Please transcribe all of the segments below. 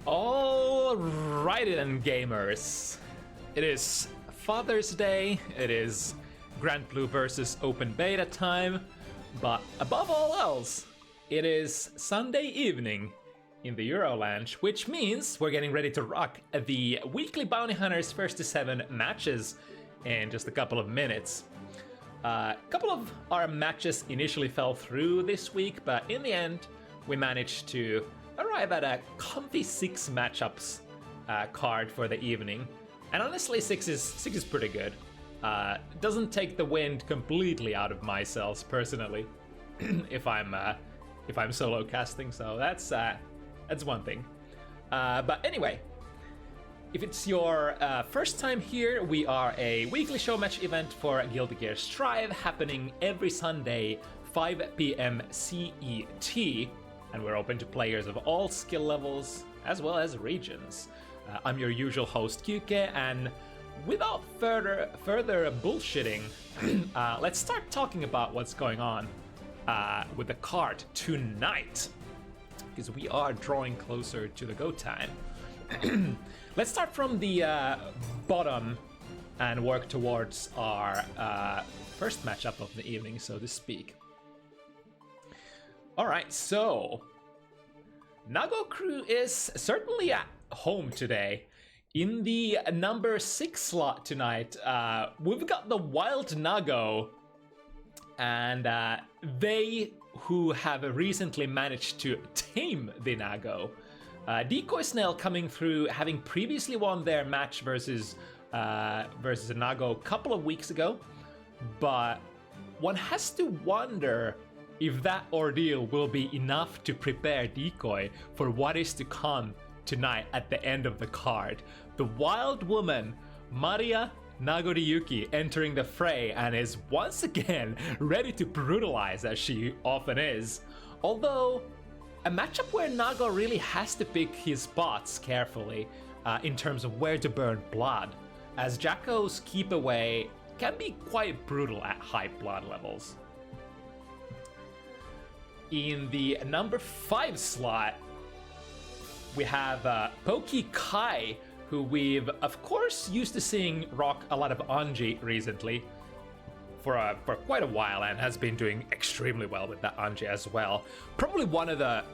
Alrighty then, gamers. It is Father's Day, it is Grand Blue versus Open Beta time, but above all else, it is Sunday evening in the Eurolanche, which means we're getting ready to rock the weekly Bounty Hunters FT7 matches in just a couple of minutes. A couple of our matches initially fell through this week, but in the end, we managed to arrive at a comfy 6 matchups card for the evening. And honestly, 6 is pretty good. Doesn't take the wind completely out of my sails personally, if I'm solo casting. So that's one thing. But anyway, if it's your first time here, we are a weekly show match event for Guilty Gear Strive happening every Sunday, 5 p.m. CET, and we're open to players of all skill levels as well as regions. I'm your usual host, Kyuke, and without further bullshitting, let's start talking about what's going on with the card tonight, because we are drawing closer to the go time. Let's start from the bottom and work towards our first matchup of the evening, so to speak. Alright, so Nago crew is certainly at home today. In the number 6 slot tonight, we've got the Wild Nago, and they who have recently managed to tame the Nago. Decoy Snail coming through, having previously won their match versus a Nago a couple of weeks ago, but one has to wonder if that ordeal will be enough to prepare Decoy for what is to come tonight at the end of the card. The Wild Woman, Maria Nagoriyuki, entering the fray and is once again ready to brutalize, as she often is. Although, a matchup where Nago really has to pick his spots carefully in terms of where to burn blood, as Jacko's keep away can be quite brutal at high blood levels. In the number 5 slot, we have Poki Kai, who we've of course used to seeing rock a lot of Anji recently for quite a while, and has been doing extremely well with that Anji as well. Probably one of the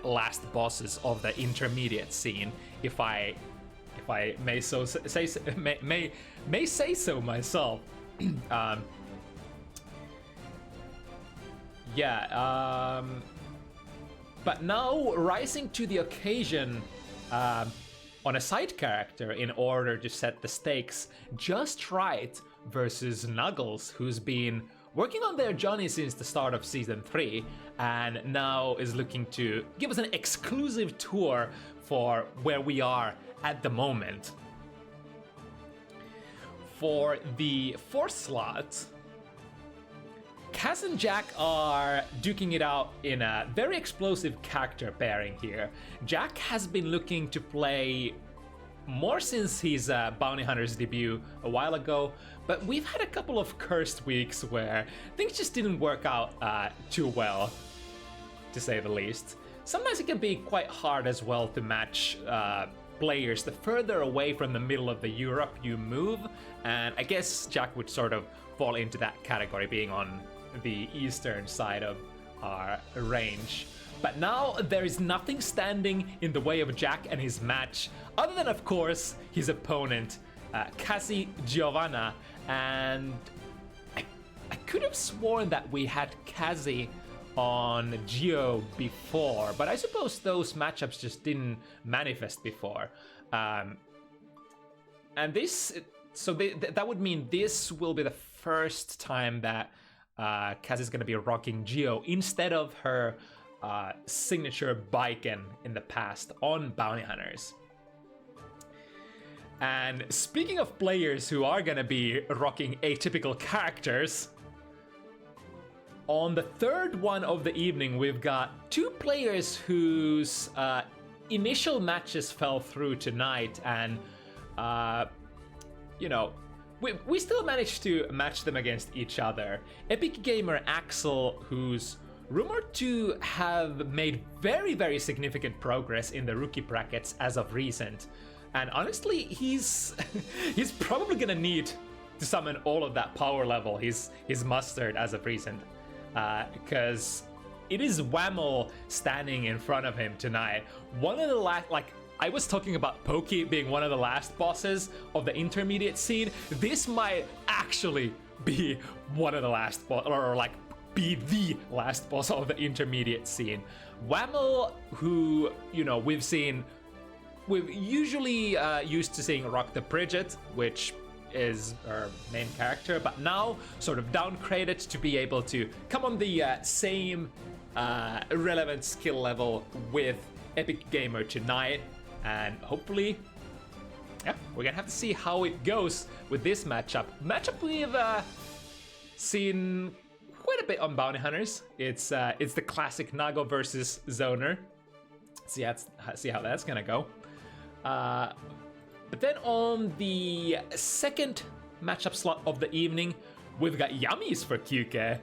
last bosses of the intermediate scene, if I may say so myself. But now rising to the occasion on a side character in order to set the stakes just right versus Nuggles, who's been working on their journey since the start of Season 3 and now is looking to give us an exclusive tour for where we are at the moment. For the 4th slot, Kaz and Jack are duking it out in a very explosive character pairing here. Jack has been looking to play more since his Bounty Hunters debut a while ago, but we've had a couple of cursed weeks where things just didn't work out too well, to say the least. Sometimes it can be quite hard as well to match players the further away from the middle of the Europe you move, and I guess Jack would sort of fall into that category, being on the eastern side of our range. But now there is nothing standing in the way of Jack and his match, other than of course his opponent, Cassie Giovanna, and I could have sworn that we had Cassie on Gio before, but I suppose those matchups just didn't manifest before. And this, so that would mean this will be the first time that Kaz is going to be rocking Gio instead of her signature Baiken in the past on Bounty Hunters. And speaking of players who are going to be rocking atypical characters, on the 3rd one of the evening, we've got 2 players whose initial matches fell through tonight, and you know, we still managed to match them against each other. Epic Gamer Axel, who's rumored to have made very, very significant progress in the rookie brackets as of recent. And honestly, he's he's probably gonna need to summon all of that power level he's mustered as of recent, because it is Whammel standing in front of him tonight. One of the last, like I was talking about Pokey being one of the last bosses of the intermediate scene. This might actually be one of the last or like be the last boss of the intermediate scene. Whammel, who, you know, we've usually used to seeing Rock the Bridget, which is our main character, but now sort of downgraded to be able to come on the same relevant skill level with Epic Gamer tonight. And hopefully, yeah, we're gonna have to see how it goes with this matchup. We've seen quite a bit on Bounty Hunters. It's the classic Nago versus Zoner. See how that's gonna go. But then on the second matchup slot of the evening, we've got Yummies for QK.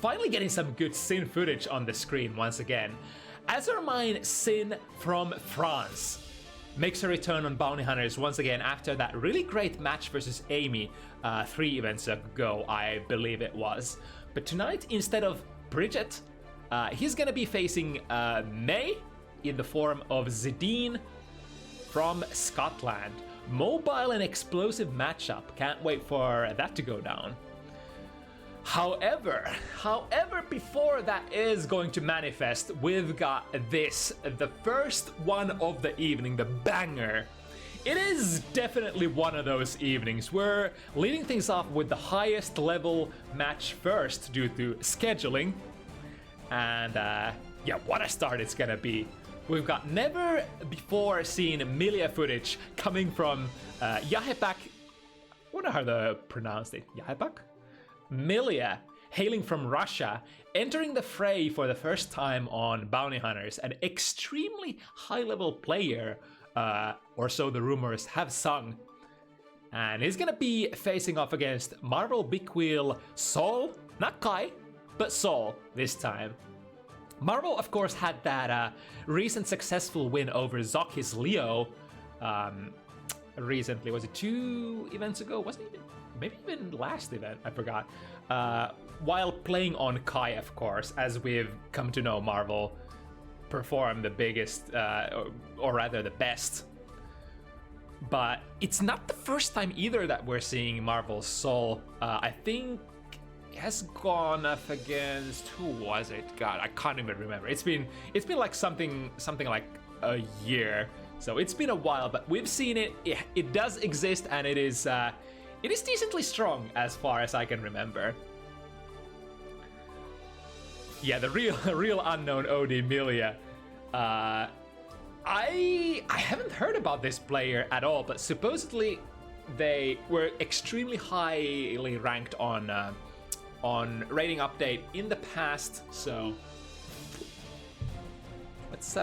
Finally getting some good Sin footage on the screen once again. Azormine Sin from France makes a return on Bounty Hunters once again after that really great match versus Amy 3 events ago, I believe it was. But tonight, instead of Bridget, he's gonna be facing May in the form of Zidine from Scotland. Mobile and explosive matchup. Can't wait for that to go down. However, before that is going to manifest, we've got this, the first one of the evening, the banger. It is definitely one of those evenings. We're leading things off with the highest level match first due to scheduling. And yeah, what a start it's gonna be. We've got never before seen Milia footage coming from yahepakk. I wonder how to pronounce it. Yahepakk? Milia, hailing from Russia, entering the fray for the first time on Bounty Hunters, an extremely high-level player, or so the rumors have sung. And he's gonna be facing off against Marvel Big Wheel Sol, not Kai, but Sol this time. Marvel, of course, had that recent successful win over Zokis Leo recently. Was it 2 events ago? Wasn't it even? Maybe even last event, I forgot. While playing on Kai, of course, as we've come to know Marvel perform the biggest, or rather the best. But it's not the first time either that we're seeing Marvel's Soul. I think it has gone up against, who was it? God, I can't even remember. It's been like something like a year. So it's been a while, but we've seen it. It does exist, and it is decently strong as far as I can remember. Yeah, the real unknown OD Milia. I haven't heard about this player at all, but supposedly they were extremely highly ranked on rating update in the past. So let's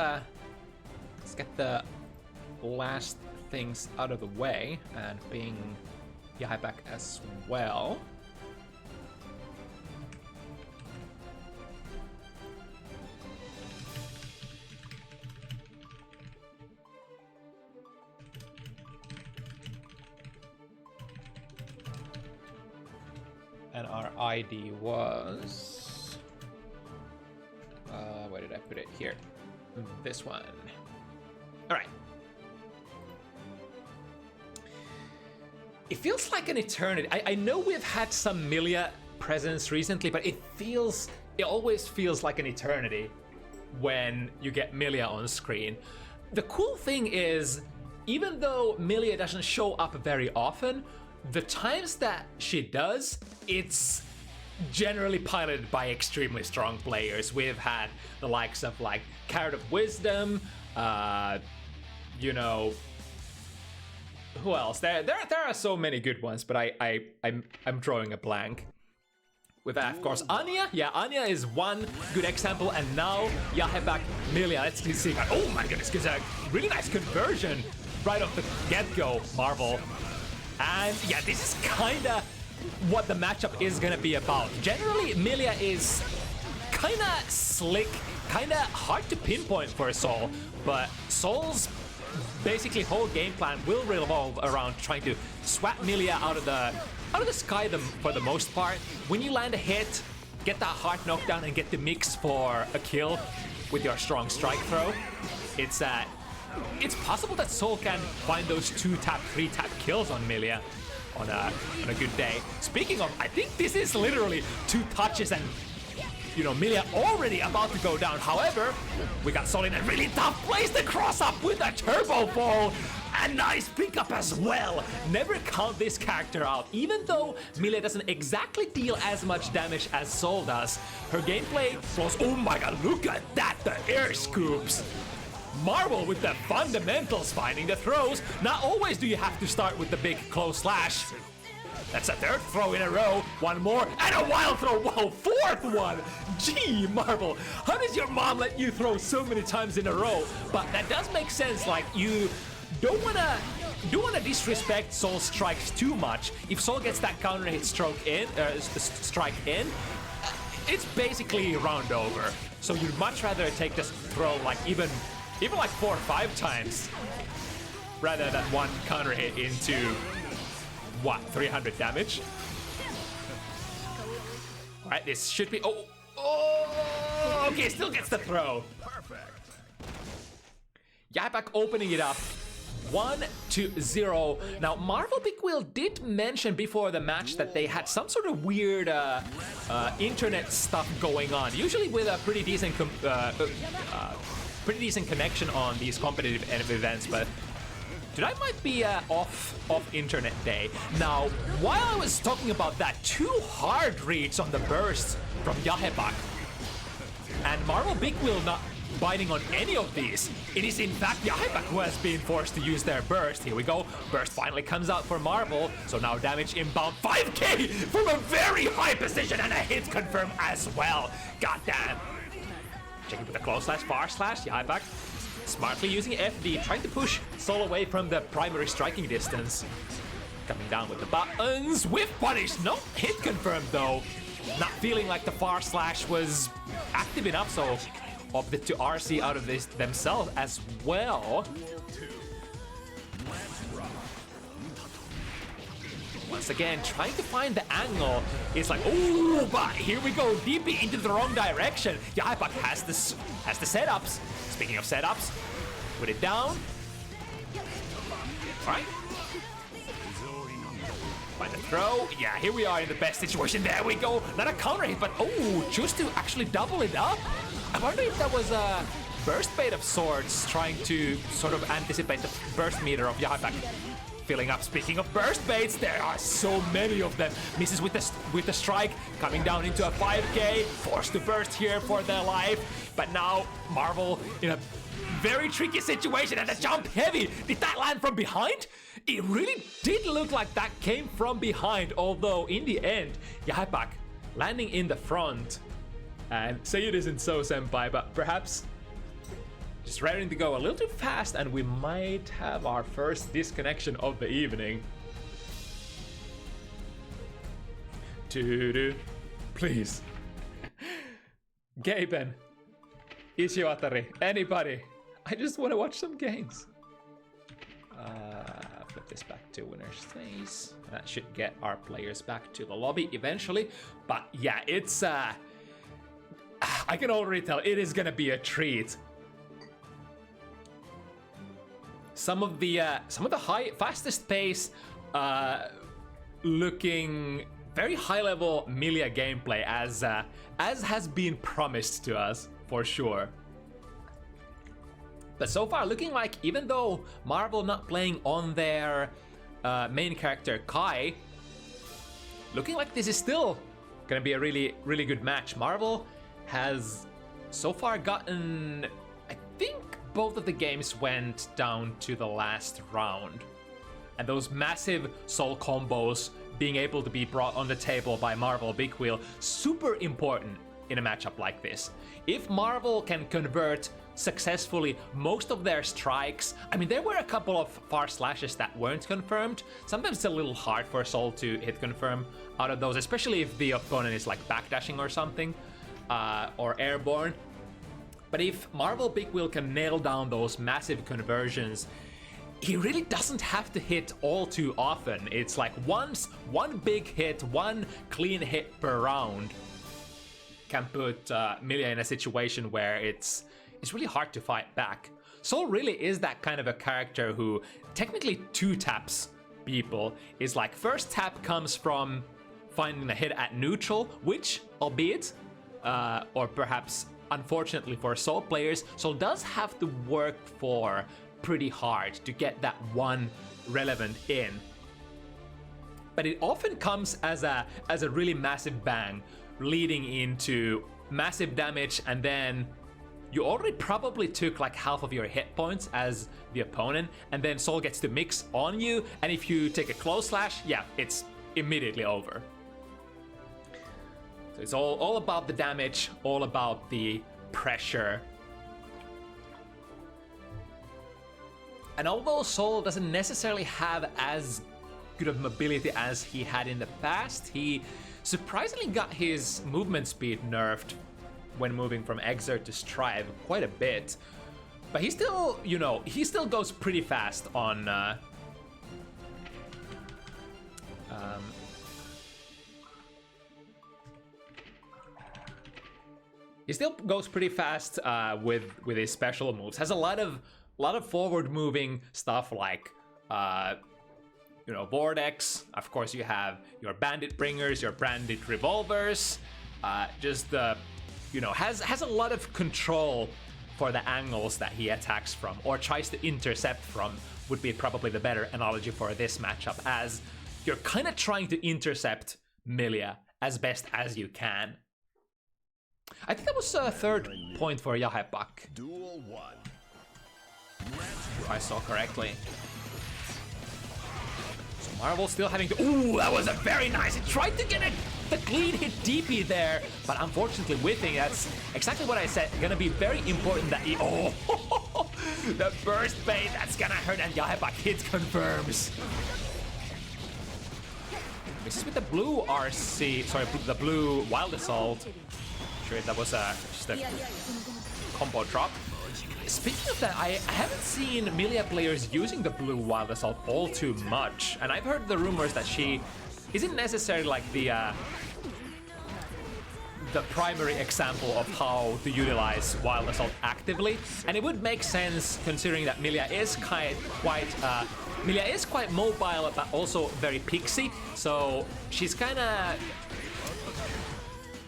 get the last things out of the way and ping yahepakk as well. And our ID was, where did I put it? Here, this one. All right. It feels like an eternity. I know we've had some Milia presence recently, but it always feels like an eternity when you get Milia on screen. The cool thing is, even though Milia doesn't show up very often, the times that she does, it's generally piloted by extremely strong players. We've had the likes of like Carrot of Wisdom, you know, who else? There are so many good ones, but I'm drawing a blank. With that, of course, Anya. Yeah, Anya is one good example, and now yahepakk Milia. Let's see. Oh my goodness, it's a really nice conversion right off the get-go, Marvel. And yeah, this is kinda what the matchup is gonna be about. Generally, Milia is kind of slick, kind of hard to pinpoint for Sol, but Sol's basically whole game plan will revolve around trying to swat Milia out of the sky for the most part. When you land a hit, get that hard knockdown and get the mix for a kill with your strong strike throw. It's possible that Sol can find those 2-tap, 3-tap kills on Milia on a good day. Speaking of, I think this is literally 2 touches and, you know, Milia already about to go down. However, we got Sol in a really tough place to cross up with a turbo fall. A nice pickup as well. Never count this character out. Even though Milia doesn't exactly deal as much damage as Sol does, her gameplay flows. Oh my god, look at that, the air scoops. Marvel with the fundamentals, finding the throws. Not always do you have to start with the big close slash. That's a 3rd throw in a row. 1 more, and a wild throw. Wow, 4th one. Gee, Marvel, how does your mom let you throw so many times in a row? But that does make sense. Like, you don't wanna disrespect Sol's strikes too much. If Sol gets that counter hit strike in, it's basically round over. So you'd much rather take this throw like even like 4 or 5 times rather than 1 counter hit into what, 300 damage. All right, this should be. Oh, okay, still gets the throw. Perfect. yahepakk opening it up. 1-0. Now, Marvel Big Wheel did mention before the match that they had some sort of weird internet stuff going on. Usually with a pretty decent connection on these competitive events, but tonight might be off internet day. Now, while I was talking about that, 2 hard reads on the burst from yahepakk, and Marvel Big Wheel not biting on any of these. It is in fact yahepakk who has been forced to use their burst. Here we go. Burst finally comes out for Marvel. So now damage inbound. 5k from a very high position and a hit confirm as well. Goddamn. Checking with a close slash, far slash. yahepakk smartly using FD, trying to push Sol away from the primary striking distance. Coming down with the buttons. Whiff punish. No hit confirmed though. Not feeling like the far slash was active enough, so opted to RC out of this themselves as well. Once again, trying to find the angle. It's like, oh, but here we go, deeply into the wrong direction. yahepakk has the setups. Speaking of setups, put it down. All right. Find the throw. Yeah, here we are in the best situation. There we go. Not a counter hit, but oh, choose to actually double it up. I wonder if that was a burst bait of sorts, trying to sort of anticipate the burst meter of yahepakk filling up. Speaking of burst baits, there are so many of them. Misses with the strike, coming down into a 5k, forced to burst here for their life. But now Marvel in a very tricky situation, and a jump heavy. Did that land from behind? It really did look like that came from behind, although in the end, yahepakk landing in the front. And say it isn't so, senpai, but perhaps just raring to go a little too fast, and we might have our first disconnection of the evening. Please. Gaben, Ishiwatari, anybody. I just want to watch some games. Flip this back to winner's face. That should get our players back to the lobby eventually. But yeah, it's I can already tell it is gonna be a treat. Some of the fastest pace, looking very high level Milia gameplay as has been promised to us for sure. But so far looking like, even though Marvel not playing on their main character Kai, looking like this is still gonna be a really good match. Marvel has so far gotten, I think both of the games went down to the last round. And those massive Sol combos being able to be brought on the table by Marvel Big Wheel, super important in a matchup like this. If Marvel can convert successfully most of their strikes, I mean, there were a couple of far slashes that weren't confirmed. Sometimes it's a little hard for Sol to hit confirm out of those, especially if the opponent is like backdashing or something. or airborne. But if Marvel Big Wheel can nail down those massive conversions, he really doesn't have to hit all too often. It's like one big hit, one clean hit per round can put Milia in a situation where it's really hard to fight back. Sol really is that kind of a character who technically two taps people. Is like first tap comes from finding a hit at neutral, which, albeit, or perhaps unfortunately for Sol players, Sol does have to work for pretty hard to get that one relevant in. But it often comes as a really massive bang, leading into massive damage, and then you already probably took like half of your hit points as the opponent, and then Sol gets to mix on you, and if you take a close slash, yeah, it's immediately over. So it's all about the damage, all about the pressure. And although Sol doesn't necessarily have as good of mobility as he had in the past, he surprisingly got his movement speed nerfed when moving from Exert to Strive quite a bit. But he still, you know, he still goes pretty fast on he still goes pretty fast with his special moves. Has a lot of forward moving stuff like you know, Vortex. Of course, you have your Bandit Bringers, your Bandit Revolvers. Just you know, has a lot of control for the angles that he attacks from or tries to intercept from, would be probably the better analogy for this matchup, as you're kind of trying to intercept Milia as best as you can. I think that was a third point for yahepakk. Duel 1. If I saw correctly. So Marvel still having to... Ooh, that was a very nice... He tried to get the clean hit DP there, but unfortunately whiffing. That's exactly what I said. Gonna be very important that he... Oh, the burst bait, that's gonna hurt, and yahepakk hit confirms. This is with the blue RC... Sorry, the blue Wild Assault. Sure, that was just a combo drop. Speaking of that, I haven't seen Milia players using the blue Wild Assault all too much, and I've heard the rumors that she isn't necessarily like the primary example of how to utilize Wild Assault actively, and it would make sense considering that Milia is quite mobile but also very pixie, so she's kind of...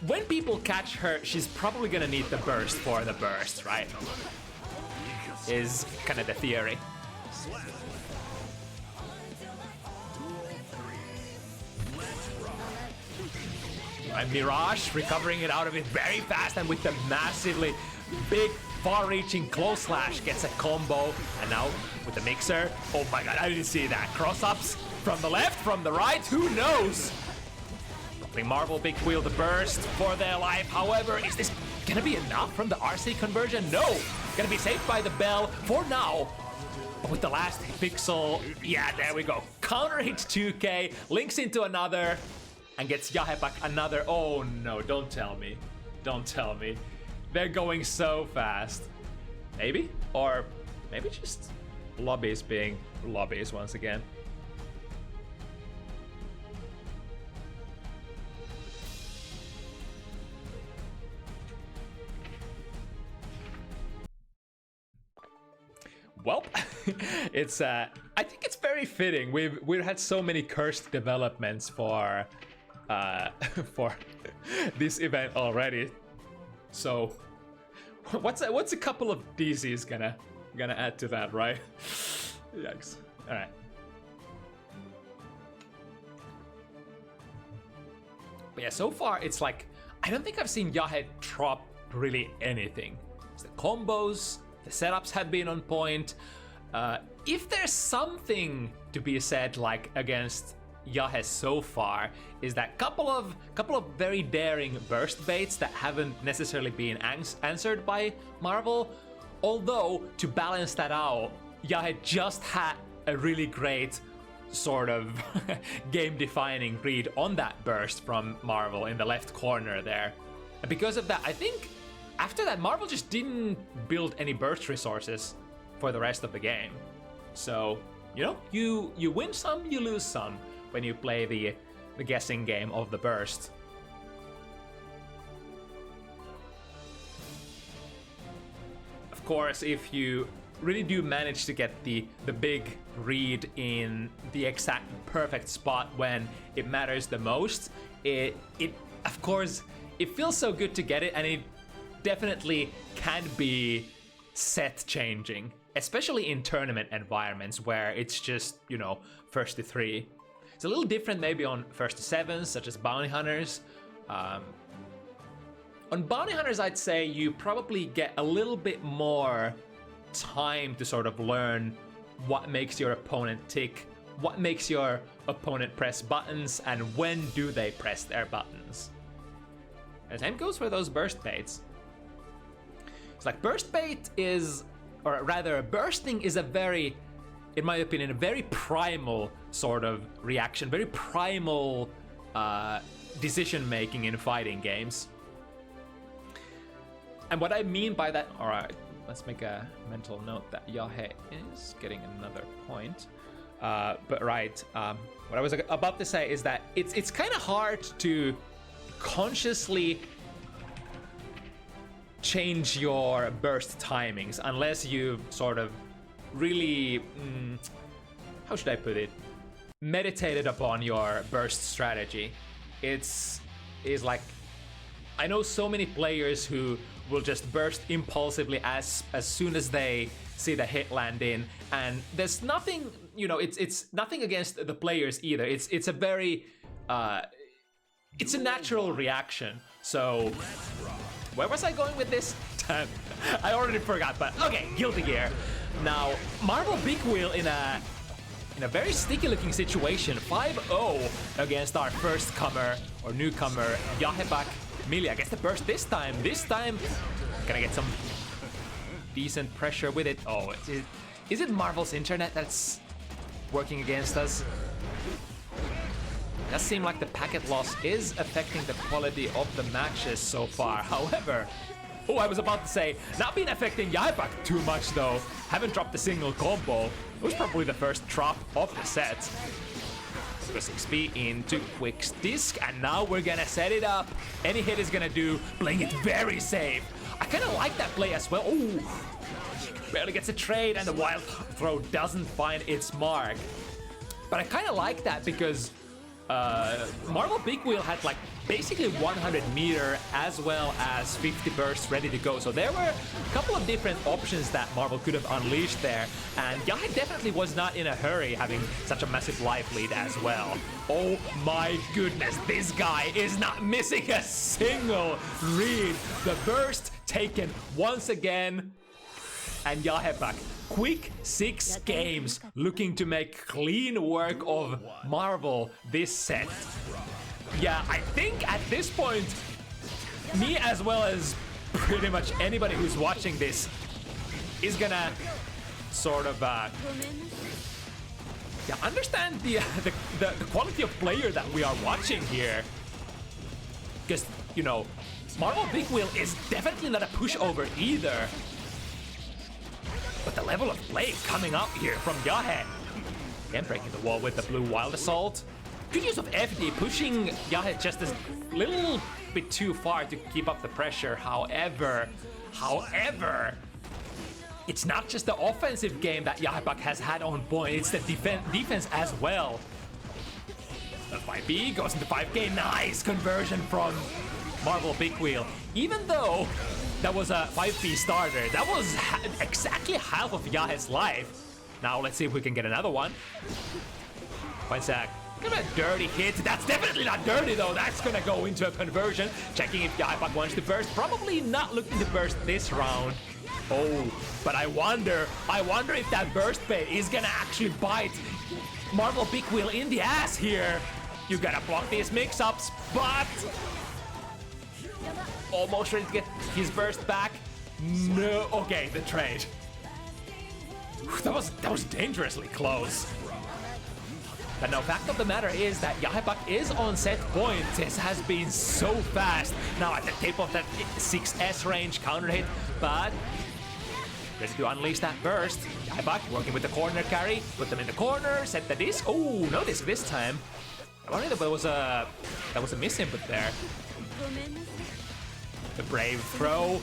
When people catch her, she's probably gonna need the burst for the burst, right? Is kind of the theory. And Mirage recovering it out of it very fast, and with the massively big, far-reaching close slash gets a combo. And now with the mixer, oh my god, I didn't see that. Cross-ups from the left, from the right, who knows? Marvel Big Wheel the burst for their life. However, is this gonna be enough from the RC conversion? No! Gonna be saved by the bell for now. But with the last pixel, yeah, there we go. Counter hits 2k, links into another, and gets yahepakk another. Oh no, don't tell me. Don't tell me. They're going so fast. Maybe? Or maybe just lobbies being lobbies once again. Well, it's I think it's very fitting. We've had so many cursed developments for for this event already. So what's a couple of DCs gonna add to that, right? Yikes. All right. But yeah, so far it's like I don't think I've seen Yahe drop really anything. It's the combos. The setups have been on point. If there's something to be said like against Yahe so far, is that couple of very daring burst baits that haven't necessarily been answered by Marvel. Although to balance that out, Yahe just had a really great sort of game-defining read on that burst from Marvel in the left corner there. And because of that, I think after that, Marvel just didn't build any burst resources for the rest of the game. So, you know, you win some, you lose some when you play the guessing game of the burst. Of course, if you really do manage to get the big read in the exact perfect spot when it matters the most, it of course, it feels so good to get it, and it definitely can be set changing, especially in tournament environments where it's just, you know, first to 3. It's a little different maybe on first to 7s, such as bounty hunters. On bounty hunters, I'd say you probably get a little bit more time to sort of learn what makes your opponent tick, what makes your opponent press buttons, and when do they press their buttons. And the same goes for those burst baits. It's like burst bait is, or rather bursting is a very, in my opinion, a very primal sort of reaction, very primal decision making in fighting games. And what I mean by that, alright, let's make a mental note that Yahe is getting another point. But right, what I was about to say is that it's kind of hard to consciously change your burst timings unless you sort of really, how should I put it, meditated upon your burst strategy. Is like, I know so many players who will just burst impulsively as soon as they see the hit land in, and there's nothing, you know, it's nothing against the players either. It's a very it's a natural reaction. So where was I going with this? I already forgot, but okay, Guilty Gear. Now, Marvel Big Wheel in a very sticky looking situation, 5-0 against our first comer or newcomer, Yahepakk. Millie, I guess the burst this time. Gonna get some decent pressure with it. Oh, is it Marvel's internet that's working against us? It does seem like the packet loss is affecting the quality of the matches so far. However, I was about to say, not been affecting Yahepakk too much though. Haven't dropped a single combo. It was probably the first drop of the set. 6B into quick disc, and now we're gonna set it up. Any hit is gonna do, playing it very safe. I kind of like that play as well. Ooh, barely gets a trade, and the wild throw doesn't find its mark. But I kind of like that because Marvel Big Wheel had like basically 100 meter as well as 50 bursts ready to go. So there were a couple of different options that Marvel could have unleashed there. And Yahe definitely was not in a hurry having such a massive life lead as well. Oh my goodness, this guy is not missing a single read. The burst taken once again. And Yahepakk, quick 6 games, looking to make clean work of Marvel this set. Yeah, I think at this point, me as well as pretty much anybody who's watching this is gonna sort of understand the quality of player that we are watching here. Because, you know, Marvel Big Wheel is definitely not a pushover either. But the level of play coming up here from Yahe. Again, breaking the wall with the blue Wild Assault. Good use of FD, pushing Yahe just a little bit too far to keep up the pressure. However, it's not just the offensive game that Yahepakk has had on point, it's the defense as well. The 5B goes into 5K, nice conversion from Marvel Big Wheel. Even though that was a 5B starter, that was exactly half of Yahe's life. Now let's see if we can get another one. One sec. Look at that dirty hit. That's definitely not dirty though. That's gonna go into a conversion. Checking if Yahepakk wants to burst. Probably not looking to burst this round. Oh, but I wonder if that burst bait is gonna actually bite Marvel Big Wheel in the ass here. You gotta block these mix-ups, but almost ready to get his burst back. No, okay, the trade. That was dangerously close. But no, fact of the matter is that yahepakk is on set point. This has been so fast. Now at the tip of that 6S range counter hit, but ready to unleash that burst. yahepakk working with the corner carry, put them in the corner, set the disc. Oh, no disc this time. I wonder if that was a miss input there. The brave throw,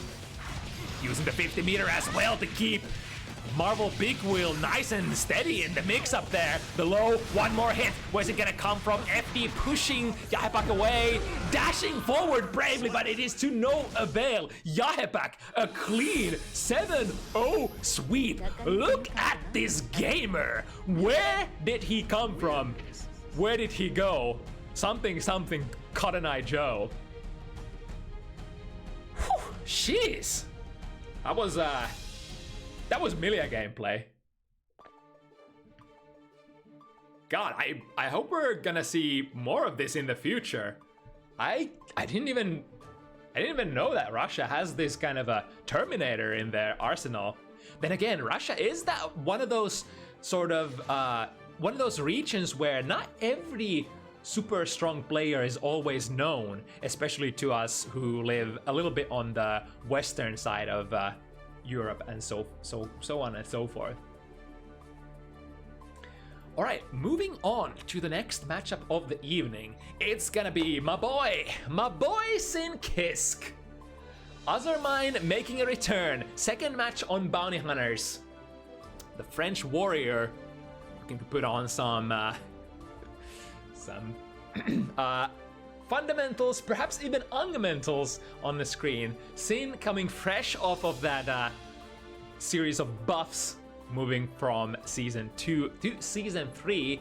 using the 50 meter as well to keep Marvel Big Wheel nice and steady in the mix up there. The low, one more hit. Where's it gonna come from? FD pushing yahepakk away, dashing forward bravely, but it is to no avail. yahepakk, a clean 7-0 sweep. Look at this gamer. Where did he come from? Where did he go? Something, Cotton Eye Joe. Whew, jeez. That was Milia gameplay. God, I hope we're gonna see more of this in the future. I didn't even know that Russia has this kind of a Terminator in their arsenal. Then again, Russia is that one of those sort of one of those regions where not every super strong player is always known, especially to us who live a little bit on the western side of Europe and so on and so forth. All right, moving on to the next matchup of the evening. It's gonna be my boy Sin Kisk. Azormine making a return. Second match on Bounty Hunters. The French warrior looking to put on some fundamentals, perhaps even fundamentals on the screen. Sin coming fresh off of that series of buffs, moving from Season 2 to Season 3.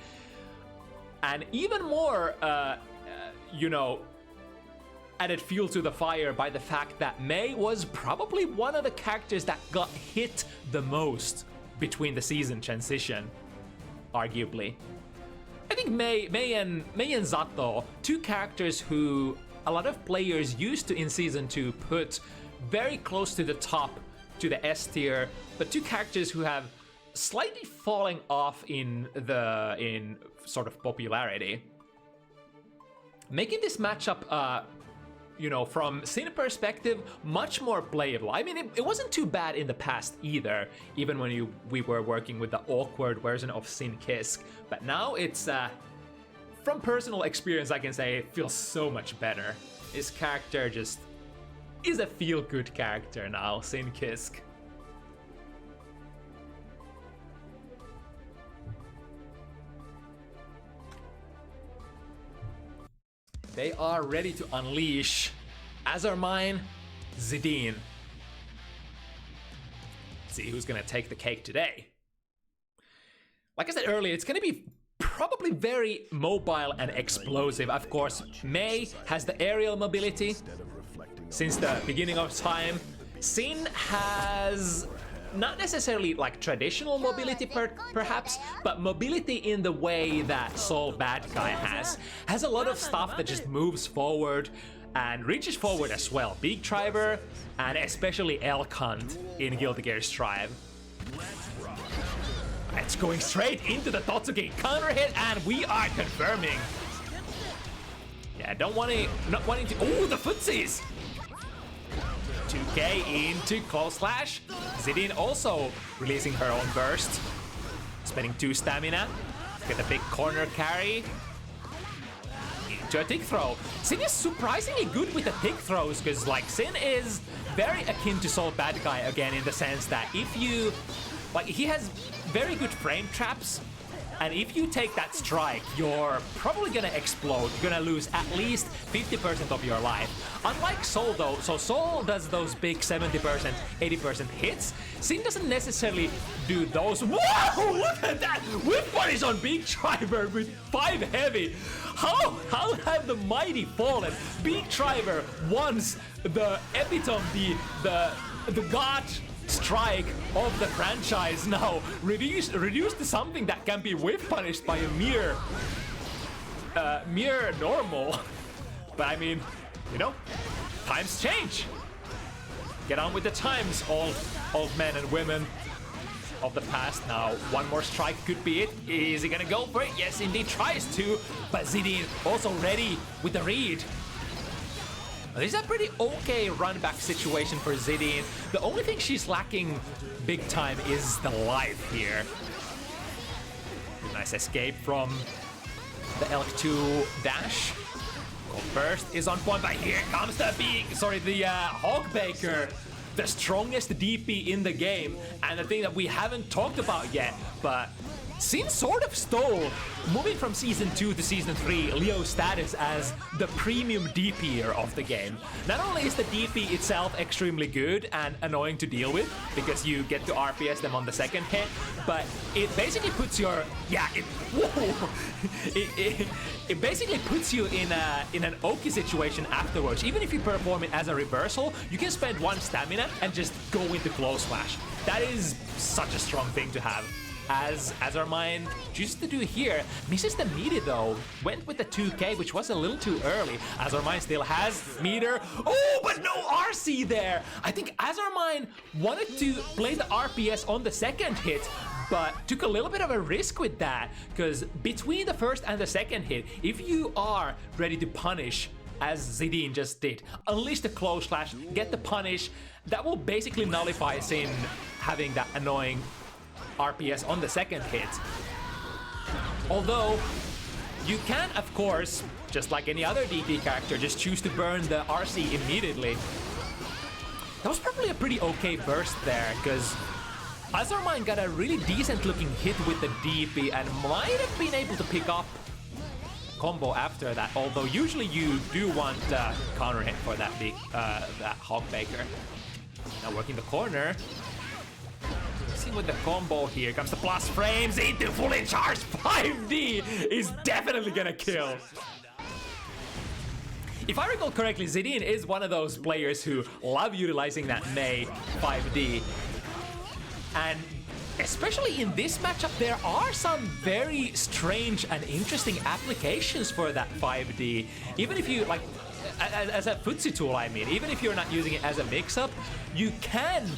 And even more, you know, added fuel to the fire by the fact that Mei was probably one of the characters that got hit the most between the season transition, arguably. I think Mei and Zato, two characters who a lot of players used to in Season 2 put very close to the top, to the S tier, but two characters who have slightly falling off in sort of popularity. Making this matchup, you know, from Sin perspective, much more playable. I mean, it wasn't too bad in the past either, even when we were working with the awkward version of Sin Kisk. But now it's, from personal experience, I can say it feels so much better. His character just is a feel-good character now, Sin Kisk. They are ready to unleash Azormine, Zidine. Let's see who's gonna take the cake today. Like I said earlier, it's gonna be probably very mobile and explosive. Of course, Mei has the aerial mobility since the beginning of time. Sin has not necessarily like traditional mobility perhaps, but mobility in the way that Soul Bad Guy has a lot of stuff that just moves forward and reaches forward as well. Big Driver and especially Elk Hunt in Guilty Gear Strive. It's going straight into the Totsuki counter hit, and we are confirming. Yeah, not wanting to. Oh, the footsies! 2K into close slash. Zidine also releasing her own burst, spending 2 stamina. Get a big corner carry into a tick throw. Sin is surprisingly good with the tick throws, because like Sin is very akin to Soul Bad Guy again, in the sense that if you like, he has very good frame traps. And if you take that strike, you're probably gonna explode. You're gonna lose at least 50% of your life. Unlike Soul though, so Soul does those big 70%, 80% hits. Sin doesn't necessarily do those. Whoa, look at that! Whip punish on Big Driver with 5 heavy. How have the mighty fallen? Big Driver once the epitome, the god strike of the franchise, now reduced to something that can be whip punished by a mere normal. But I mean, you know, times change. Get on with the times, old men and women. of the past. Now, one more strike could be it. Is he gonna go for it? Yes, indeed, tries to. But zidine also ready with the read. This is a pretty okay run-back situation for zidine. The only thing she's lacking big time is the life here. Nice escape from the Elk-2 dash. Gold burst is on point, but here comes the Hogbaker. The strongest DP in the game, and the thing that we haven't talked about yet, but Sin sort of stole, moving from Season 2 to Season 3, Leo's status as the premium DPer of the game. Not only is the DP itself extremely good and annoying to deal with, because you get to RPS them on the second hit, but it basically puts your... It basically puts you in an okay situation afterwards. Even if you perform it as a reversal, you can spend one stamina and just go into close flash. That is such a strong thing to have. As Azormine chooses to do here, misses the meter though, went with the 2k, which was a little too early. Azormine still has meter. Oh, but no RC there! I think Azormine wanted to play the RPS on the second hit, but took a little bit of a risk with that, because between the first and the second hit, if you are ready to punish, as zidine just did, unleash the close slash, get the punish, that will basically nullify Sin having that annoying RPS on the second hit. Although, you can, of course, just like any other DP character, just choose to burn the RC immediately. That was probably a pretty okay burst there, because Azormine got a really decent looking hit with the DP and might have been able to pick up combo after that, although usually you do want counter hit for that big that Hogbaker. Now working the corner. With the combo here comes the plus frames into fully charged 5D is definitely gonna kill. If I recall correctly, zidine is one of those players who love utilizing that Mei 5D, and especially in this matchup there are some very strange and interesting applications for that 5D. Even if you like as a footsie tool, I mean, even if you're not using it as a mix-up, you can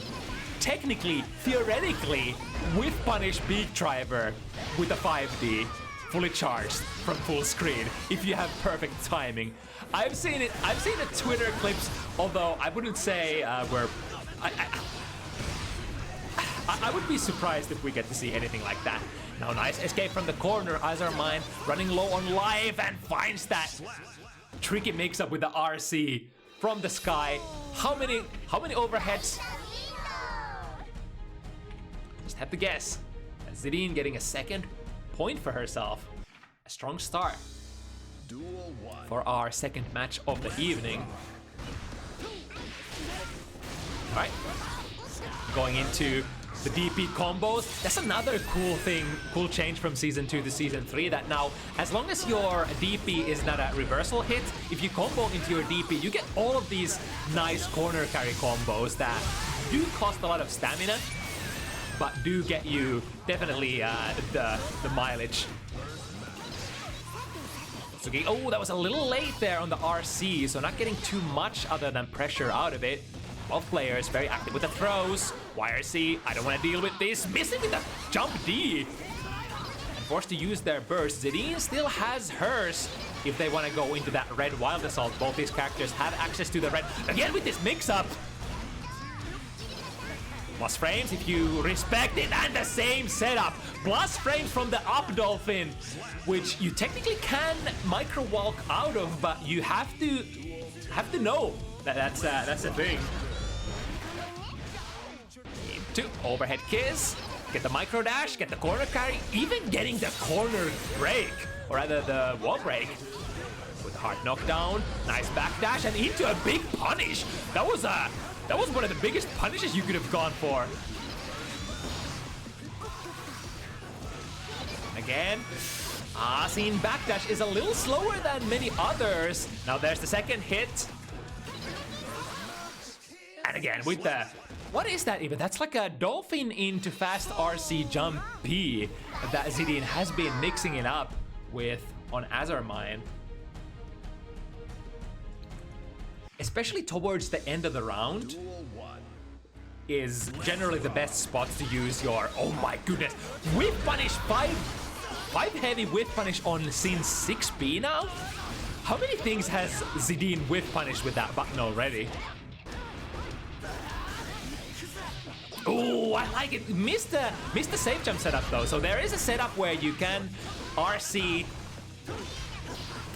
technically, theoretically, with punish Beak Driver with a 5D fully charged from full screen if you have perfect timing. I've seen the Twitter clips, although I wouldn't say I would be surprised if we get to see anything like that. Now nice escape from the corner, Azormine running low on life and finds that tricky mix-up with the RC from the sky. How many overheads? Just have to guess. Zidine getting a second point for herself. A strong start for our second match of the evening. Alright. Going into the DP combos. That's another cool change from Season 2 to Season 3, that now, as long as your DP is not a reversal hit, if you combo into your DP, you get all of these nice corner carry combos that do cost a lot of stamina, but do get you definitely the mileage. Okay, oh, that was a little late there on the RC, so not getting too much other than pressure out of it. Both players very active with the throws. YRC, I don't want to deal with this. Missing with the jump D. And forced to use their burst. Zidine still has hers if they want to go into that red wild assault. Both these characters have access to the red. Again with this mix-up. Plus frames if you respect it, and the same setup. Plus frames from the up dolphin, which you technically can micro walk out of, but you have to know that that's a thing. Two overhead kiss, get the micro dash, get the corner carry, even getting the corner break, or rather the wall break. With a hard knockdown, nice backdash, and into a big punish. That was one of the biggest punishes you could have gone for. Again, Sin backdash is a little slower than many others. Now there's the second hit. And again with the... What is that even? That's like a dolphin into fast RC jump P that Zidine has been mixing it up with on Azormine. Especially towards the end of the round. is generally the best spot to use your, oh my goodness, whiff punish, 5 heavy whiff punish on scene 6B now? How many things has Zidine whiff punished with that button already? Oh, I like it. Missed the safe jump setup though. So there is a setup where you can RC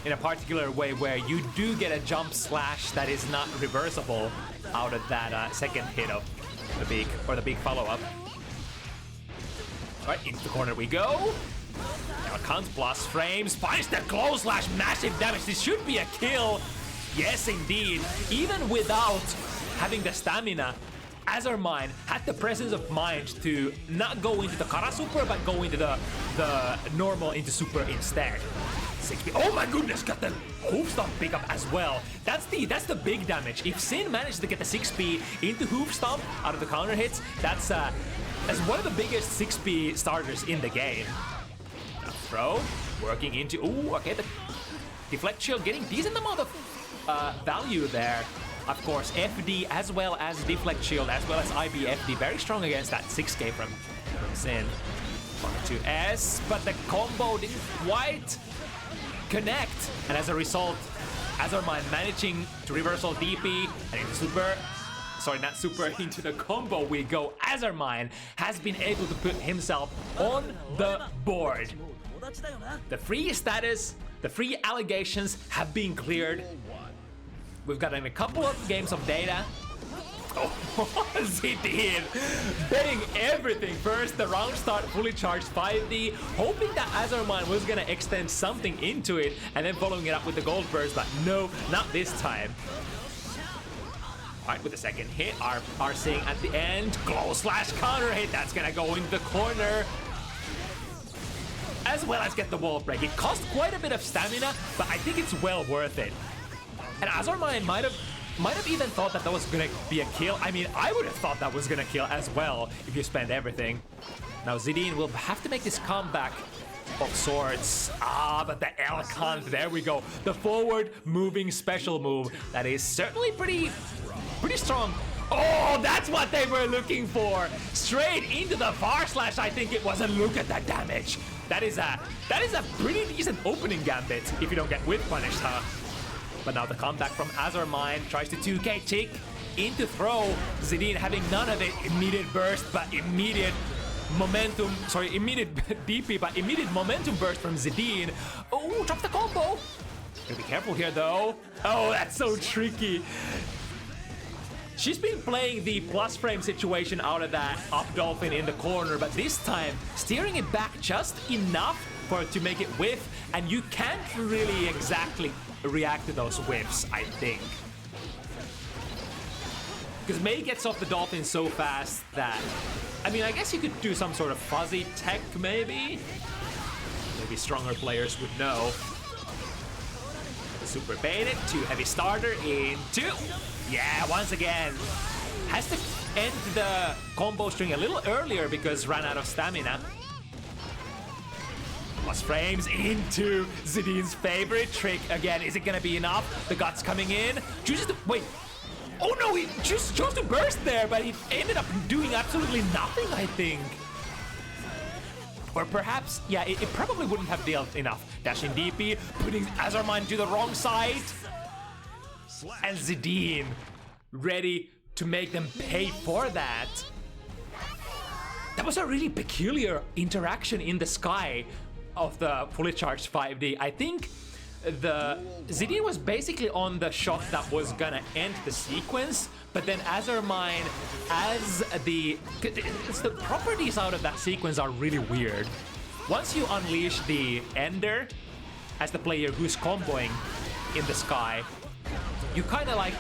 in a particular way where you do get a jump slash that is not reversible out of that second hit of the big follow-up. All right, into the corner we go. Now comes plus frames, finds the close slash, massive damage. This should be a kill. Yes, indeed. Even without having the stamina, Azormine had the presence of mind to not go into the Kara Super, but go into the normal into Super instead. 6B. Oh my goodness, got the hoof stomp pickup as well. That's the big damage. If Sin manages to get the 6B into hoof stomp out of the counter hits, that's one of the biggest 6B starters in the game. Now throw, working into, ooh, okay, the deflect shield getting decent amount of value there. Of course, FD as well as deflect shield as well as IBFD, very strong against that 6K from Sin. 1-2-S, but the combo didn't quite connect, and as a result, Azormine managing to reversal DP and into super, sorry, not super, into the combo we go. Azormine has been able to put himself on the board. The free status, the free allegations have been cleared. We've gotten a couple of games of data. Oh, Zidine betting everything. First, the round start fully charged 5D, hoping that Azormine was gonna extend something into it, and then following it up with the gold burst, but no, not this time. Alright, with the second hit, are seeing at the end, close slash counter hit, that's gonna go into the corner. As well as get the wall break. It cost quite a bit of stamina, but I think it's well worth it. And Azormine might have even thought that was gonna be a kill. I mean, I would have thought that was gonna kill as well if you spend everything. Now Zidine will have to make this comeback of sorts. Ah, but the L-Count, there we go. The forward moving special move. That is certainly pretty strong. Oh, that's what they were looking for. Straight into the far slash, I think it was, and look at that damage. That is a pretty decent opening gambit if you don't get whip punished, huh? But now the comeback from Azormine tries to 2K tick into throw. Zidine having none of it. Immediate burst, but immediate momentum. Sorry, immediate DP, but immediate momentum burst from Zidine. Oh, drop the combo. Gotta be careful here though. Oh, that's so tricky. She's been playing the plus frame situation out of that up dolphin in the corner, but this time steering it back just enough for it to make it whiff, and you can't really exactly react to those whiffs, I think. Because Mei gets off the dolphin so fast that, I mean, I guess you could do some sort of fuzzy tech, maybe? Maybe stronger players would know. Super baited, 2 heavy starter into, yeah, once again. Has to end the combo string a little earlier because ran out of stamina. Plus frames into Zidine's favorite trick. Again, is it gonna be enough? The guts coming in. Chooses to, wait. Oh no, he just chose to burst there, but he ended up doing absolutely nothing, I think. Or perhaps, yeah, it probably wouldn't have dealt enough. Dashing DP, putting Azormine to the wrong side. And Zidine ready to make them pay for that. That was a really peculiar interaction in the sky of the fully charged 5D. I think the Zidine was basically on the shot that was gonna end the sequence, but then Azormine, as the properties out of that sequence are really weird. Once you unleash the Ender as the player who's comboing in the sky, you kind of like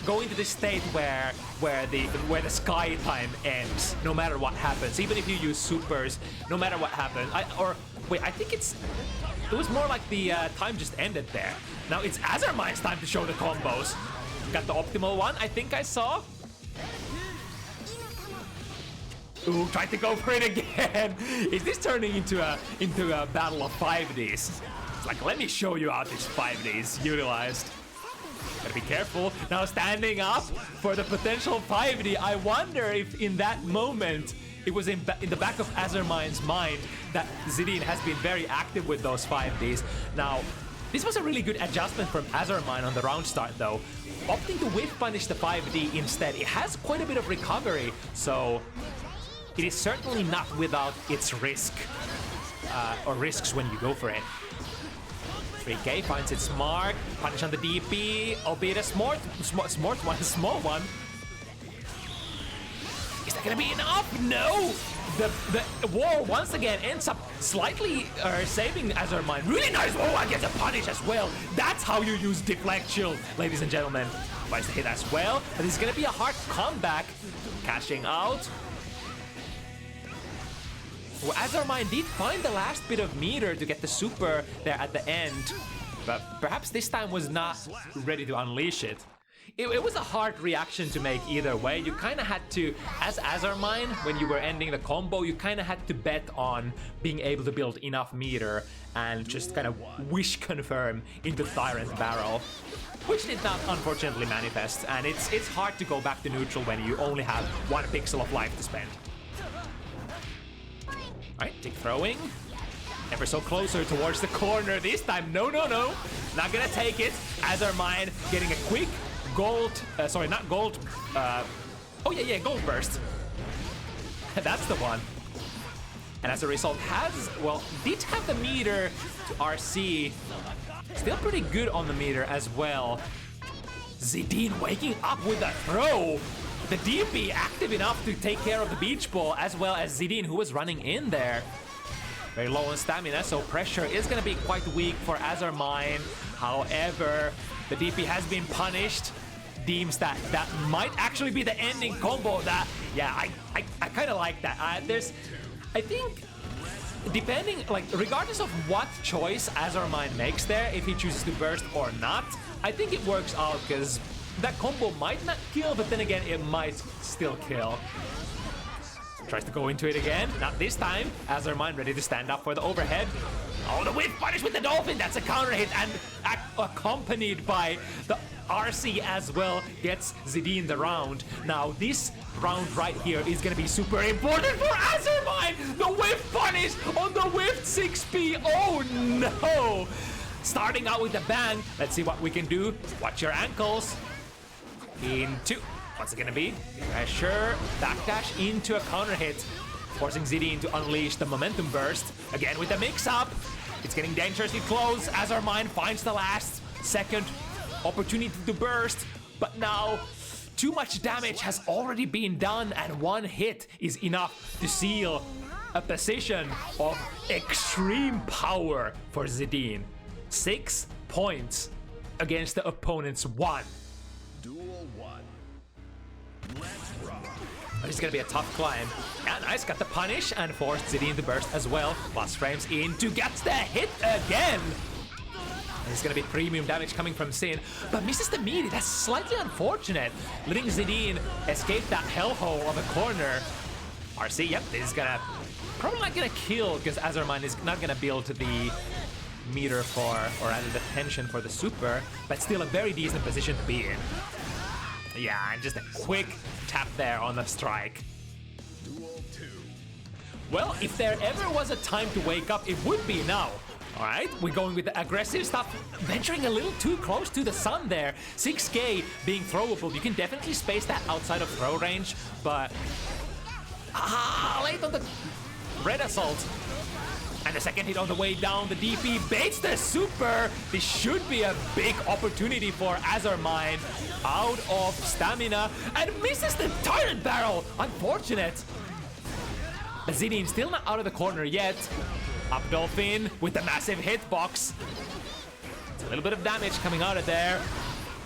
go into this state where the sky time ends, no matter what happens. Even if you use supers, no matter what happens. I think it was more like the time just ended there. Now it's Azormine's time to show the combos. Got the optimal one, I think I saw. Ooh, tried to go for it again. Is this turning into a battle of 5Ds? It's like, let me show you how this 5Ds utilized. Gotta be careful. Now standing up for the potential 5D. I wonder if in that moment it was in the back of Azormine's mind that Zidine has been very active with those 5Ds. Now, this was a really good adjustment from Azormine on the round start though. Opting to whiff punish the 5D instead. It has quite a bit of recovery, so it is certainly not without its risk. Or risks when you go for it. 3K finds its mark. Punish on the DP, albeit a small one. Is that gonna be enough? No! The wall once again ends up slightly saving Azormine. Really nice wall, I get a punish as well. That's how you use deflect shield, ladies and gentlemen. Tries to hit as well, but it's gonna be a hard comeback. Cashing out. Well, Azormine did find the last bit of meter to get the super there at the end, but perhaps this time was not ready to unleash it. It was a hard reaction to make either way. You kind of had to, as Azormine, when you were ending the combo, you kind of had to bet on being able to build enough meter and just kind of wish confirm into Tyrant Barrel, which did not unfortunately manifest, and it's hard to go back to neutral when you only have 1 pixel of life to spend. Alright, tick throwing. Ever so closer towards the corner this time. No. Not gonna take it. Azormine getting a quick gold, sorry, not gold. Oh yeah, gold burst. That's the one. And as a result did have the meter to RC. Still pretty good on the meter as well. Zidine waking up with a throw. The DP active enough to take care of the beach ball, as well as Zidine, who was running in there. Very low on stamina, so pressure is going to be quite weak for Azormine. However, the DP has been punished. Deems that might actually be the ending combo. That, yeah, I kind of like that. I think, depending, like, regardless of what choice Azormine makes there, if he chooses to burst or not, I think it works out because that combo might not kill, but then again, it might still kill. Tries to go into it again. Not this time. Azormine ready to stand up for the overhead. Oh, the whiff punish with the dolphin. That's a counter hit, and accompanied by the RC as well, gets Zidine the round. Now, this round right here is going to be super important for Azormine. The whiff punish on the whiffed 6P. Oh, no. Starting out with a bang. Let's see what we can do. Watch your ankles. Into, what's it gonna be? Pressure, backdash into a counter hit, forcing Zidine to unleash the momentum burst. Again with the mix-up. It's getting dangerously close. Azormine finds the last second opportunity to burst, but now too much damage has already been done, and 1 hit is enough to seal a position of extreme power for Zidine. 6 points against the opponent's 1. Duel 1. Let's rock. But it's gonna be a tough climb. Yeah, nice, got the punish and forced Zidine to burst as well. Plus frames into, gets the hit again. And it's gonna be premium damage coming from Sin, but misses the melee. That's slightly unfortunate. Letting Zidine escape that hellhole of a corner. RC, yep, this is probably not gonna kill because Azormine is not gonna build the meter for, or rather the tension for the super, but still a very decent position to be in. Yeah, and just a quick tap there on the strike. Duel 2. Well, if there ever was a time to wake up, it would be now. All right, we're going with the aggressive stuff, venturing a little too close to the sun there. 6K being throwable, you can definitely space that outside of throw range, but late on the red assault. And the second hit on the way down, the DP baits the super. This should be a big opportunity for Azormine. Out of stamina and misses the Tyrant Barrel. Unfortunate. But Zidine still not out of the corner yet. Up Dolphin with the massive hitbox. It's a little bit of damage coming out of there.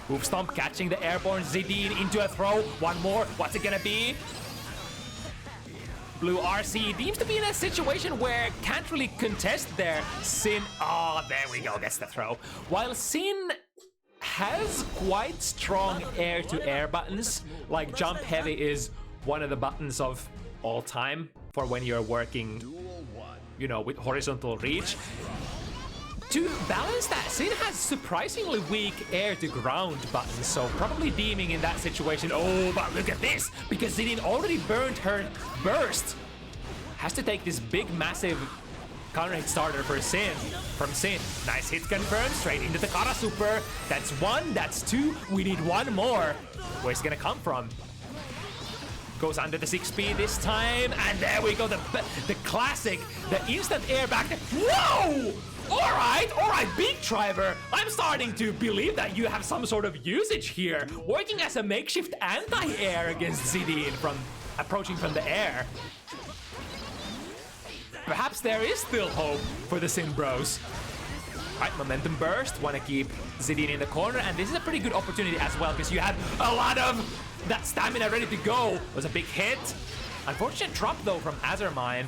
Hoof Stomp catching the airborne Zidine into a throw. One more. What's it gonna be? Blue RC seems to be in a situation where can't really contest there. Sin, there we go, gets the throw. While Sin has quite strong air-to-air buttons, like jump heavy is one of the buttons of all time for when you're working, you know, with horizontal reach. To balance that, Sin has surprisingly weak air to ground buttons, so probably deeming in that situation. Oh, but look at this, because Zidine already burned her burst. Has to take this big, massive counter hit starter for Sin. From Sin. Nice hit confirmed, straight into the Kara Super. That's one, that's two, we need one more. Where's it gonna come from? Goes under the 6-speed this time, and there we go, the classic, the instant airbag. Whoa! Alright, Big Driver. I'm starting to believe that you have some sort of usage here, working as a makeshift anti-air against Zidine from approaching from the air. Perhaps there is still hope for the Sin Bros. Alright, momentum burst, wanna keep Zidine in the corner, and this is a pretty good opportunity as well, because you have a lot of that stamina ready to go. Was a big hit. Unfortunate drop though from Azormine.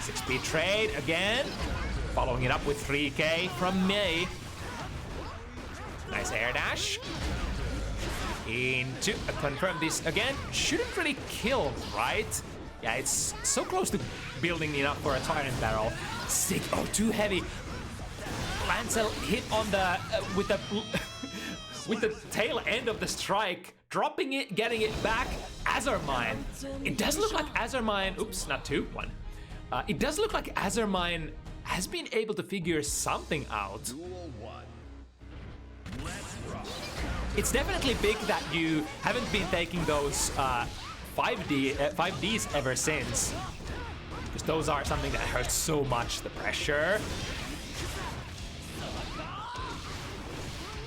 6-speed trade again. Following it up with 3K from May. Nice air dash. Into confirm this again. Shouldn't really kill, right? Yeah, it's so close to building enough for a Tyrant Barrel. Sick. Oh, too heavy. Lancel hit on the with the with the tail end of the strike, dropping it, getting it back. Azormine. It does look like Azormine. Oops, not two, one. It does look like Azormine has been able to figure something out. Duel 1. Let's rock. It's definitely big that you haven't been taking those 5Ds ever since. Because those are something that hurts so much, the pressure.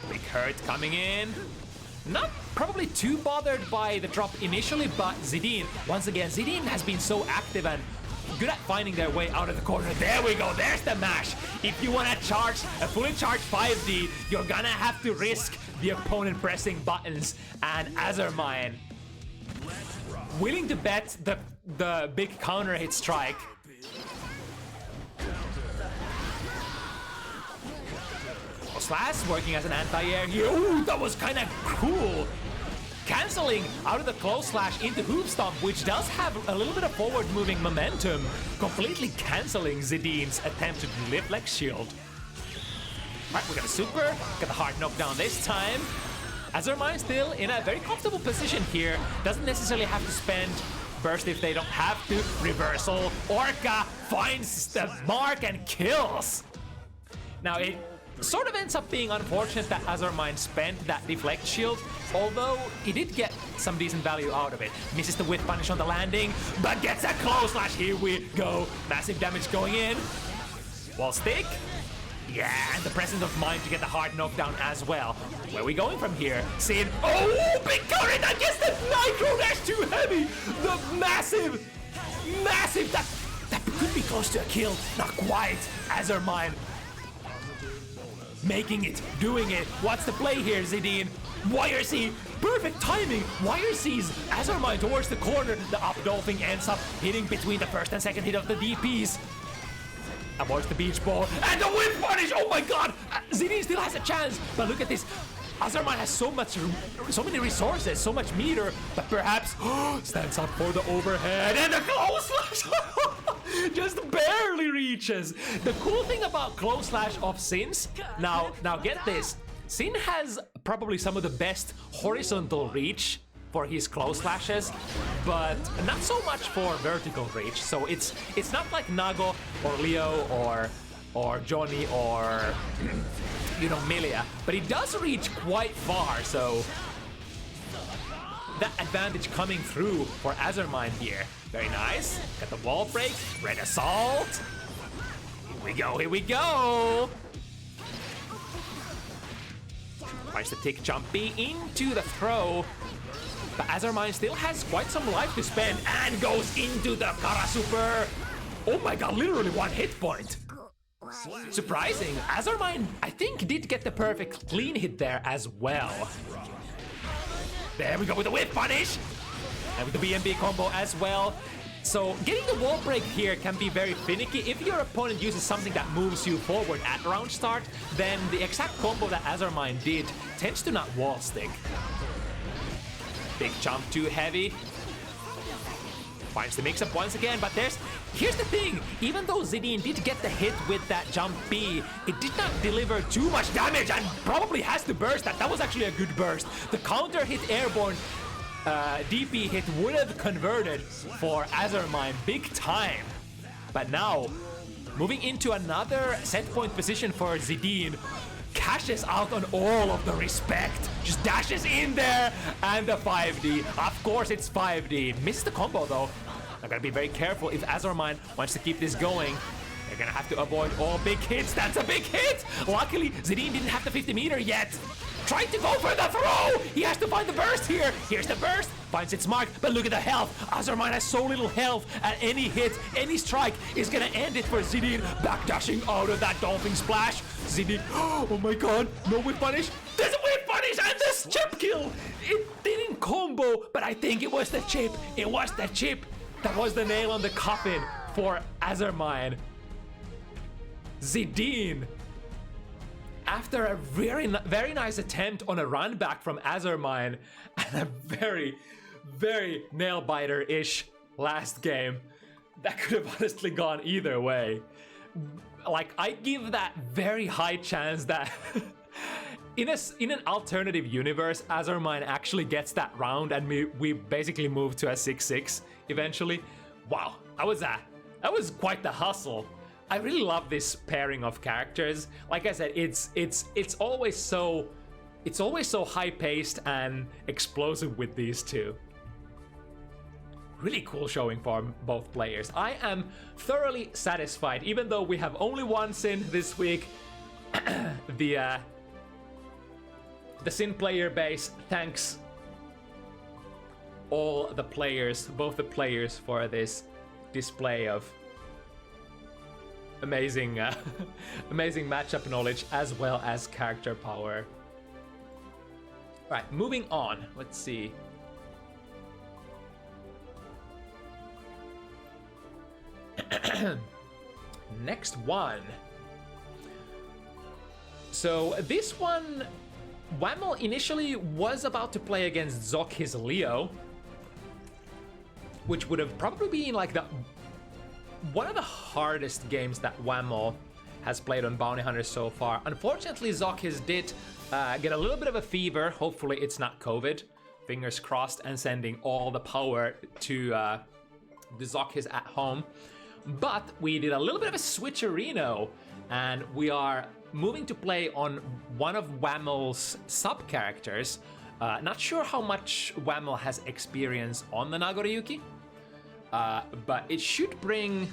Big hurt coming in. Not probably too bothered by the drop initially, but Zidine, once again, Zidine has been so active and good at finding their way out of the corner. There we go, there's the mash. If you want to charge a fully charged 5D, you're gonna have to risk the opponent pressing buttons, and Azormine willing to bet the big counter hit strike. Slash working as an anti-air here. Ooh, that was kind of cool. Canceling out of the close slash into Hoop Stomp, which does have a little bit of forward moving momentum, completely canceling Zidine's attempt to lift leg shield. Alright, we got a super, got the hard knockdown this time. Azormine still in a very comfortable position here. Doesn't necessarily have to spend burst if they don't have to. Reversal. Orca finds the mark and kills. Now it sort of ends up being unfortunate that Azormine spent that deflect shield, although he did get some decent value out of it. Misses the whip punish on the landing, but gets a close slash. Here we go. Massive damage going in. Wall stick. Yeah, and the presence of mind to get the hard knockdown as well. Where are we going from here? Sin. Oh, big current! I guess the Nitro Dash too heavy! The massive, that could be close to a kill. Not quite. Azormine making it, doing it. What's the play here, Zidine? YRC, perfect timing. YRC's Azormine towards the corner. The up dolphin ends up hitting between the first and second hit of the DPs. Avoids the beach ball and the whip punish. Oh my god, Zidine still has a chance, but look at this. Azormine has so many resources, so much meter, but perhaps stands up for the overhead and the close slash just barely reaches. The cool thing about close slash of Sin's, now get this, Sin has probably some of the best horizontal reach for his close slashes, but not so much for vertical reach. So it's not like Nago or Leo or Johnny or you know, Milia, but he does reach quite far, so that advantage coming through for Azormine here. Very nice. Got the wall break, red assault. Here we go. Tries to take Jumpy into the throw, but Azormine still has quite some life to spend and goes into the Kara Super. Oh my god, literally one hit point. Surprising, Azormine, I think, did get the perfect clean hit there as well. There we go with the whip punish. And with the BMB combo as well. So getting the wall break here can be very finicky. If your opponent uses something that moves you forward at round start, then the exact combo that Azormine did tends to not wall stick. Big jump too heavy. Finds the mix-up once again, but here's the thing. Even though Zidine did get the hit with that jump B, it did not deliver too much damage and probably has to burst that. That was actually a good burst. The counter hit airborne DP hit would have converted for Azormine big time. But now, moving into another set point position for Zidine, cashes out on all of the respect. Just dashes in there and the 5D. Of course it's 5D. Missed the combo though. I'm gonna be very careful if Azormine wants to keep this going. They're gonna have to avoid all big hits. That's a big hit! Luckily, Zidine didn't have the 50 meter yet. Tried to go for the throw! He has to find the burst here! Here's the burst! Finds its mark, but look at the health! Azormine has so little health, and any hit, any strike is gonna end it for Zidine. Backdashing out of that dolphin splash. Zidine, oh my god, no whip punish! There's a whip punish and this chip kill! It didn't combo, but I think it was the chip. It was the chip that was the nail on the coffin for Azormine. Zidine, after a very nice attempt on a run back from Azormine and a very nail biter-ish last game, that could have honestly gone either way. Like, I give that very high chance that in an alternative universe, Azormine actually gets that round and we basically move to a 6-6 eventually. Wow, that was quite the hustle. I really love this pairing of characters. Like I said, it's always so high-paced and explosive with these two. Really cool showing for both players. I am thoroughly satisfied, even though we have only one Sin this week. The Sin player base thanks all the players, both the players, for this display of amazing amazing matchup knowledge as well as character power. Right, moving on. Let's see. Next one. So this one, Whammel initially was about to play against Zoc his Leo, which would have probably been like one of the hardest games that Whammel has played on Bounty Hunters so far. Unfortunately, Zoc did get a little bit of a fever. Hopefully it's not COVID. Fingers crossed, and sending all the power to the Zoc at home. But we did a little bit of a switcherino, and we are moving to play on one of Whammel's sub-characters. Not sure how much Whammel has experience on the Nagoriyuki, but it should bring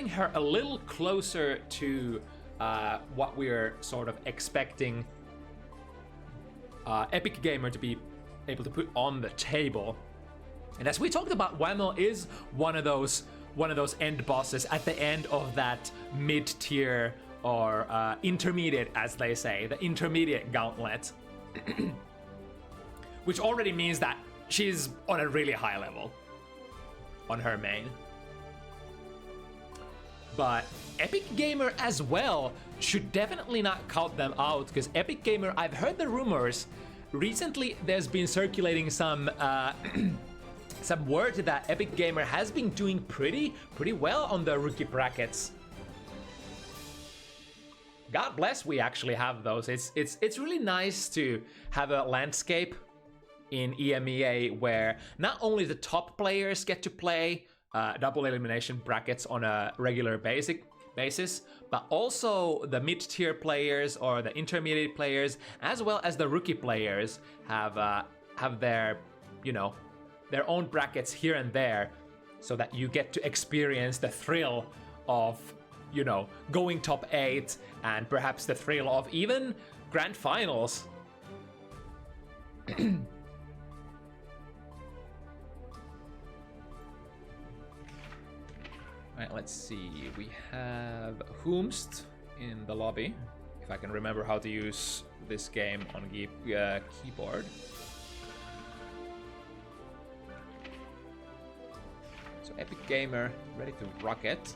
her a little closer to what we're sort of expecting Epic Gamer to be able to put on the table. And as we talked about, Whammel is one of those end bosses at the end of that mid-tier or intermediate, as they say, the intermediate gauntlet. Which already means that she's on a really high level on her main. But Epic Gamer as well should definitely not count them out, because Epic Gamer, I've heard the rumors, recently there's been circulating some some word that Epic Gamer has been doing pretty well on the rookie brackets. God bless we actually have those. It's really nice to have a landscape in EMEA where not only the top players get to play double elimination brackets on a regular basis, but also the mid-tier players or the intermediate players, as well as the rookie players have their, you know, their own brackets here and there, so that you get to experience the thrill of, you know, going top 8 and perhaps the thrill of even grand finals. Right, let's see. We have Whomst in the lobby, if I can remember how to use this game on keyboard. So Epic Gamer ready to rocket.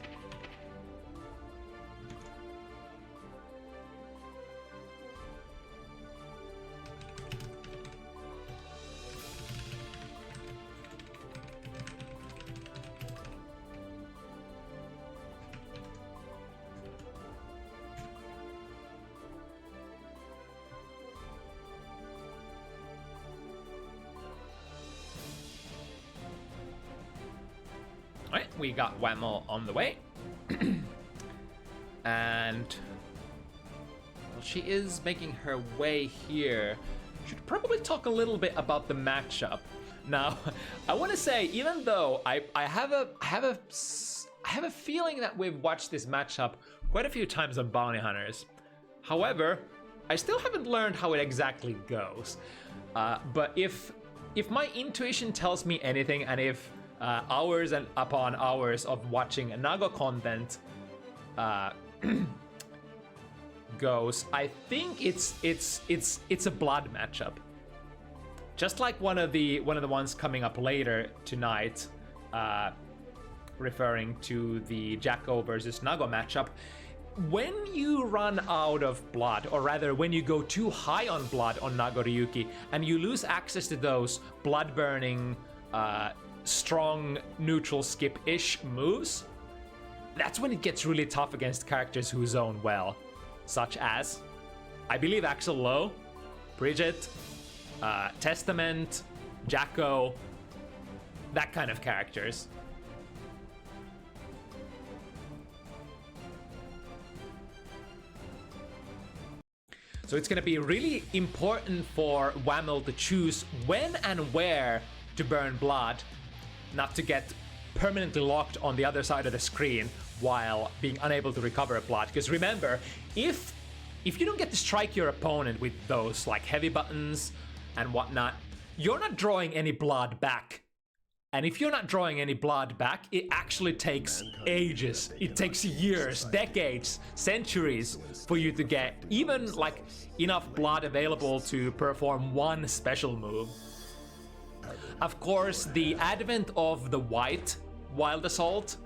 we got Whammel on the way. And well, she is making her way here. Should probably talk a little bit about the matchup. Now, I want to say, even though I have a feeling that we've watched this matchup quite a few times on Bounty Hunters. However, I still haven't learned how it exactly goes. But if my intuition tells me anything, and if hours and upon hours of watching Nago content goes, I think it's a blood matchup. Just like one of the ones coming up later tonight, referring to the Jacko versus Nago matchup. When you run out of blood, or rather when you go too high on blood on Nago Ryuki, and you lose access to those blood-burning, strong neutral skip-ish moves, that's when it gets really tough against characters who zone well, such as, I believe, Axel Lowe, Bridget, Testament, Jacko, that kind of characters. So it's going to be really important for Whammel to choose when and where to burn blood, not to get permanently locked on the other side of the screen while being unable to recover blood. Because remember, if you don't get to strike your opponent with those like heavy buttons and whatnot, you're not drawing any blood back. And if you're not drawing any blood back, it actually takes ages. It takes years, decades, centuries for you to get even like enough blood available to perform one special move. Of course, the advent of the white Wild Assault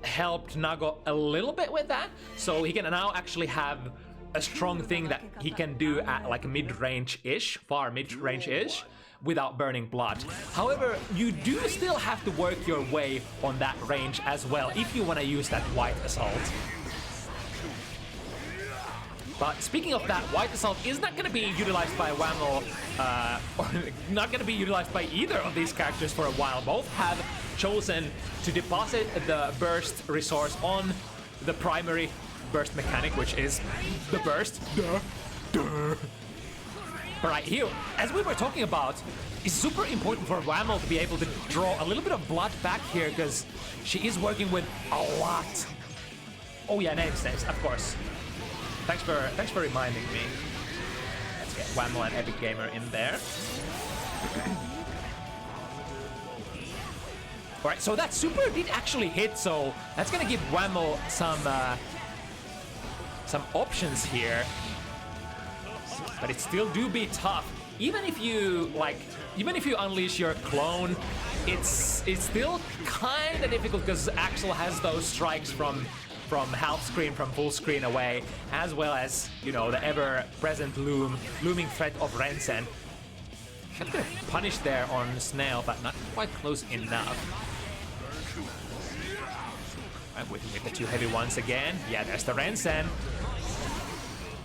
helped Nago a little bit with that, so he can now actually have a strong thing that he can do at like mid-range-ish, far mid-range-ish, without burning blood. However, you do still have to work your way on that range as well if you want to use that White Assault. But speaking of that, White Assault is not going to be utilized by Whammel, or not going to be utilized by either of these characters for a while. Both have chosen to deposit the burst resource on the primary burst mechanic, which is the burst. Right here, as we were talking about, it's super important for Whammel to be able to draw a little bit of blood back here, because she is working with a lot. Oh yeah, names, of course. Thanks for reminding me. Let's get Whammel and Epic Gamer in there. Alright, so that super did actually hit, so that's gonna give Whammel some options here. But it still do be tough. Even if you unleash your clone, it's still kind of difficult because Axel has those strikes from half screen, from full screen away, as well as, you know, the ever-present looming threat of Rensen. Got a punish there on Snail, but not quite close enough. Right, with the two heavy ones again. Yeah, there's the Rensen.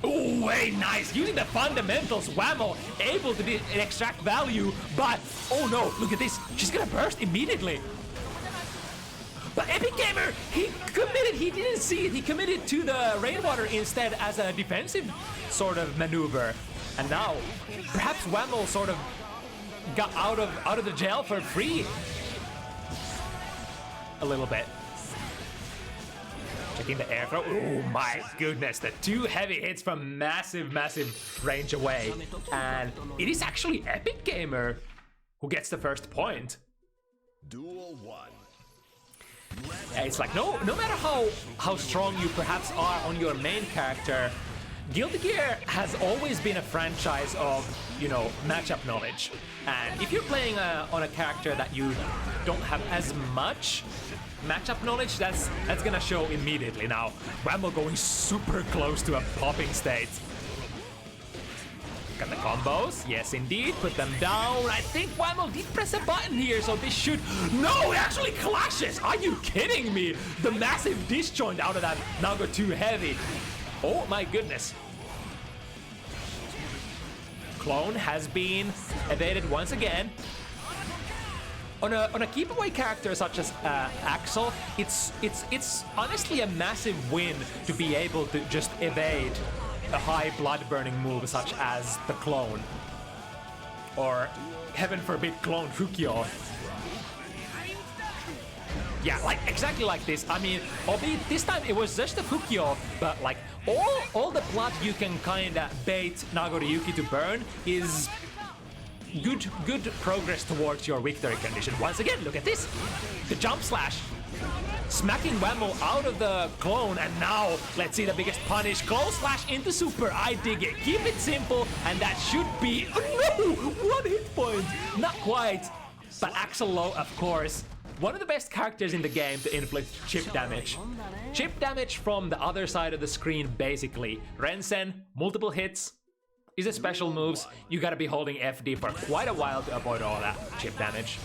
Oh, very nice. Using the fundamentals, Whammel able to extract value, but oh no, look at this. She's gonna burst immediately. But Epic Gamer, he didn't see it. He committed to the Rainwater instead as a defensive sort of maneuver. And now, perhaps Whammel sort of got out of the jail for free. A little bit. Checking the air throw. Oh my goodness, the two heavy hits from massive range away. And it is actually Epic Gamer who gets the first point. Duel 1. It's like no matter how strong you perhaps are on your main character, Guilty Gear has always been a franchise of, you know, matchup knowledge. And if you're playing on a character that you don't have as much matchup knowledge, that's gonna show immediately. Now, Whammel going super close to a popping state. Got the combos, yes indeed, put them down. I think Whammel did press a button here, so this should... No, it actually clashes! Are you kidding me? The massive disjoint out of that Nago 2 heavy. Oh my goodness. Clone has been evaded once again. on a keep away character such as Axel, it's honestly a massive win to be able to just evade a high blood burning move such as the clone, or heaven forbid clone Fukyo. Yeah, like exactly like this. I mean, albeit this time it was just a Fukyo, but like all the blood you can kinda bait Nagoriyuki to burn is good progress towards your victory condition. Once again, look at this. The jump slash. Smacking Whammel out of the clone, and now let's see the biggest punish. Clone slash into super. I dig it. Keep it simple, and that should be... Oh no! 1 hit point! Not quite. But Axel low, of course. One of the best characters in the game to inflict chip damage. Chip damage from the other side of the screen, basically. Rensen, multiple hits. Is it special moves? You gotta be holding FD for quite a while to avoid all that chip damage.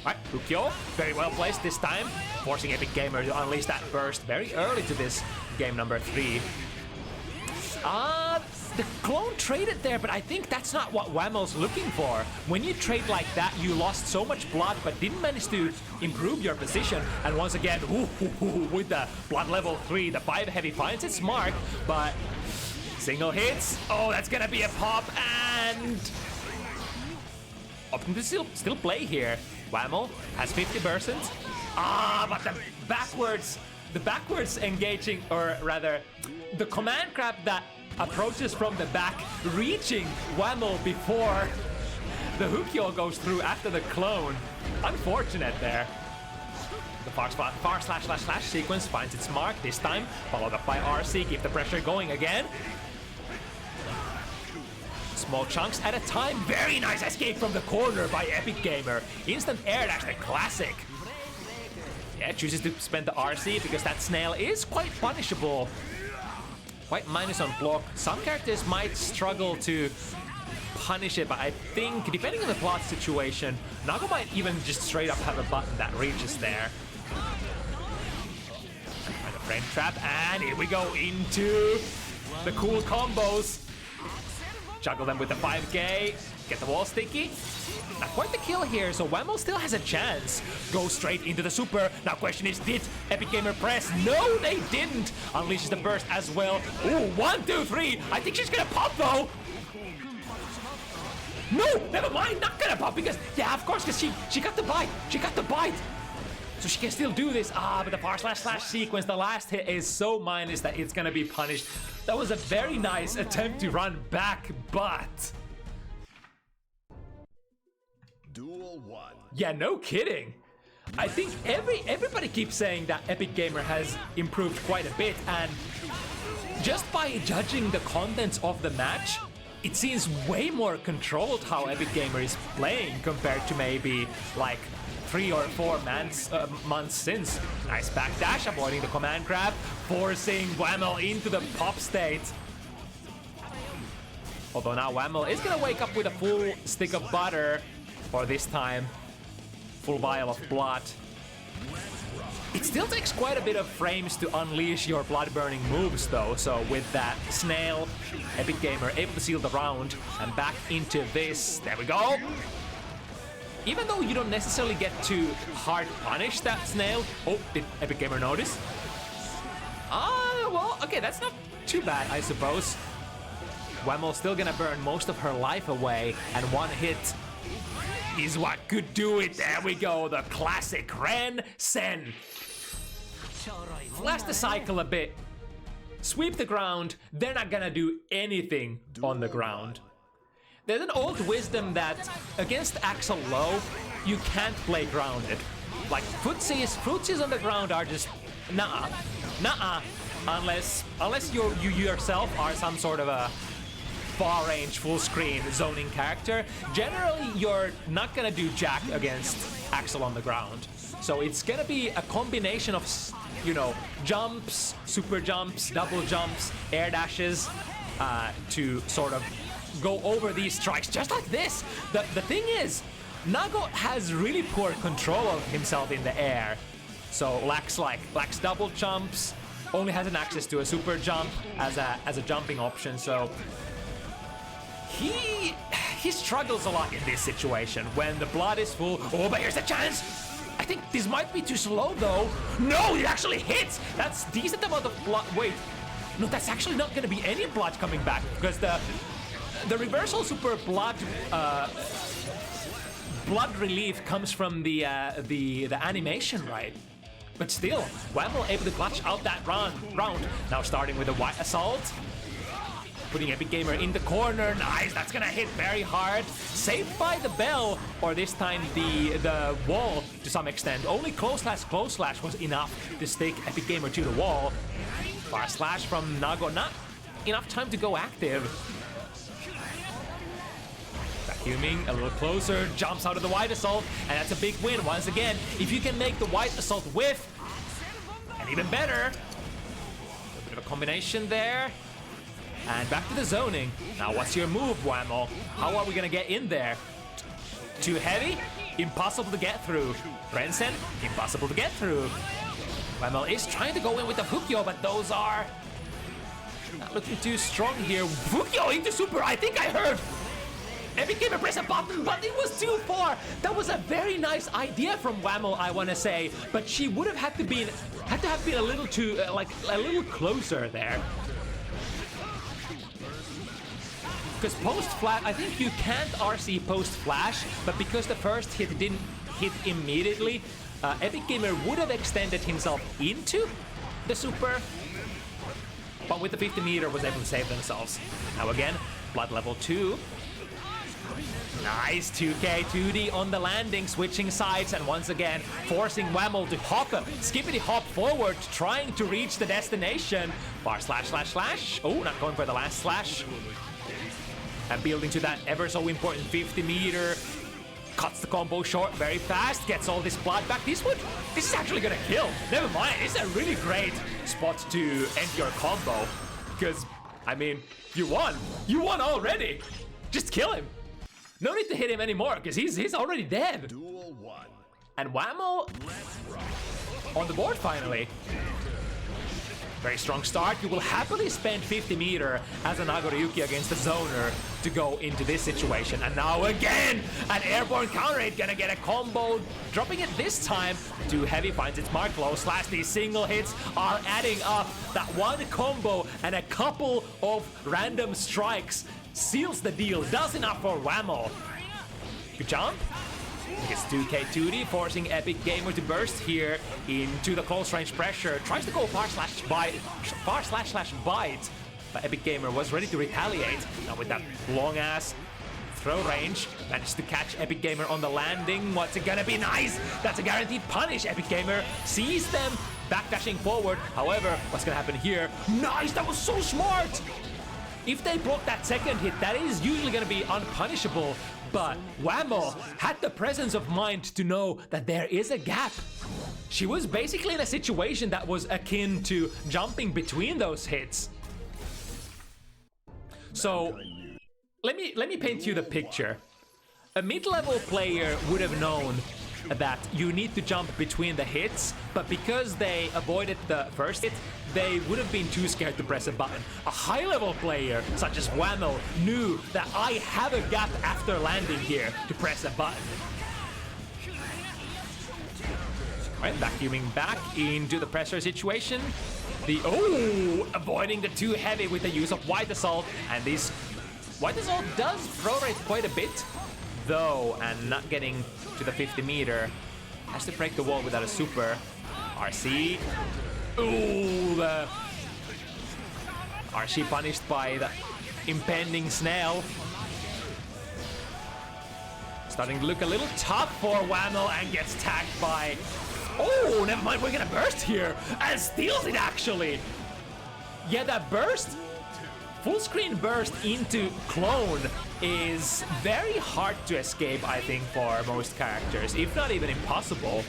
Alright, Fukyo, very well placed this time, forcing Epic Gamer to unleash that burst very early to this game number 3. The clone traded there, but I think that's not what Whammel's looking for. When you trade like that, you lost so much blood, but didn't manage to improve your position. And once again, with the blood level 3, the 5 heavy finds its mark, but single hits. Oh, that's gonna be a pop, and opting to still play here. Whammel has 50%. But the backwards engaging, or rather, the command grab that approaches from the back, reaching Whammel before the Fukyo goes through after the clone. Unfortunate there. The far slash sequence finds its mark this time, followed up by RC, keep the pressure going again. Small chunks at a time. Very nice escape from the corner by Epic Gamer. Instant air dash, the classic. Yeah, chooses to spend the RC because that snail is quite punishable. Quite minus on block. Some characters might struggle to punish it, but I think, depending on the plot situation, Nago might even just straight up have a button that reaches there. And a frame trap, and here we go into the cool combos. Juggle them with the 5K, get the wall sticky. Not quite the kill here, so Whammel still has a chance. Go straight into the super. Now question is, did Epic Gamer press? No, they didn't. Unleashes the burst as well. Ooh, 1, 2, 3. I think she's gonna pop though. No, never mind, not gonna pop because, yeah, of course, because she got the bite. She got the bite. So she can still do this. But the far slash sequence, the last hit is so minus that it's gonna be punished. That was a very nice attempt to run back, but... Duel 1. Yeah, no kidding. I think everybody keeps saying that Epic Gamer has improved quite a bit, and just by judging the contents of the match, it seems way more controlled how Epic Gamer is playing compared to maybe like 3 or 4 months since. Nice backdash, avoiding the command grab, forcing Whammel into the pop state. Although now Whammel is gonna wake up with a full stick of butter, or this time, full vial of blood. It still takes quite a bit of frames to unleash your blood-burning moves though, so with that snail, Epic Gamer able to seal the round, and back into this, there we go! Even though you don't necessarily get to hard punish that snail, oh, did Epic Gamer notice? Well, okay, that's not too bad, I suppose. Whammel's still gonna burn most of her life away, and 1 hit is what could do it. There we go, the classic Ren Sen. Flash the cycle a bit, sweep the ground, they're not gonna do anything on the ground. There's an old wisdom that against Axel low, you can't play grounded. Like footsies on the ground are just nah, unless you yourself are some sort of a far range full screen zoning character. Generally, you're not gonna do jack against Axel on the ground. So it's gonna be a combination of, you know, jumps, super jumps, double jumps, air dashes to sort of go over these strikes just like this. The thing is, Nago has really poor control of himself in the air. So lacks double jumps, only has an access to a super jump as a jumping option. So he struggles a lot in this situation when the blood is full. Oh, but here's a chance. I think this might be too slow though. No, it actually hits. That's decent amount of blood. Wait, no, that's actually not gonna be any blood coming back because the reversal super blood relief comes from the animation, right? But still, Whammel able to clutch out that round. Now starting with a white assault. Putting Epic Gamer in the corner. Nice, that's gonna hit very hard. Saved by the bell, or this time the wall to some extent. Only close slash was enough to stick Epic Gamer to the wall. Far slash from Nago, not enough time to go active. Vacuuming a little closer, jumps out of the white assault, and that's a big win once again. If you can make the white assault whiff, and even better. A bit of a combination there. And back to the zoning. Now what's your move, Whammel? How are we gonna get in there? Too heavy? Impossible to get through. Rensen? Impossible to get through. Whammel is trying to go in with the Fukyo, but those are not looking too strong here. Fukyo into super, I think I heard! Epic Gamer press a button, but it was too far. That was a very nice idea from Whammel, I want to say, but she would have had to have been a little too, a little closer there. Because post-flash, I think you can't RC post-flash, but because the first hit didn't hit immediately, Epic Gamer would have extended himself into the super, but with the 50 meter was able to save themselves. Now again, blood level 2. Nice 2K, 2D on the landing, switching sides, and once again forcing Whammel to skippity hop forward, trying to reach the destination. Bar slash. Oh, not going for the last slash. And building to that ever so important 50 meter. Cuts the combo short very fast, gets all this blood back. This is actually gonna kill. Never mind, it's a really great spot to end your combo. Because, I mean, you won. You won already. Just kill him. No need to hit him anymore, because he's already dead. Duel 1. And Whammel on the board finally. Very strong start. You will happily spend 50 meter as a Nagoriyuki against the zoner to go into this situation. And now again, an airborne counter hit, gonna get a combo. Dropping it this time. Too heavy, finds its mark, low slash. These single hits are adding up. That one combo and a couple of random strikes seals the deal, does enough for Whammel. Good jump. Gets 2K 2D, forcing Epic Gamer to burst here into the close range pressure. Tries to go far slash bite, but Epic Gamer was ready to retaliate. Now with that long ass throw range, managed to catch Epic Gamer on the landing. What's it gonna be? Nice! That's a guaranteed punish. Epic Gamer sees them backdashing forward. However, what's gonna happen here? Nice! That was so smart! If they block that second hit, that is usually gonna be unpunishable. But Whammel had the presence of mind to know that there is a gap. She was basically in a situation that was akin to jumping between those hits. So let me paint you the picture. A mid-level player would have known that you need to jump between the hits, but because they avoided the first hit, they would have been too scared to press a button. A high-level player, such as Whammel, knew that I have a gap after landing here to press a button. Alright, vacuuming back into the pressure situation. Avoiding the too heavy with the use of White Assault, and this White Assault does prorate quite a bit, though, and not getting to the 50 meter. Has to break the wall without a super. RC. Ooh, the RC punished by the impending snail. Starting to look a little tough for Whammel and gets tagged by... Oh, never mind, we're gonna burst here. And steals it, actually. Yeah, that burst, full screen burst into clone is very hard to escape, I think, for most characters, if not even impossible.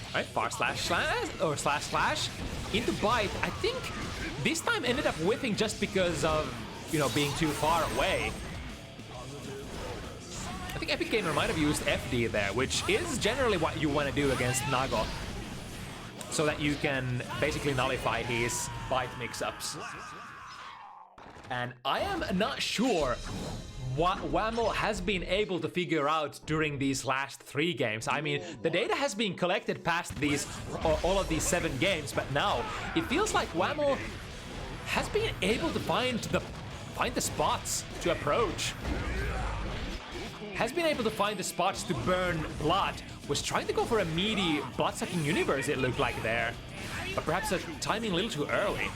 Alright, far slash into bite. I think this time ended up whiffing just because of, you know, being too far away. I think Epic Gamer might have used FD there, which is generally what you want to do against Nago. so that you can basically nullify his bite mix-ups. And I am not sure what Whammel has been able to figure out during these last 3 games. I mean, the data has been collected past these all of these 7 games, but now it feels like Whammel has been able to find the spots to approach. Has been able to find the spots to burn blood. Was trying to go for a meaty blood-sucking universe, it looked like there. But perhaps a timing a little too early.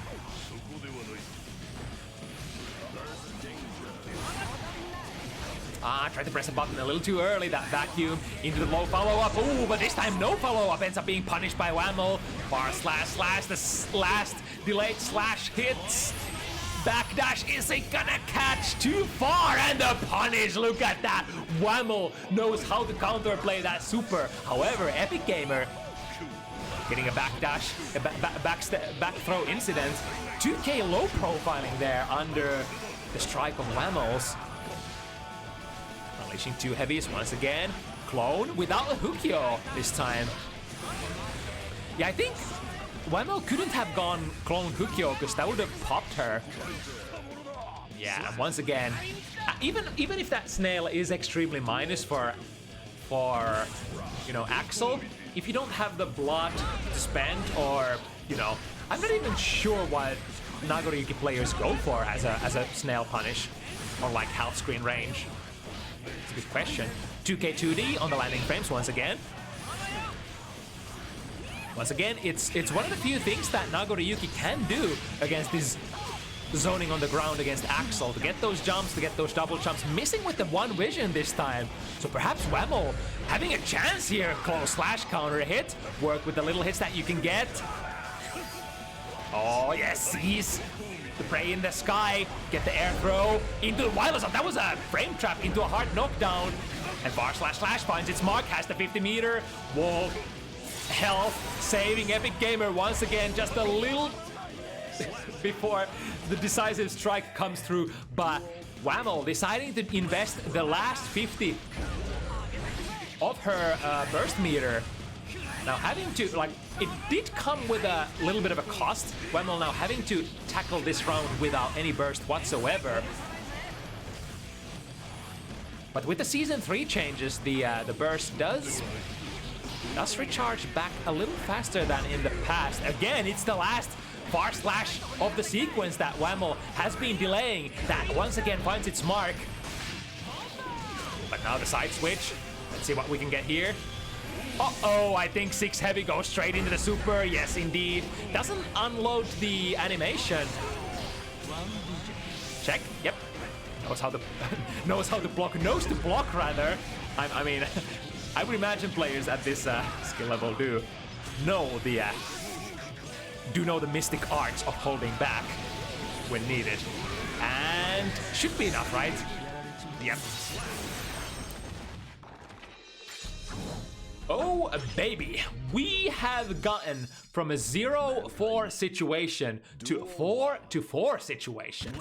Tried to press a button a little too early, that vacuum into the low follow-up. Ooh, but this time no follow-up, ends up being punished by Whammel. Bar slash, the last delayed slash hits. Backdash isn't gonna catch too far, and the punish, look at that. Whammel knows how to counterplay that super. However, Epic Gamer getting a backdash, a back throw incident. 2K low profiling there under the strike of Whammel's. Unleashing 2 heavies once again. Clone without a Hukyo this time. Yeah, I think Whammel couldn't have gone clone Hukyo because that would have popped her. Yeah, and once again, even if that snail is extremely minus for you know, Axel, if you don't have the blood to spend, or you know, I'm not even sure what Nagoriyuki players go for as a snail punish or like health screen range. It's a good question. 2K2D on the landing frames once again. Once again, it's one of the few things that Nagoriyuki can do against this zoning on the ground against Axel, to get those jumps, to get those double jumps, missing with the one vision this time. So perhaps Whammel having a chance here. Close slash counter hit, work with the little hits that you can get. Oh yes, sees the prey in the sky, get the air throw into the wireless up. That was a frame trap into a hard knockdown. And bar slash slash finds its mark, has the 50-meter wall. Health, saving Epic Gamer once again, just a little before the decisive strike comes through. But Whammel deciding to invest the last 50 of her burst meter. Now having to, like, it did come with a little bit of a cost. Whammel now having to tackle this round without any burst whatsoever. But with the Season 3 changes, the burst does recharge back a little faster than in the past. Again, it's the last bar slash of the sequence that Whammel has been delaying. That once again finds its mark. But now the side switch. Let's see what we can get here. Uh-oh, I think 6 heavy goes straight into the super. Yes, indeed. Doesn't unload the animation. Check. Yep. Knows how to block. Knows to block, rather. I mean, I would imagine players at this skill level do know the mystic arts of holding back when needed. And should be enough, right? Yep. Oh, baby. We have gotten from a 0-4 situation to a 4-4 situation.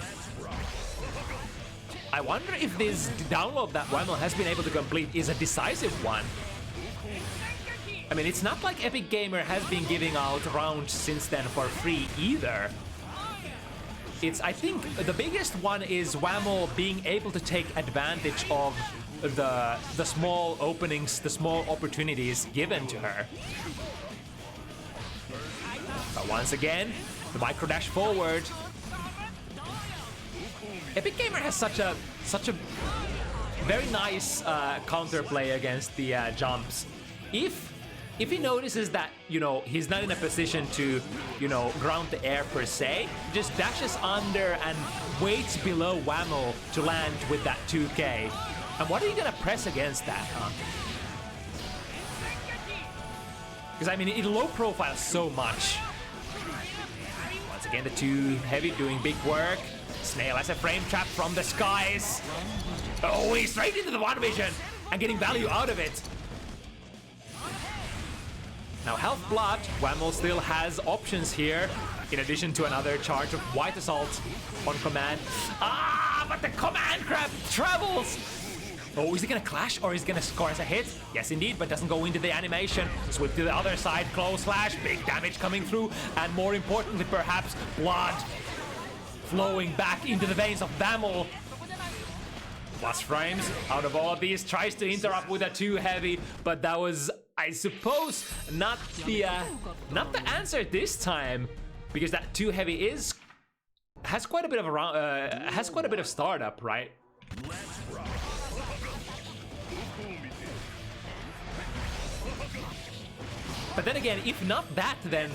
I wonder if this download that Whammel has been able to complete is a decisive one. I mean, it's not like Epic Gamer has been giving out rounds since then for free either. I think the biggest one is Whammel being able to take advantage of the small openings, the small opportunities given to her. But once again, the micro dash forward. Epic Gamer has such a very nice counterplay against the jumps. If he notices that, you know, he's not in a position to, you know, ground the air per se, just dashes under and waits below Whammel to land with that 2K. And what are you gonna press against that, huh? Because I mean, it low profiles so much. Once again, the 2 heavy doing big work. Snail as a frame trap from the skies. Oh, he's straight into the one vision and getting value out of it. Now health blood, Whammel still has options here, in addition to another charge of White Assault on command. Ah, but the command grab travels Oh, is he gonna clash or is he gonna score as a hit? Yes, indeed, but doesn't go into the animation. Swift to the other side, close slash, big damage coming through, and more importantly, perhaps, blood flowing back into the veins of Whammel. Plus frames out of all of these, tries to interrupt with a too heavy, but that was, I suppose, not the answer this time, because that too heavy has quite a bit of startup, right? But then again, if not that, then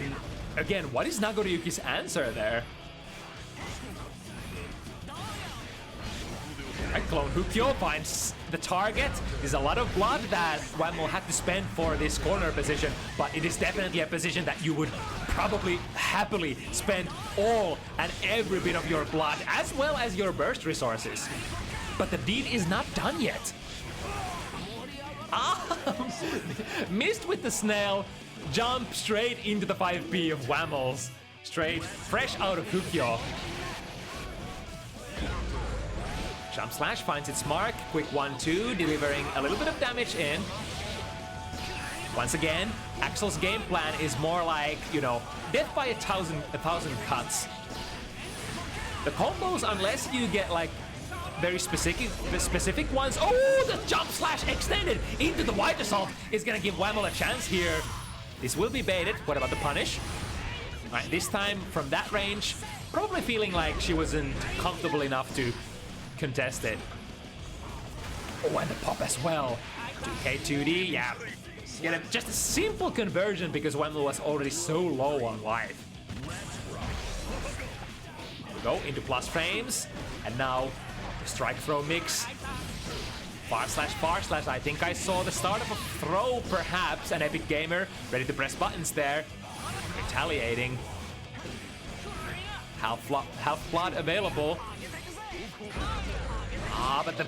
again, what is Nagoriyuki's answer there? Right, Clone Hukyo finds the target. There's a lot of blood that Whammel had to spend for this corner position, but it is definitely a position that you would probably happily spend all and every bit of your blood, as well as your burst resources. But the deed is not done yet. Missed with the snail, jump straight into the 5B of Whammel's. Straight, fresh out of Hukyo. Jump slash finds its mark, quick 1-2, delivering a little bit of damage in. Once again, Axel's game plan is more like, you know, death by a thousand cuts. The combos, unless you get like very specific ones. Oh, the jump slash extended into the wide assault is gonna give Whammel a chance here. This will be baited. What about the punish? All right, this time from that range, probably feeling like she wasn't comfortable enough to contest it. Oh, and the pop as well. 2K 2D, yeah. Get just a simple conversion because Whammel was already so low on life. We go into plus frames, and now strike throw mix. Far slash. I think I saw the start of a throw, perhaps. An Epic Gamer ready to press buttons there. Retaliating. Half blood available. But the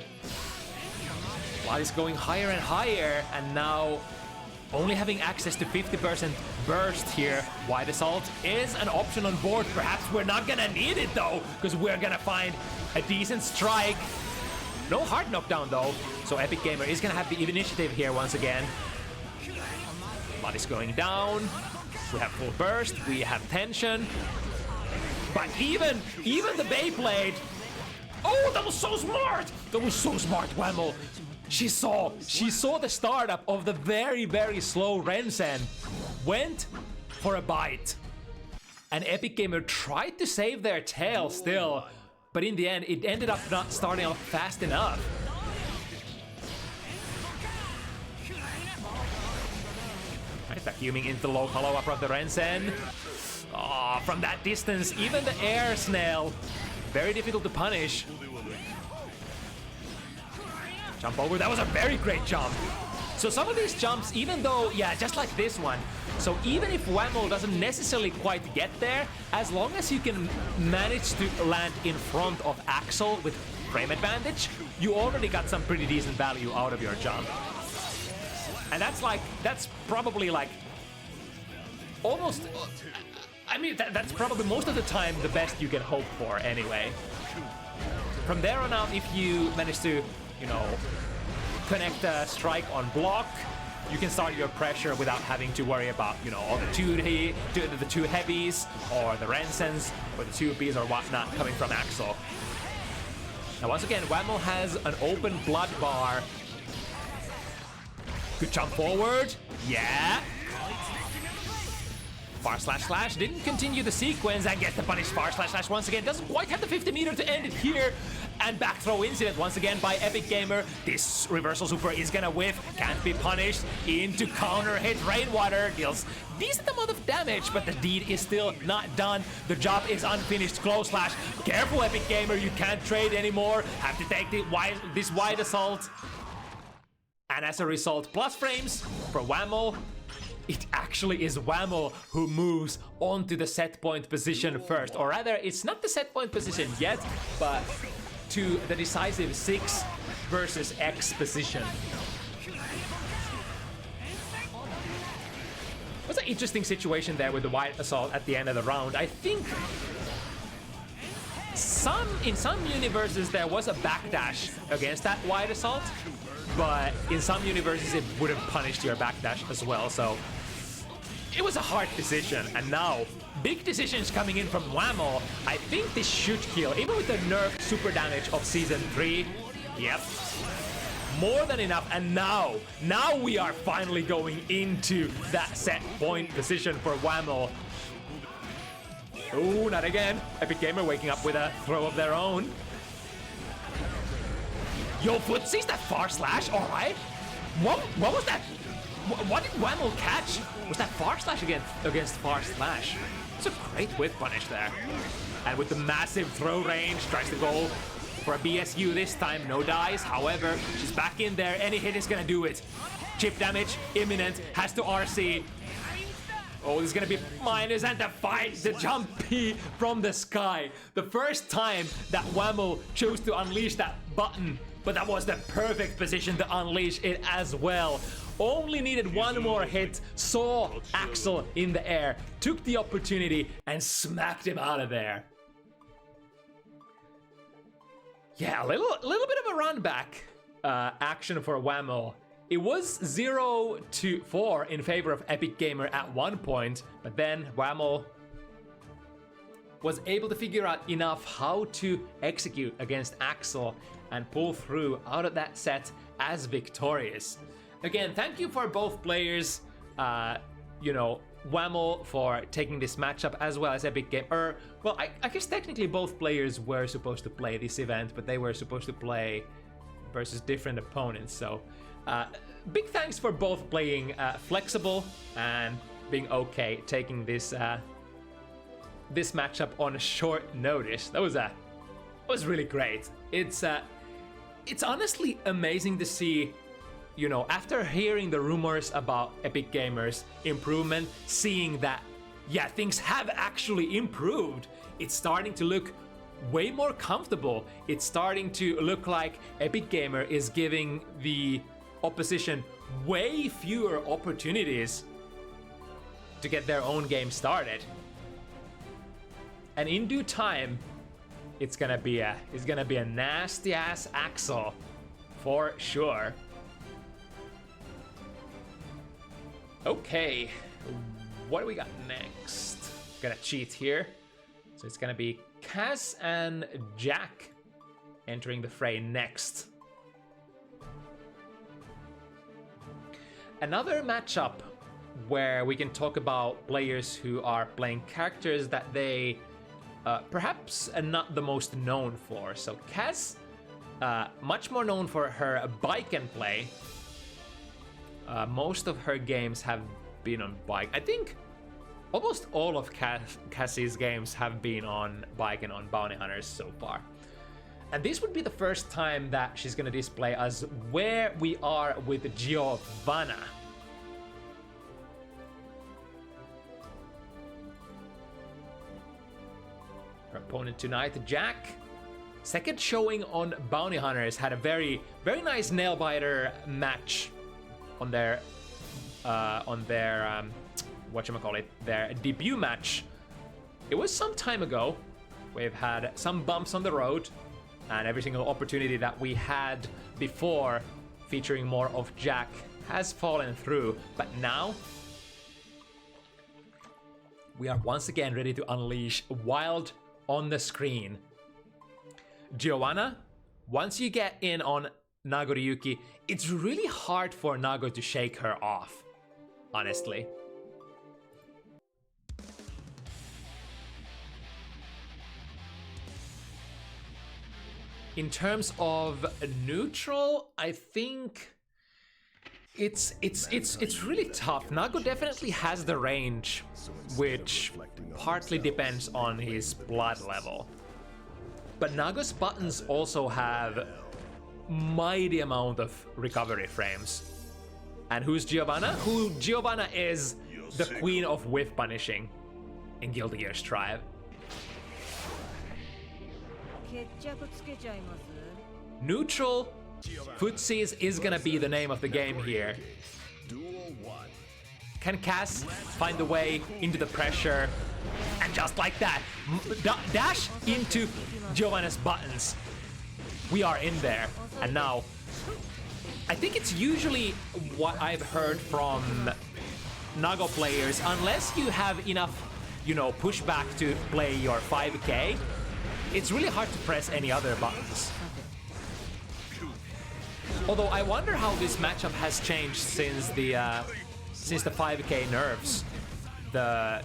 blood is going higher and higher, and now only having access to 50% burst here. Wide assault is an option on board. Perhaps we're not gonna need it though, because we're gonna find a decent strike. No hard knockdown though, so Epic Gamer is gonna have the initiative here once again. Blood is going down. We have full burst. We have tension. But even the Beyblade. Oh, that was so smart! That was so smart, Whammel. She saw the startup of the very, very slow Rensen. Went for a bite. And Epic Gamer tried to save their tail still, but in the end, it ended up not starting off fast enough. Right, vacuuming into the low follow-up of the Rensen. Oh, from that distance, even the air snail, very difficult to punish. Jump over, that was a very great jump. So some of these jumps, even though, yeah, just like this one, so even if Whammel doesn't necessarily quite get there, as long as you can manage to land in front of Axel with frame advantage, you already got some pretty decent value out of your jump. And that's probably like, almost, I mean, that's probably most of the time the best you can hope for anyway. From there on out, if you manage to, you know, connect a strike on block, you can start your pressure without having to worry about, you know, all the two heavies or the Rensens or the 2Bs or whatnot coming from Axel. Now once again, Whammel has an open blood bar. Good jump forward. Yeah. Far slash didn't continue the sequence and gets the punish. Far slash once again doesn't quite have the 50 meter to end it here. And back throw incident once again by Epic Gamer. This reversal super is gonna whiff, can't be punished. Into counter hit, Rainwater deals decent amount of damage, but the deed is still not done. The job is unfinished. Close slash. Careful, Epic Gamer, you can't trade anymore. Have to take this wide assault. And as a result, plus frames for Whammel. It actually is Whammel who moves onto the set point position first. Or rather, it's not the set point position yet, but to the decisive 6 versus X position. It was an interesting situation there with the wide assault at the end of the round. I think in some universes there was a backdash against that wide assault, but in some universes it would have punished your backdash as well, so it was a hard decision. And now, big decisions coming in from Whammel. I think this should kill, even with the nerfed super damage of Season 3. Yep. More than enough, and now we are finally going into that set point position for Whammel. Oh, not again. Epic Gamer waking up with a throw of their own. Yo, footsies, that far slash, alright. What was that? What did Whammel catch? Was that far slash against far slash? It's a great whip punish there. And with the massive throw range, tries to go for a BSU this time, no dice. However, she's back in there. Any hit is gonna do it. Chip damage, imminent, has to RC. Oh, this is gonna be minus, and the fight, the jump P from the sky. The first time that Whammel chose to unleash that button, but that was the perfect position to unleash it as well. Only needed one more hit, saw Axel in the air, took the opportunity, and smacked him out of there. Yeah, a little bit of a run back action for Whammel. It was 0-4 in favor of Epic Gamer at one point, but then Whammel was able to figure out enough how to execute against Axel and pull through out of that set as victorious. Again, thank you for both players, Whammel for taking this matchup, as well as Epic Gamer. Well, I guess technically both players were supposed to play this event, but they were supposed to play versus different opponents. So big thanks for both playing flexible and being okay taking this this matchup on short notice. That was really great. It's honestly amazing to see, after hearing the rumors about Epic Gamer's improvement, seeing that, yeah, things have actually improved. It's starting to look way more comfortable. It's starting to look like Epic Gamer is giving the opposition way fewer opportunities to get their own game started. And in due time, it's gonna be a nasty ass Axel for sure. Okay, what do we got next? Gonna cheat here. So it's gonna be Cass and Jack entering the fray next. Another matchup where we can talk about players who are playing characters that they perhaps are not the most known for. So Cass, much more known for her bike and play. Most of her games have been on bike. I think almost all of Cassie's games have been on bike and on bounty hunters so far. And this would be the first time that she's gonna display us where we are with Giovanna. Her opponent tonight, Jack. Second showing on bounty hunters, had a very, very nice nail biter match on their their debut match. It was some time ago. We've had some bumps on the road, and every single opportunity that we had before featuring more of Jack has fallen through. But now we are once again ready to unleash wild on the screen. Giovanna, once you get in on Nagoriyuki, it's really hard for Nago to shake her off, honestly. In terms of neutral, I think it's really tough. Nago definitely has the range, which partly depends on his blood level. But Nago's buttons also have mighty amount of recovery frames. And who's Giovanna? Giovanna is the queen of whiff punishing in Guilty Gear Strive. Neutral footsies is gonna be the name of the game here. Can Cass find a way into the pressure? And just like that, dash into Giovanna's buttons. We are in there. And now I think it's usually what I've heard from Nago players, unless you have enough, you know, pushback to play your 5k, it's really hard to press any other buttons. Although I wonder how this matchup has changed since the 5k nerfs. The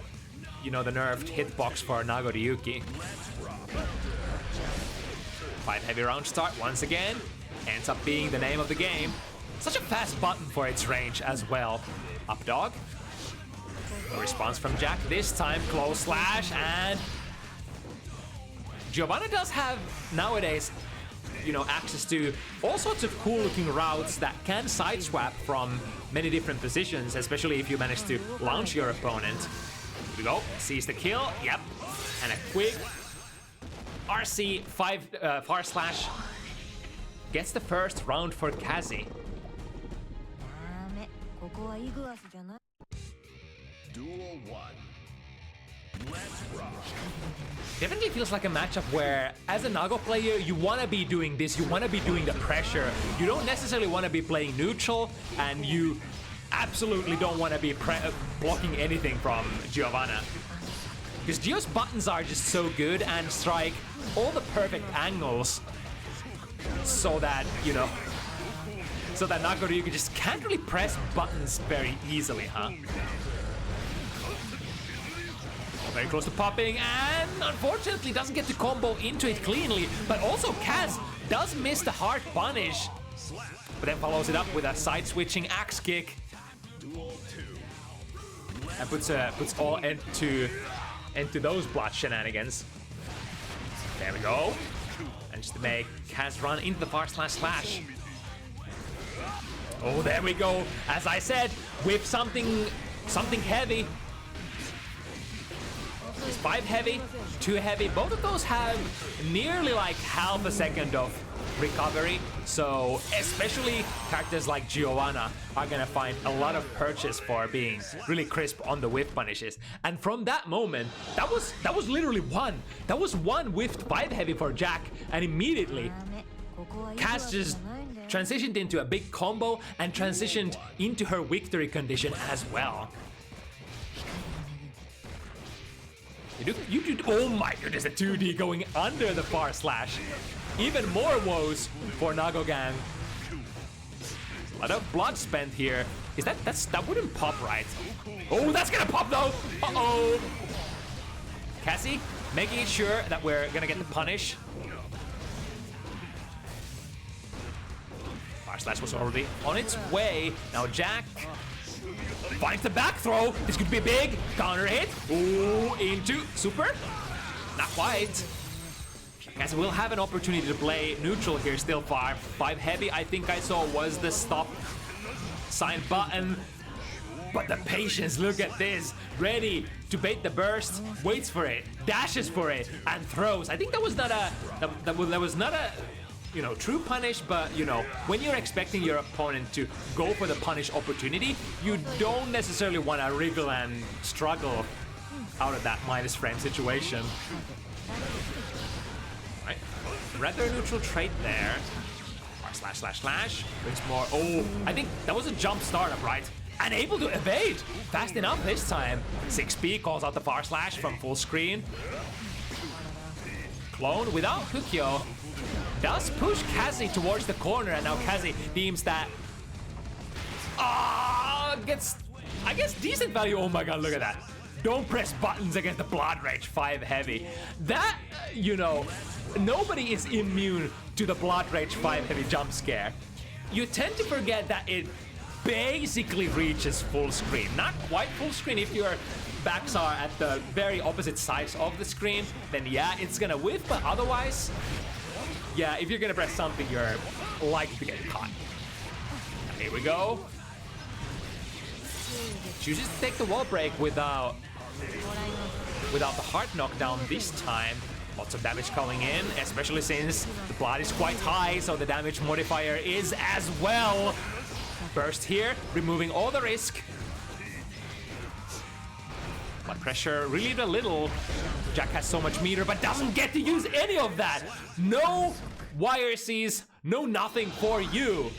nerfed hitbox for Nago Ryuki. 5 heavy round start once again. Ends up being the name of the game. Such a fast button for its range as well. Up dog. A response from Jack this time. Close slash and Giovanna does have nowadays, you know, access to all sorts of cool looking routes that can side swap from many different positions, especially if you manage to launch your opponent. Here we go, sees the kill, yep, and a quick RC 5 far slash gets the first round for Cassie. Duel 1. Let's rock. Definitely feels like a matchup where, as a Nago player, you want to be doing this, you want to be doing the pressure. You don't necessarily want to be playing neutral, and you absolutely don't want to be blocking anything from Giovanna. Because Gio's buttons are just so good and strike all the perfect angles so that, you know, so that Nago Ryuki just can't really press buttons very easily, huh? Very close to popping, and unfortunately doesn't get to combo into it cleanly, but also Kaz does miss the hard punish, but then follows it up with a side-switching axe kick. And puts all into those blood shenanigans. There we go. And just to make Kaz run into the far slash. Oh, there we go. As I said, with something heavy. 5 heavy, 2 heavy. Both of those have nearly like half a second of recovery. So especially characters like Giovanna are gonna find a lot of purchase for being really crisp on the whiff punishes. And from that moment, that was literally one. That was one whiffed 5 heavy for Jack, and immediately Cass just transitioned into a big combo and transitioned into her victory condition as well. You do, oh my goodness, the 2D going under the far slash. Even more woes for Nago Gang. A lot of blood spent here. That wouldn't pop right. Oh, that's gonna pop though. Uh-oh. Cassie making sure that we're gonna get the punish. Far slash was already on its way. Now Jack finds the back throw. This could be big. Counter hit. Ooh, into super. Not quite. Guys, we'll have an opportunity to play neutral here still. 5 heavy, I think I saw, was the stop sign button. But the patience, look at this. Ready to bait the burst, waits for it, dashes for it, and throws. I think that was not a you know, true punish, but you know, when you're expecting your opponent to go for the punish opportunity, you don't necessarily want to wriggle and struggle out of that minus frame situation. Right, rather neutral trait there. Slash brings more. Oh, I think that was a jump startup, right? And able to evade fast enough this time. 6P calls out the far slash from full screen. Clone without Kukyo does push Kazi towards the corner, and now Kazi deems that gets, I guess, decent value. Oh my god, look at that. Don't press buttons against the Blood Rage 5 heavy. That, you know, nobody is immune to the Blood Rage 5 heavy jump scare. You tend to forget that it basically reaches full screen. Not quite full screen. If your backs are at the very opposite sides of the screen, then yeah, it's gonna whiff, but otherwise, yeah, if you're gonna press something, you're likely to get caught. Here we go. Chooses to take the wall break without the hard knockdown this time. Lots of damage coming in, especially since the blood is quite high, so the damage modifier is as well. Burst here, removing all the risk. Blood pressure relieved a little. Jack has so much meter, but doesn't get to use any of that. No YRCs, no nothing for you.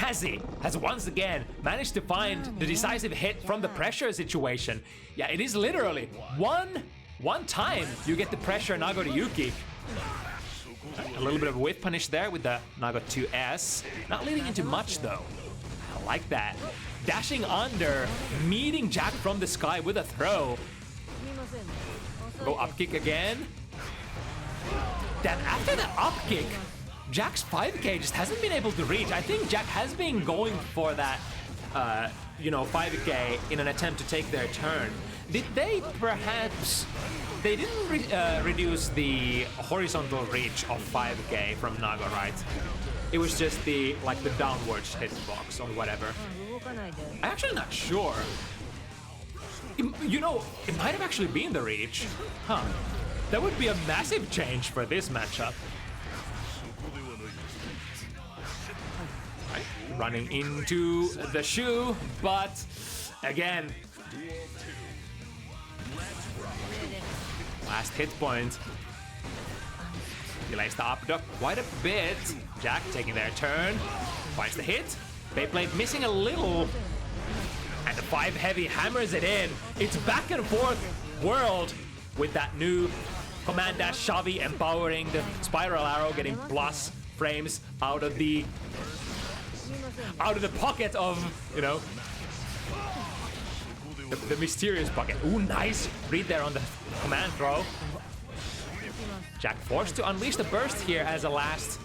Kazi has once again managed to find the decisive hit from the pressure situation. Yeah, it is literally one time you get the pressure Nagoriyuki. A little bit of a whiff punish there with the Nago 2S. Not leading into much though. I like that. Dashing under, meeting Jack from the sky with a throw. Go up kick again. Then after the up kick, Jack's 5k just hasn't been able to reach. I think Jack has been going for that, 5k in an attempt to take their turn. Did they perhaps... They didn't reduce the horizontal reach of 5k from Nago, right? It was just the downwards hitbox or whatever. I'm actually not sure. It might have actually been the reach. Huh. That would be a massive change for this matchup. Right. Running into the shoe, but again, last hit point. Delays the up duck quite a bit. Jack taking their turn. Finds the hit. Beyblade missing a little. And the 5 heavy hammers it in. It's back and forth world with that new command dash shovey empowering the spiral arrow, getting plus frames out of the pocket of, the mysterious pocket. Ooh, nice read there on the command throw. Jack forced to unleash the burst here as a last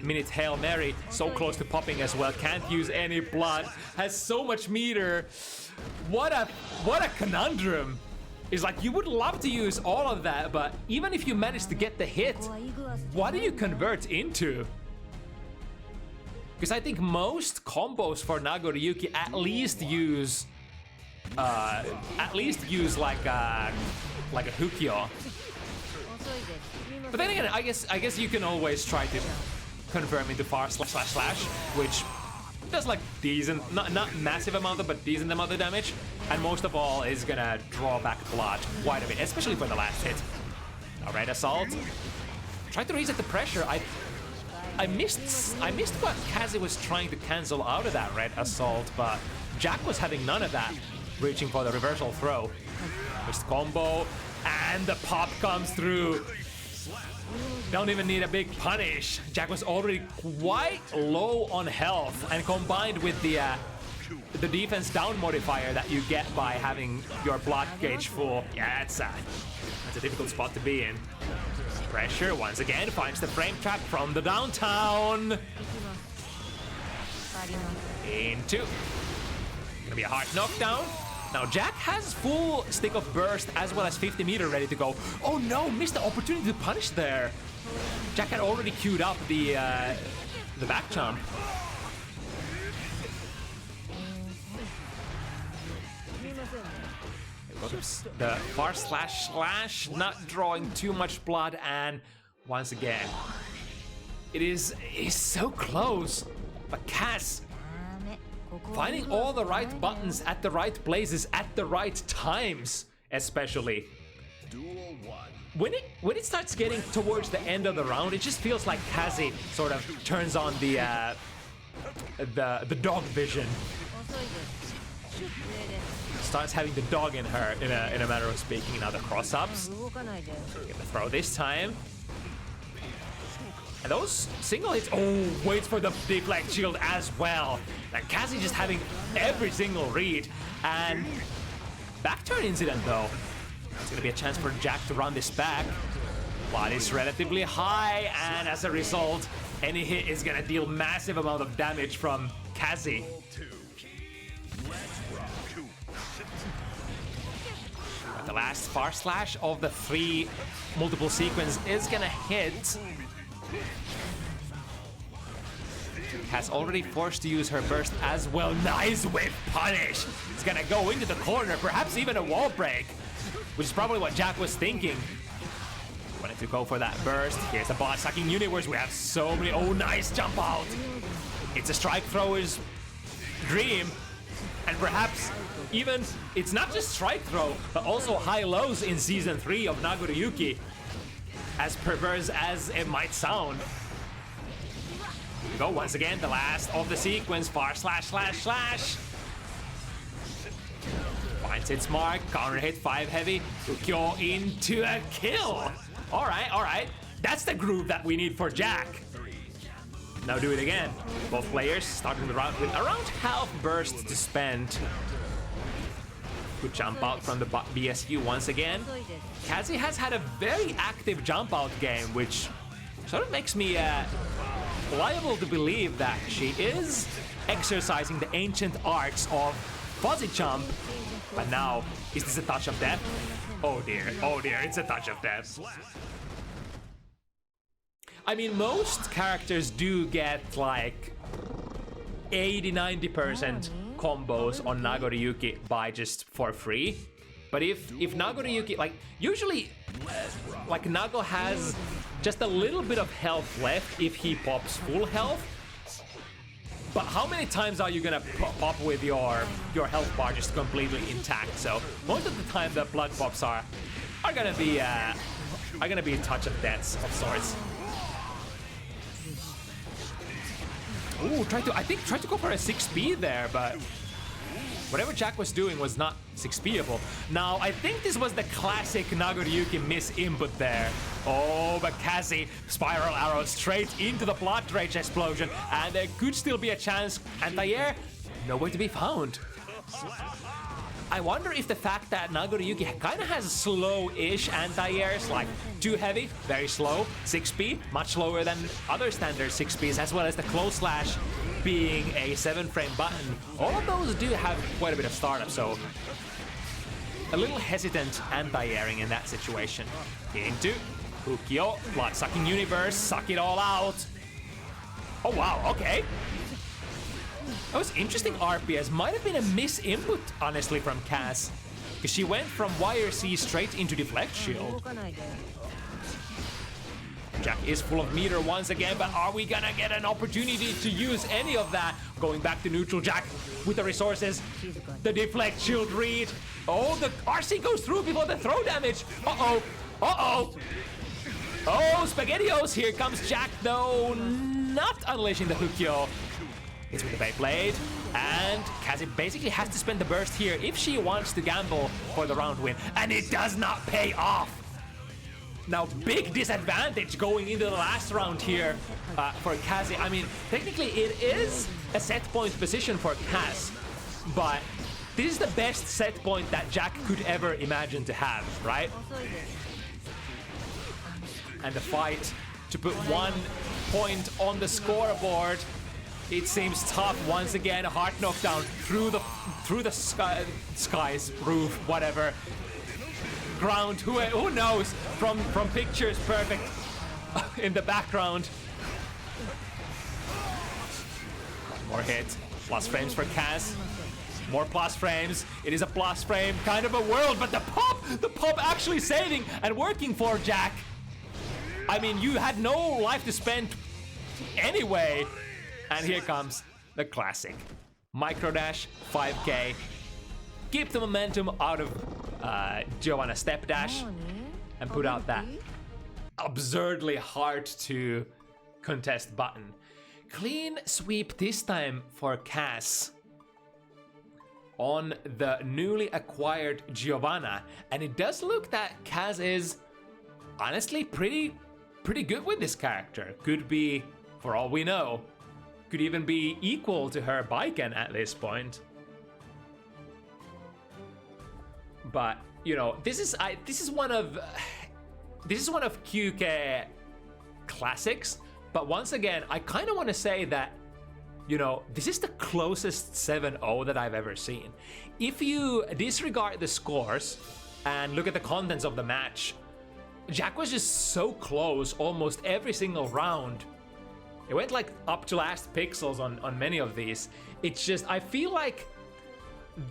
minute Hail Mary. So close to popping as well. Can't use any blood. Has so much meter. What a conundrum. It's like you would love to use all of that, but even if you manage to get the hit, what do you convert into? Because I think most combos for Nagoriyuki at least use like a Hukyo. But then again, I guess you can always try to convert into far slash, which does like decent, not massive amount of, but decent amount of damage, and most of all is gonna draw back blood quite a bit, especially for the last hit. Alright, assault. Try to reset the pressure. I missed what Kazi was trying to cancel out of that red assault, but Jack was having none of that, reaching for the reversal throw. Missed combo, and the pop comes through. Don't even need a big punish. Jack was already quite low on health, and combined with the defense down modifier that you get by having your block gauge full, yeah, that's a difficult spot to be in. Pressure once again finds the frame trap from the downtown. Into. Gonna be a hard knockdown. Now Jack has full stick of burst as well as 50 meter ready to go. Oh no, missed the opportunity to punish there. Jack had already queued up the back jump. The far slash, not drawing too much blood, and once again, it is so close. But Cass finding all the right buttons at the right places at the right times, especially. When it starts getting towards the end of the round, it just feels like Kazi sort of turns on the dog vision. Starts having the dog in her, in a matter of speaking. Now the cross-ups. Get the throw this time. And those single hits, waits for the deflect shield as well. And Kazi just having every single read. And back turn incident though. It's gonna be a chance for Jack to run this back. But it's relatively high, and as a result, any hit is gonna deal massive amount of damage from Kazi. But the last far slash of the 3 multiple sequence is gonna hit. Has already forced to use her burst as well. Nice whip punish. It's gonna go into the corner, perhaps even a wall break, which is probably what Jack was thinking. Wanted to go for that burst. Here's the bot sucking universe. We have so many. Oh, nice jump out. It's a strike thrower's dream, and perhaps even it's not just strike throw, but also high lows in season 3 of Nagoriyuki. As perverse as it might sound. go. Once again, the last of the sequence. Far slash slash slash. Finds its mark. Counter hit 5 heavy. Ukyo into a kill. All right. That's the groove that we need for Jack. Now do it again. Both players starting the round with around half burst to spend. Good jump out from the BSU once again. Cassie has had a very active jump out game, which sort of makes me liable to believe that she is exercising the ancient arts of fuzzy jump. But now, is this a touch of death? Oh dear, it's a touch of death. I mean, most characters do get like 80-90% combos on Nagoriyuki by just for free. But if Nagoriyuki, like usually like Nago has just a little bit of health left if he pops full health. But how many times are you gonna pop with your health bar just completely intact? So most of the time the blood pops are gonna be a touch of deaths of sorts. Ooh, tried to go for a 6P there, but whatever Jack was doing was not 6P-able. Now, I think this was the classic Nagoriyuki miss input there. Oh, but Cassie, spiral arrow straight into the blood rage explosion, and there could still be a chance. Anti-air, nowhere to be found. I wonder if the fact that Nagoriyuki kind of has slow-ish anti-airs, like too heavy, very slow, 6P, much slower than other standard 6Ps, as well as the close slash being a 7-frame button. All of those do have quite a bit of startup, so a little hesitant anti-airing in that situation. Into Ukyo, blood-sucking universe, suck it all out. Oh wow, okay. That was interesting RPS. Might have been a misinput, honestly, from Cass. Because she went from wire C straight into deflect shield. Jack is full of meter once again, but are we gonna get an opportunity to use any of that? Going back to neutral, Jack with the resources. The deflect shield read. Oh, the RC goes through before the throw damage. Uh-oh. Uh-oh. Oh, SpaghettiOs. Here comes Jack, though. Not unleashing the Hukyo. It's with the Beyblade, and Cassie basically has to spend the burst here if she wants to gamble for the round win, and it does not pay off. Now, big disadvantage going into the last round here for Cassie. I mean, technically it is a set point position for Cass, but this is the best set point that Jack could ever imagine to have, right? And the fight to put 1 point on the scoreboard. It seems tough once again. A hard knockdown through the skies, roof, whatever. Ground. Who knows? From pictures, perfect in the background. More hit. Plus frames for Cass. More plus frames. It is a plus frame kind of a world, but the pop actually saving and working for Jack. I mean, you had no life to spend anyway. And here comes the classic. Micro dash, 5K. Keep the momentum out of Giovanna step dash and put out that absurdly hard to contest button. Clean sweep this time for Cass on the newly acquired Giovanna. And it does look that Cass is honestly pretty good with this character. Could be, for all we know, could even be equal to her Baiken at this point. But you know, this is one of QK classics. But once again, I kind of want to say that, you know, this is the closest 7-0 that I've ever seen. If you disregard the scores and look at the contents of the match, Jack was just so close almost every single round. It went like up to last pixels on many of these. It's just, I feel like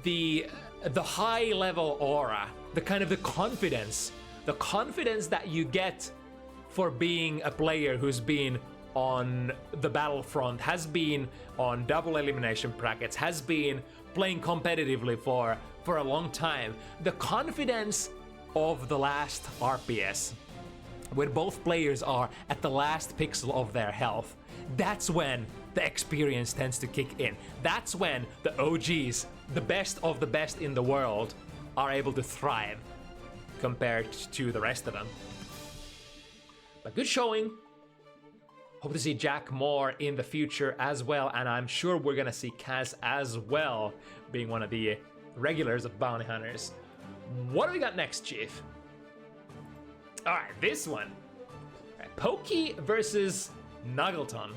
the high level aura, the kind of the confidence that you get for being a player who's been on the battlefront, has been on double elimination brackets, has been playing competitively for a long time. The confidence of the last RPS, where both players are at the last pixel of their health, that's when the experience tends to kick in. That's when the OGs, the best of the best in the world, are able to thrive compared to the rest of them. But good showing. Hope to see Jack more in the future as well, and I'm sure we're gonna see Cass as well, being one of the regulars of Bounty Hunters. What do we got next, Chief? Alright, this one. Pokey versus McNuggleton.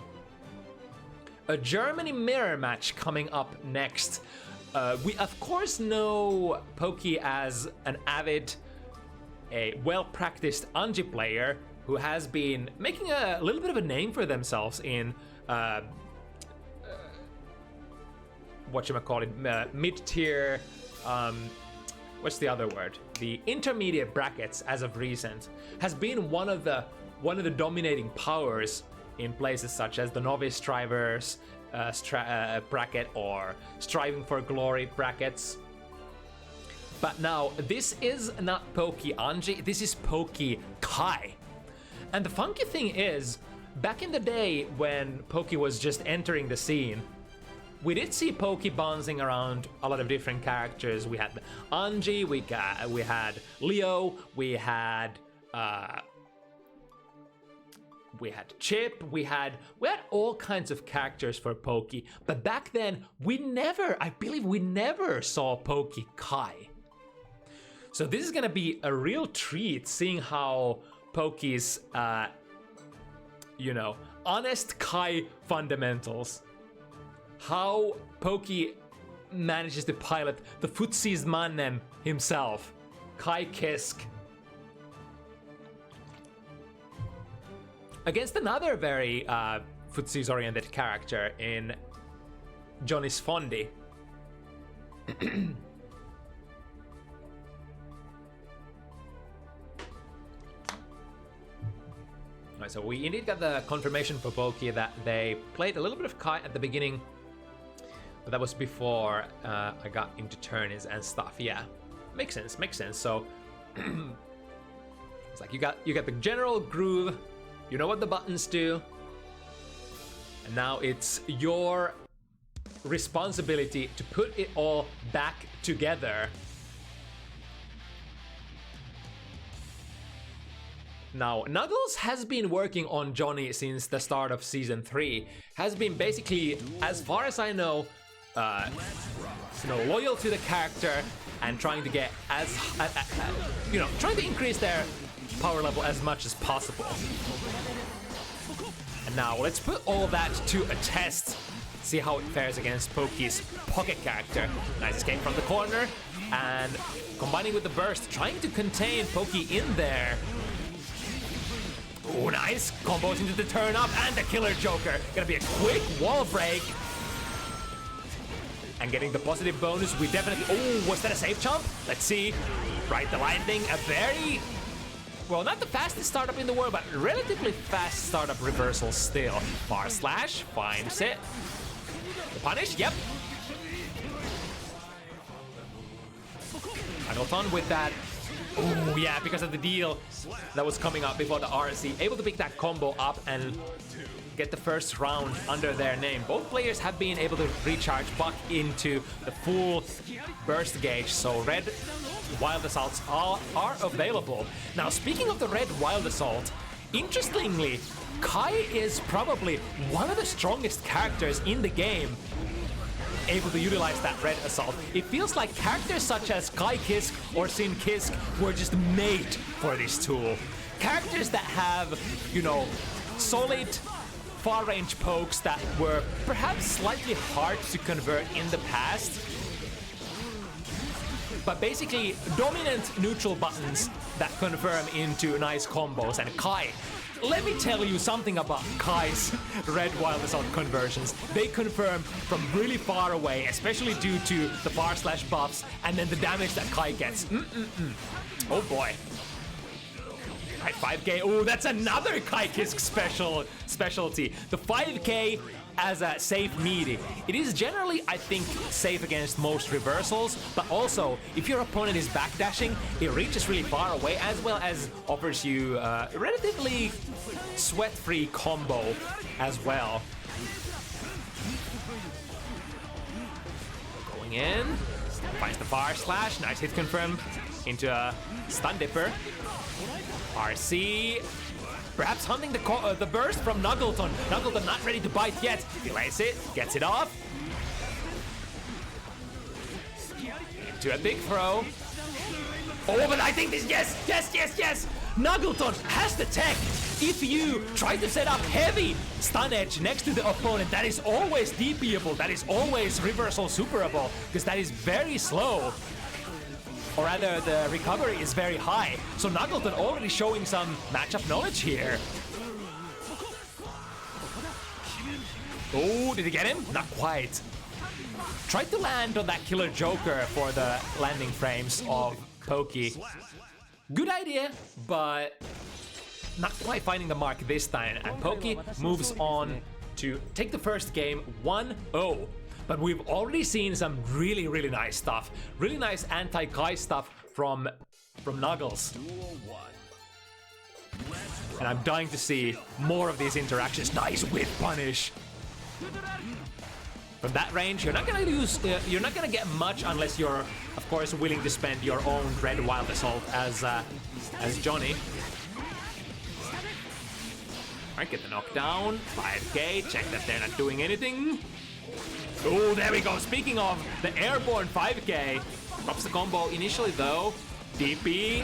A Germany mirror match coming up next. We of course know Pokey as an avid, a well-practiced Anji player who has been making a little bit of a name for themselves in mid-tier, what's the other word? The intermediate brackets as of recent. Has been one of the dominating powers in places such as the Novice Strivers bracket or Striving for Glory brackets. But now, this is not Pokey Anji, this is Pokey Kai. And the funky thing is, back in the day when Pokey was just entering the scene, we did see Pokey bouncing around a lot of different characters. We had Anji, we had Leo, we had Chip, we had all kinds of characters for Pokey. But back then, I believe we never saw Pokey Kai. So this is gonna be a real treat seeing how Pokey's, honest Kai fundamentals. How Pokey manages to pilot the Footsie's mannen himself, Kai Kisk. Against another very Footsies-oriented character in Johnny's Fondi. So we indeed got the confirmation for Pokey that they played a little bit of Kai at the beginning, but that was before I got into tourneys and stuff. Yeah, makes sense. So it's like you got the general groove, you know what the buttons do, and now it's your responsibility to put it all back together. Now, Knuggles has been working on Johnny since the start of Season 3. Has been basically, as far as I know, loyal to the character and trying to get trying to increase their power level as much as possible. And now, let's put all that to a test. See how it fares against Pokey's pocket character. Nice escape from the corner, and combining with the burst, trying to contain Pokey in there. Oh, nice. Combos into the turn up and the killer joker. Gonna be a quick wall break. And getting the positive bonus, we definitely... Oh, was that a safe jump? Let's see. Right, the lightning, a very... Well, not the fastest startup in the world, but relatively fast startup reversal still. Bar slash, finds it. The punish, yep. McNuggleton with that. Oh, yeah, because of the deal that was coming up before the RC. Able to pick that combo up and get the first round under their name. Both players have been able to recharge Buck into the full burst gauge, so red Wild Assaults are available. Now, speaking of the red Wild Assault, interestingly, Kai is probably one of the strongest characters in the game able to utilize that red assault. It feels like characters such as Kai Kisk or Sin Kisk were just made for this tool. Characters that have, solid far-range pokes that were perhaps slightly hard to convert in the past, but basically dominant neutral buttons that confirm into nice combos. And Kai, let me tell you something about Kai's red Wild Assault conversions. They confirm from really far away, especially due to the bar slash buffs and then the damage that Kai gets. Oh boy. Right, 5K. Oh, that's another Kai Kisk specialty. The 5K as a safe meaty. It is generally, I think, safe against most reversals, but also if your opponent is backdashing, it reaches really far away, as well as offers you a relatively sweat-free combo as well. Going in, finds the far slash, nice hit confirm into a stun dipper. RC, perhaps hunting the burst from McNuggleton. McNuggleton not ready to bite yet. Delays it, gets it off. Into a big throw. Oh, but I think this, yes! McNuggleton has the tech. If you try to set up heavy stun edge next to the opponent, that is always DPable, that is always reversal superable, because that is very slow. Or rather, the recovery is very high. So McNuggleton already showing some matchup knowledge here. Oh, did he get him? Not quite. Tried to land on that killer Joker for the landing frames of Pokey. Good idea, but not quite finding the mark this time. And Pokey moves on to take the first game 1-0. But we've already seen some really nice stuff. Really nice anti-Kai stuff from Knuggles. And I'm dying to see more of these interactions. Nice whip punish. From that range, you're not gonna get much unless you're, of course, willing to spend your own red wild assault as Johnny. Alright, get the knockdown. 5K, check that they're not doing anything. Oh, there we go. Speaking of the airborne 5K, drops the combo initially though. DP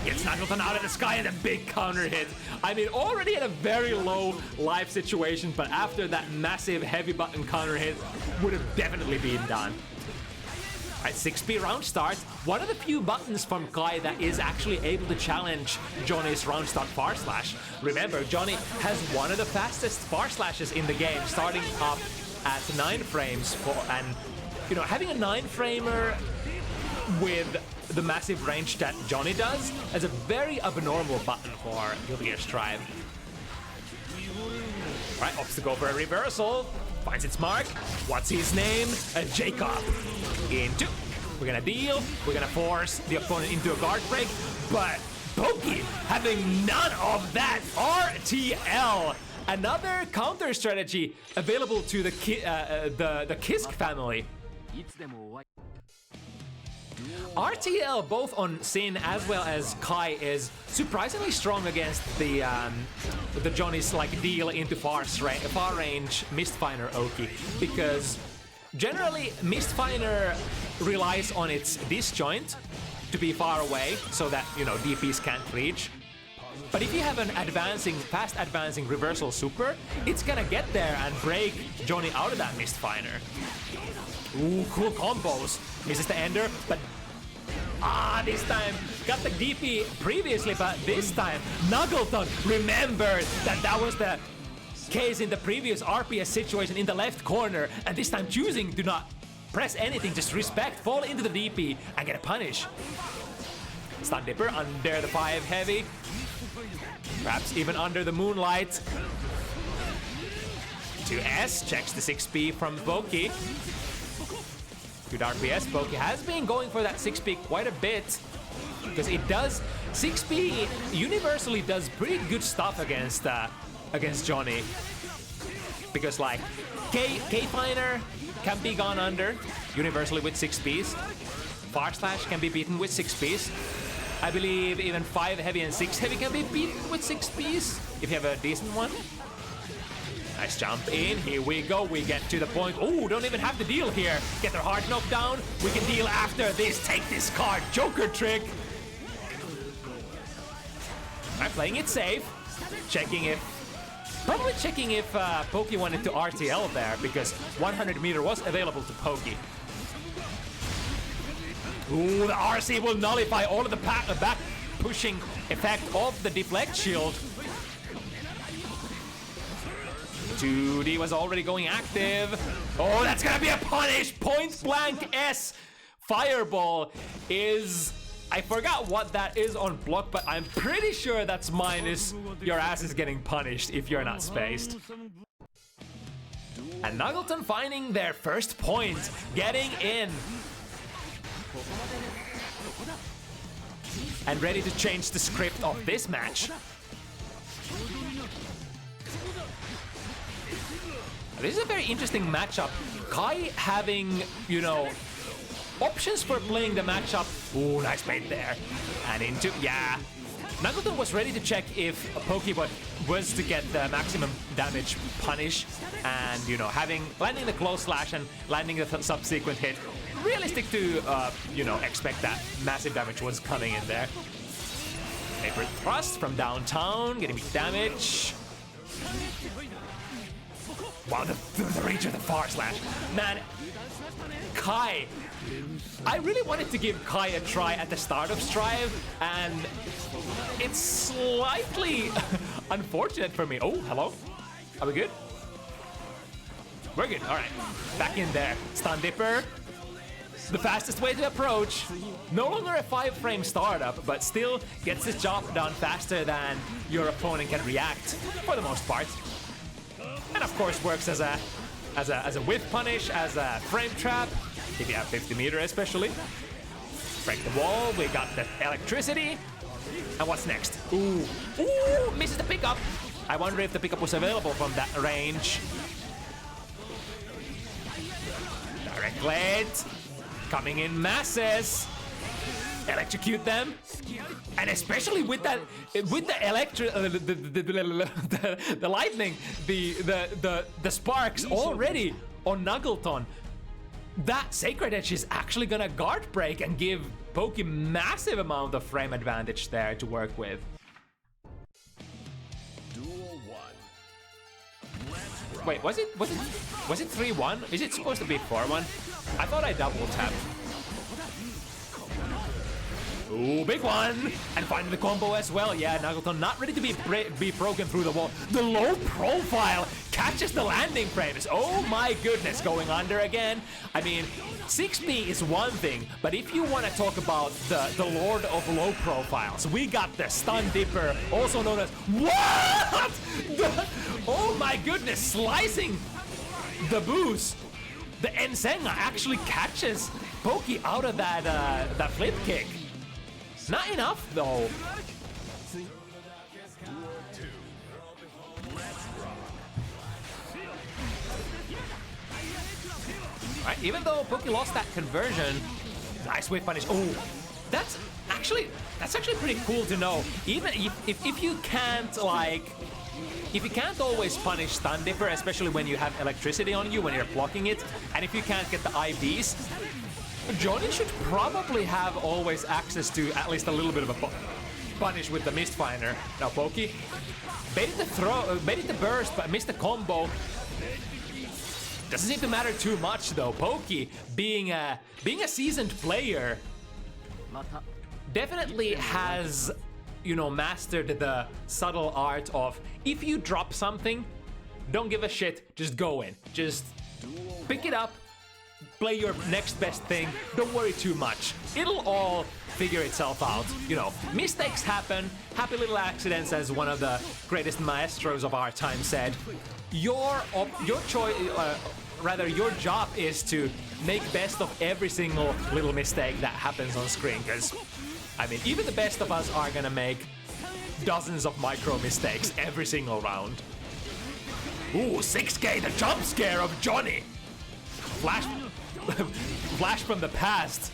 gets McNuggleton out of the sky and a big counter hit. I mean, already in a very low life situation, but after that massive heavy button counter hit, would have definitely been done. At 6P round start, one of the few buttons from Kai that is actually able to challenge Johnny's round start far slash. Remember, Johnny has one of the fastest far slashes in the game, starting up at 9 frames and you know, having a 9-framer with the massive range that Johnny does is a very abnormal button for Guilty Gear Strive. Right, opts to go for a reversal, finds its mark. What's his name? Jacob. Into. We're gonna deal. We're gonna force the opponent into a guard break, but Pokey having none of that. RTL. Another counter strategy available to the Kisk family. RTL, both on Sin as well as Kai, is surprisingly strong against the Johnny's like deal into far range Mistfinder Oki, because generally Mistfinder relies on its disjoint to be far away so that, you know, DPs can't reach. But if you have an fast advancing reversal super, it's gonna get there and break Johnny out of that Mistfinder. Ooh, cool combos. Misses the ender, but this time got the DP previously, but this time McNuggleton remembered that was the case in the previous RPS situation in the left corner, and this time choosing to not press anything, just respect, fall into the DP and get a punish. Stun Dipper under the 5 heavy. Perhaps even under the moonlight. 2S checks the 6P from Pokey. Good RPS. Pokey has been going for that 6P quite a bit, because it does 6P universally does pretty good stuff against Johnny. Because like K-Finer can be gone under universally with 6Ps. Far Slash can be beaten with 6Ps. I believe even 5 heavy and 6 heavy can be beaten with 6Ps if you have a decent one. Nice jump in, here we go, we get to the point. Oh, don't even have to deal here. Get their hard knockdown, we can deal after this. Take this card, Joker trick. I'm playing it safe, probably checking if Pokey wanted to RTL there, because 100 meter was available to Pokey. Ooh, the RC will nullify all of the back pushing effect of the deflect shield. 2D was already going active. Oh, that's gonna be a punish! Point blank S! Fireball is I forgot what that is on block, but I'm pretty sure that's minus your ass is getting punished if you're not spaced. And McNuggleton finding their first point, getting in. And ready to change the script of this match. This is a very interesting matchup. Kai having, you know, options for playing the matchup. Ooh, nice bait there. And into, yeah. McNuggleton was ready to check if Pokeball was to get the maximum damage punish. And, you know, landing the close slash and landing the subsequent hit. Realistic to, you know, expect that massive damage was coming in there. Paper thrust from downtown, getting big damage. Wow, the reach of the far slash. Man, Kai. I really wanted to give Kai a try at the start of Strive, and it's slightly unfortunate for me. Oh, hello. Are we good? We're good. All right. Back in there. Stun Dipper. The fastest way to approach. No longer a 5-frame startup, but still gets the job done faster than your opponent can react, for the most part. And of course works as a whiff punish, as a frame trap, if you have 50 meter especially. Break the wall, we got the electricity. And what's next? Ooh, misses the pickup. I wonder if the pickup was available from that range. Direct blade, coming in masses. Electrocute them. And especially with that, with the the lightning, the sparks already on McNuggleton, that Sacred Edge is actually gonna guard break and give Poke massive amount of frame advantage there to work with. Duel 1. Let's rock. Wait, was it 3-1? Is it supposed to be 4-1? I thought I double tapped. Ooh, big one! And finding the combo as well. Yeah, McNuggleton not ready to be broken through the wall. The low profile catches the landing frames. Oh my goodness, going under again. I mean, 6B is one thing, but if you want to talk about the Lord of Low Profiles, we got the Stun Dipper, also known as what? Oh my goodness, slicing the boost. The Ensenga actually catches Pokey out of that flip kick. Not enough though. Right, even though Pokey lost that conversion, nice whiff punish. Oh, that's actually pretty cool to know. Even if you can't always punish Stun Dipper, especially when you have electricity on you when you're blocking it, and if you can't get the IVs, Johnny should probably have always access to at least a little bit of a punish with the Mistfinder. Now Pokey baited the burst, but missed the combo. Doesn't seem to matter too much though. Pokey, being a seasoned player, definitely has, you know, mastered the subtle art of if you drop something, don't give a shit, just go in. Just pick it up, play your next best thing, don't worry too much. It'll all figure itself out. You know, mistakes happen, happy little accidents, as one of the greatest maestros of our time said. Your job is to make best of every single little mistake that happens on screen, because, I mean, even the best of us are gonna make dozens of micro mistakes every single round. Ooh, 6K, the jump scare of Johnny! Flash from the past.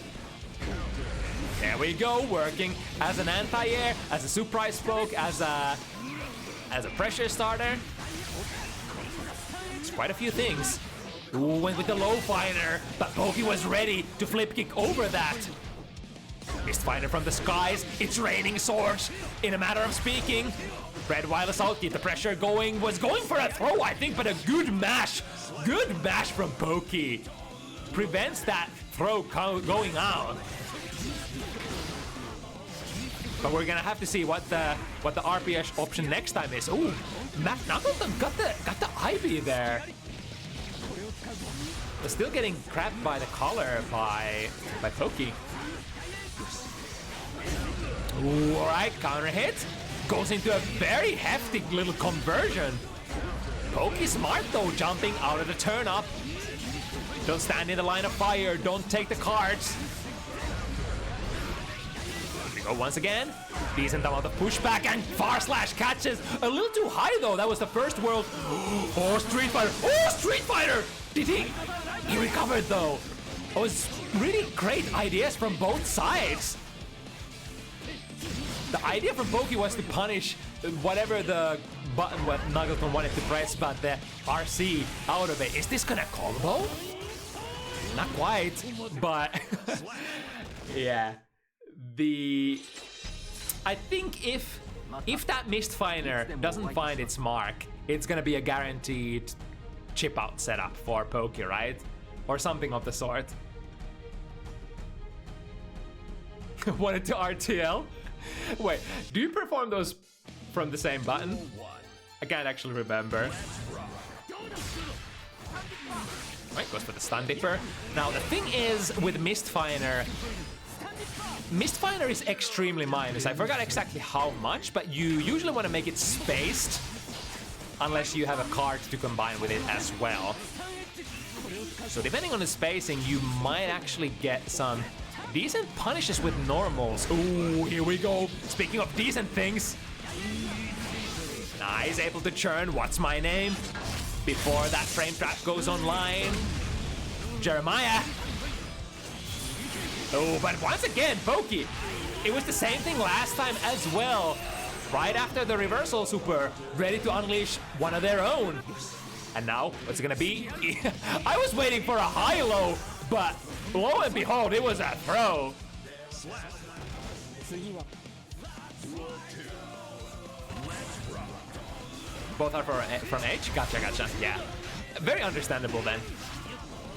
There we go, working as an anti-air, as a surprise poke, as a pressure starter. It's quite a few things. Ooh, went with the low finder, but Pokey was ready to flip kick over that. Mistfinder from the skies, it's raining swords in a matter of speaking. Red Wireless out, keep the pressure going, was going for a throw, I think, but a good mash from Pokey. Prevents that throw going out. But we're gonna have to see what the RPS option next time is. Ooh, McNuggleton got the Ivy there. But still getting crapped by the collar by Pokey. Ooh, alright, counter hit. Goes into a very hefty little conversion. Poke is smart though, jumping out of the turn up. Don't stand in the line of fire, don't take the cards. Here we go once again. Decent amount of pushback and far slash catches. A little too high though, that was the first world. Oh, Street Fighter, oh, Street Fighter! Did he recovered though. It was really great ideas from both sides. The idea from Poke was to punish whatever the button what McNuggleton wanted to press, but the RC out of it. Is this gonna combo? Not quite, but yeah. I think if that missed finer doesn't find its mark, it's gonna be a guaranteed chip out setup for Poke, right? Or something of the sort. Wanted to RTL? Wait, do you perform those from the same button? I can't actually remember. Right, goes for the stun dipper. Now the thing is with Mistfiner is extremely minus. I forgot exactly how much, but you usually want to make it spaced unless you have a card to combine with it as well. So depending on the spacing, you might actually get some decent punishes with normals. Ooh, here we go. Speaking of decent things. Nice, able to churn. What's my name? Before that frame trap goes online. Jeremiah. Oh, but once again, Poke. It was the same thing last time as well. Right after the reversal super, ready to unleash one of their own. And now, what's it gonna be? I was waiting for a high-low, but lo and behold, it was a throw. Both are from H? Gotcha, gotcha. Yeah. Very understandable then.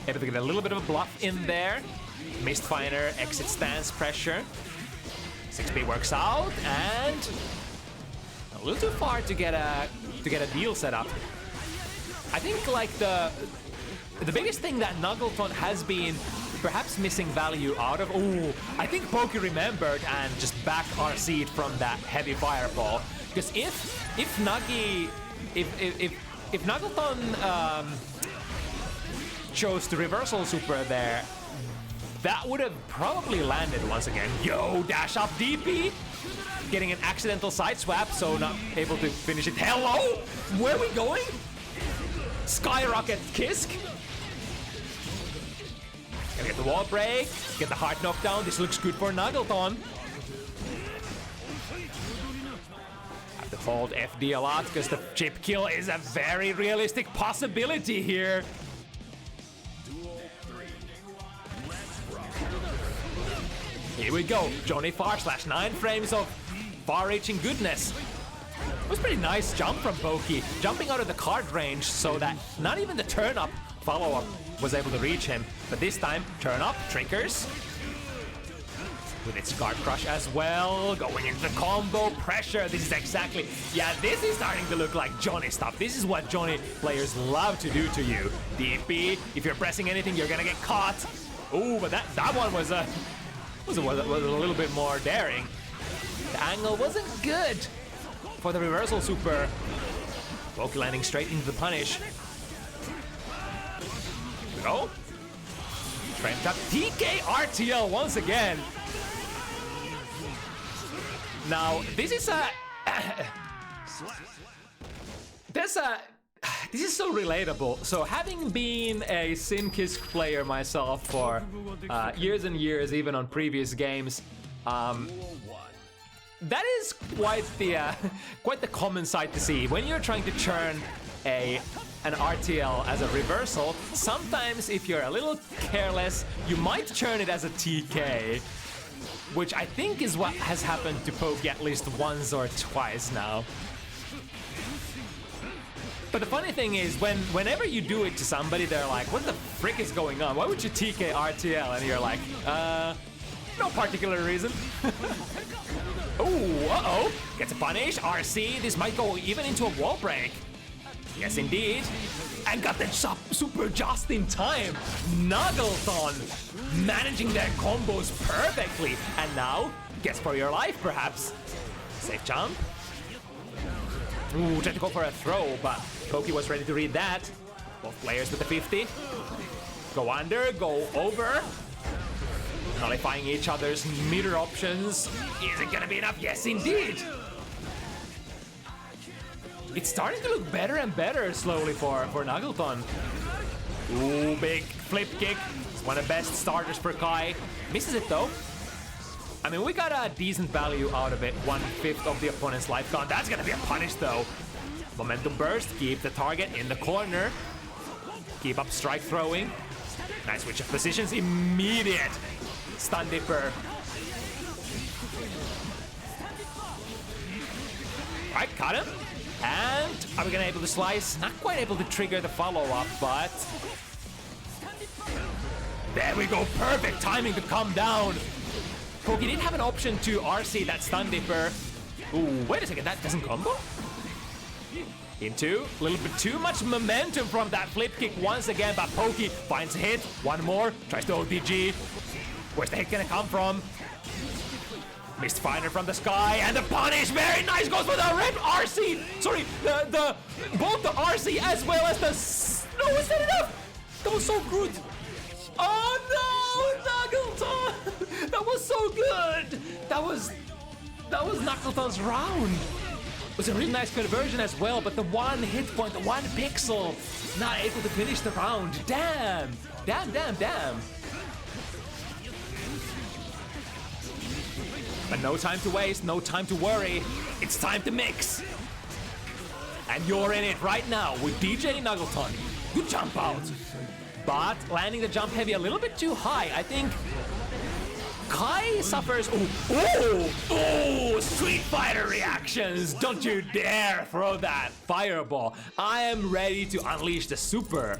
Able to get a little bit of a bluff in there. Mistfiner, exit stance pressure. 6B works out, and a little too far to get a deal set up. I think like the biggest thing that McNuggleton has been perhaps missing value out of. Ooh, I think Poke remembered and just back RC'd from that heavy fireball. Because if McNuggleton chose to reversal super there, that would have probably landed once again. Yo, dash up DP, getting an accidental side swap, so not able to finish it. Hello, where are we going? Skyrocket Kisk. Gonna get the wall break, get the hard knockdown. This looks good for McNuggleton. Have to hold FD a lot because the chip kill is a very realistic possibility here. Here we go, Johnny far slash 9 frames of far-reaching goodness. It was a pretty nice jump from Poke, jumping out of the card range so that not even the turn-up follow-up was able to reach him. But this time, turn-up triggers with its guard crush as well, going into the combo pressure. This is exactly, yeah, this is starting to look like Johnny stuff. This is what Johnny players love to do to you. DP, if you're pressing anything, you're gonna get caught. Ooh, but that one was a little bit more daring. The angle wasn't good for the reversal super. Poke landing straight into the punish. Here we go. Frame trap TK RTL once again. Now, this is this is so relatable. So having been a Simkisk player myself for years and years, even on previous games, that is quite the common sight to see. When you're trying to churn an RTL as a reversal, sometimes if you're a little careless, you might churn it as a TK, which I think is what has happened to Poke at least once or twice now. But the funny thing is, whenever you do it to somebody, they're like, what the frick is going on? Why would you TK RTL? And you're like, no particular reason. Ooh, uh-oh. Gets a punish, RC. This might go even into a wall break. Yes, indeed. And got the super just in time. McNuggleton managing their combos perfectly. And now, Guess for your life, perhaps. Safe jump. Ooh, tried to go for a throw, but Poki was ready to read that. Both players with the 50. Go under, go over. Nullifying each other's meter options. Is it gonna be enough? Yes, indeed. It's starting to look better and better slowly for McNuggleton. Ooh, big flip kick. It's one of the best starters for Kai. Misses it though. I mean, we got a decent value out of it. 1/5 of the opponent's life gone. That's gonna be a punish though. Momentum burst. Keep the target in the corner. Keep up strike throwing. Nice switch of positions. Immediate stun dipper. Alright, caught him. And are we gonna able to slice? Not quite able to trigger the follow-up, but there we go. Perfect timing to come down. Poki did have an option to RC that stun dipper. Ooh, wait a second, that doesn't combo? Into a little bit too much momentum from that flip kick once again, but Poki finds a hit. One more, tries to OTG. Where's the hit gonna come from? Missed finder from the sky, and the punish, very nice, goes for the red RC. Sorry, both the RC as well as the no, is that enough? That was so good. Oh no, McNuggleton! That was so good. That was McNuggleton's round. It was a really nice conversion as well, but the one hit point, the one pixel, not able to finish the round. Damn. But no time to waste, no time to worry. It's time to mix. And you're in it right now with DJ McNuggleton. Good jump out. But landing the jump heavy a little bit too high. I think Kai suffers. Ooh, Street Fighter reactions. Don't you dare throw that fireball. I am ready to unleash the super.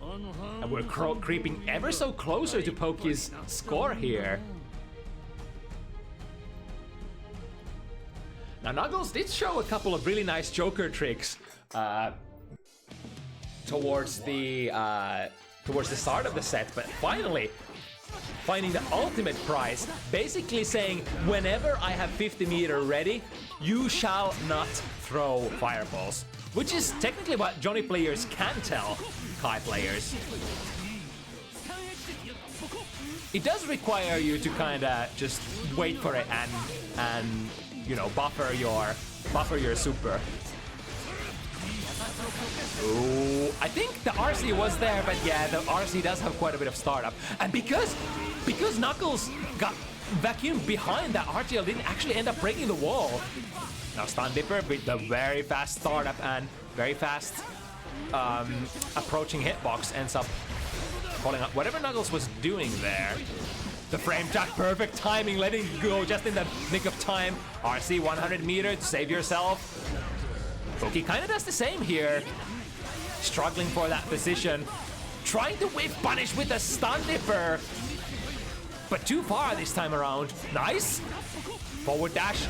And we're creeping ever so closer to Poki's score here. Now, Knuggles did show a couple of really nice Joker tricks towards the start of the set, but finally finding the ultimate prize, basically saying, whenever I have 50 meter ready, you shall not throw fireballs. Which is technically what Johnny players can tell Kai players. It does require you to kinda just wait for it and you know, buffer your super. Ooh, I think the RC was there, but yeah, the RC does have quite a bit of startup. And because Knuckles got vacuumed behind, that RTL didn't actually end up breaking the wall. Now Stun Dipper with the very fast startup and very fast approaching hitbox ends up pulling up whatever Knuckles was doing there. The frame jack, perfect timing, letting go just in the nick of time. RC 100 meter to save yourself. Poki kind of does the same here. Struggling for that position. Trying to whip punish with a Stun Dipper. But too far this time around. Nice. Forward dash.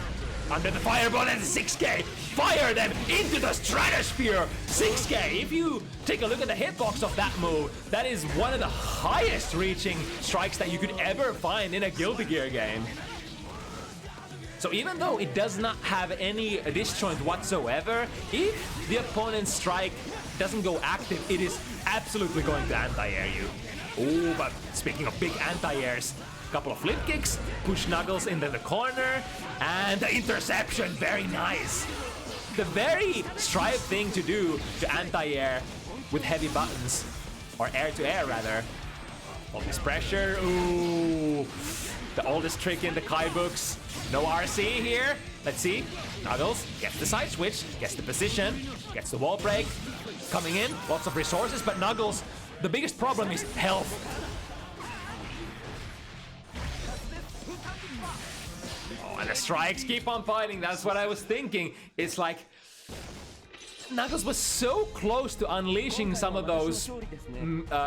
Under the fireball and 6K. Fire them into the stratosphere. 6K. If you take a look at the hitbox of that move, that is one of the highest reaching strikes that you could ever find in a Guilty Gear game. So even though it does not have any disjoint whatsoever, if the opponent's strike doesn't go active, it is absolutely going to anti-air you. Ooh, but speaking of big anti-airs, couple of flip kicks, push Knuckles into the corner, and the interception, very nice. The very Stripe thing to do to anti-air with heavy buttons, or air-to-air rather. All this pressure, ooh. The oldest trick in the Kai books. No RC here. Let's see. Knuckles gets the side switch, gets the position, gets the wall break. Coming in, lots of resources, but Knuckles, the biggest problem is health. Oh, and the strikes keep on fighting. That's what I was thinking. It's like Knuckles was so close to unleashing some of those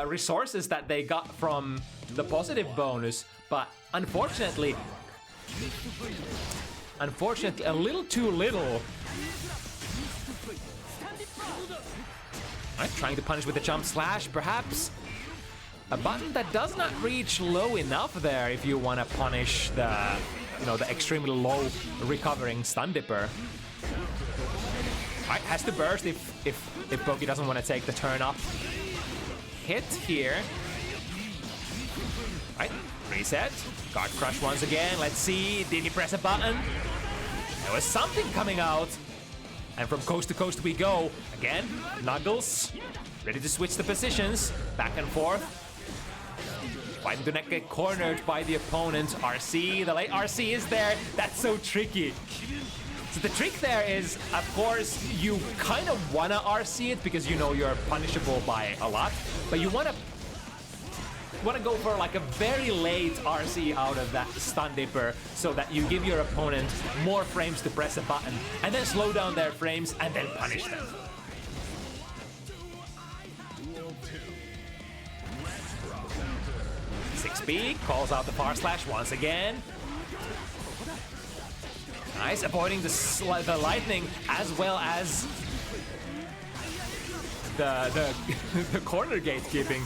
resources that they got from the positive bonus, but unfortunately, a little too little. Right, trying to punish with the jump slash, perhaps. A button that does not reach low enough there if you want to punish the, you know, the extremely low recovering stun dipper. Right, has to burst if Poki doesn't want to take the turn up. Hit here. Right, reset. Guard crush once again. Let's see, did he press a button? There was something coming out. And from coast to coast we go. Again, Knuggles, ready to switch the positions. Back and forth. Fighting to not get cornered by the opponent. RC, the late RC is there. That's so tricky. So the trick there is, of course, you kind of wanna RC it because you know you're punishable by a lot, but you wanna go for like a very late RC out of that stun dipper so that you give your opponent more frames to press a button and then slow down their frames and then punish them. B calls out the far slash once again. Nice, avoiding the lightning as well as the the corner gatekeeping.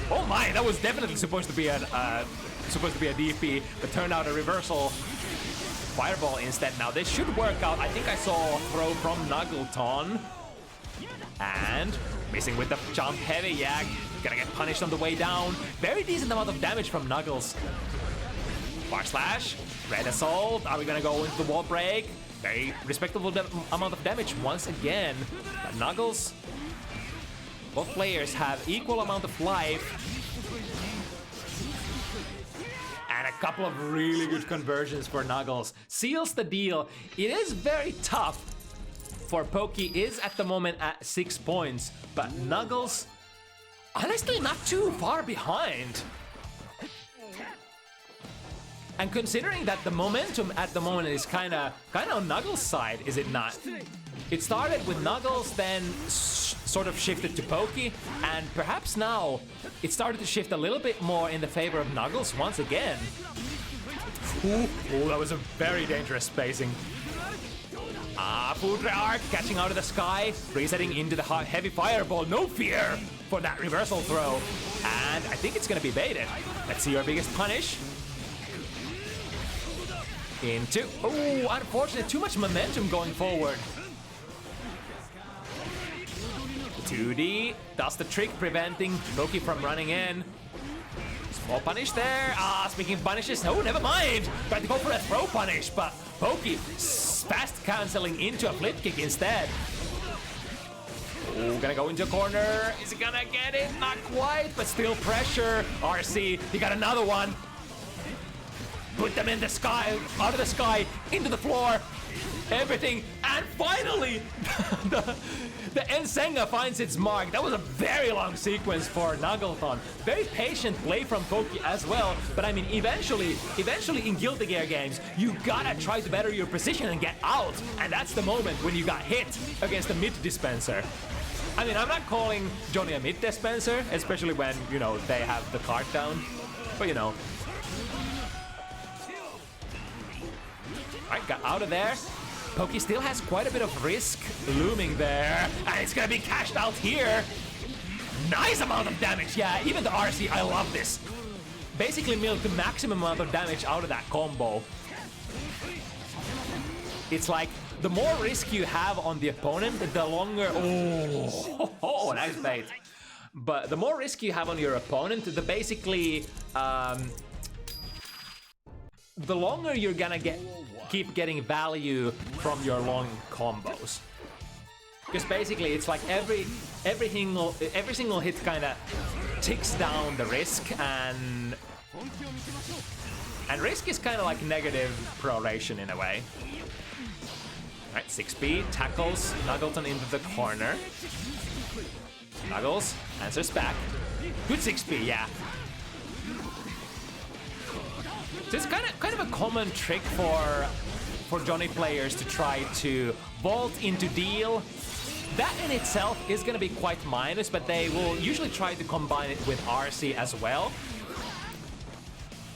Oh my, that was definitely supposed to be a DP, but turned out a reversal fireball instead. Now this should work out. I think I saw a throw from McNuggleton and missing with the jump heavy. Yeah. Gonna get punished on the way down. Very decent amount of damage from Knuggles. Bar slash, red assault. Are we gonna go into the wall break? Very respectable amount of damage once again. But Knuggles, both players have equal amount of life. And a couple of really good conversions for Knuggles. Seals the deal. It is very tough for Poki is at the moment at 6 points, but Knuggles, honestly, not too far behind. And considering that the momentum at the moment is kind of on Knuggles' side, is it not? It started with Knuggles, then sort of shifted to Poki, and perhaps now it started to shift a little bit more in the favor of Knuggles once again. Ooh, that was a very dangerous spacing. Food arc catching out of the sky, resetting into the heavy fireball. No fear for that reversal throw. And I think it's gonna be baited. Let's see your biggest punish. Into, oh, unfortunate, too much momentum going forward. 2D does the trick, preventing Poki from running in. Small punish there. Speaking of punishes, no, never mind. Tried to go for a throw punish, but Poki fast canceling into a flip kick instead. Oh, gonna go into a corner. Is he gonna get it? Not quite, but still pressure. RC, he got another one. Put them in the sky, out of the sky, into the floor. Everything, and finally, the Ensenga finds its mark. That was a very long sequence for McNuggleton. Very patient play from Poki as well, but I mean, eventually in Guilty Gear games, you gotta try to better your position and get out, and that's the moment when you got hit against the mid dispenser. I mean, I'm not calling Johnny a mid dispenser, especially when, you know, they have the card down, but you know. Alright, got out of there. Poki still has quite a bit of risk looming there, and it's gonna be cashed out here. Nice amount of damage, yeah, even the RC, I love this. Basically milked the maximum amount of damage out of that combo. It's like, the more risk you have on the opponent, the longer, oh, nice bait. But the more risk you have on your opponent, the basically, the longer you're gonna keep getting value from your long combos. Because basically it's like every single hit kind of ticks down the risk, and risk is kind of like negative proration in a way. Alright, 6B tackles McNuggleton into the corner. Knuggles answers back. Good 6B, yeah. So it's kind of a common trick for Johnny players to try to vault into deal. That in itself is going to be quite minus, but they will usually try to combine it with RC as well.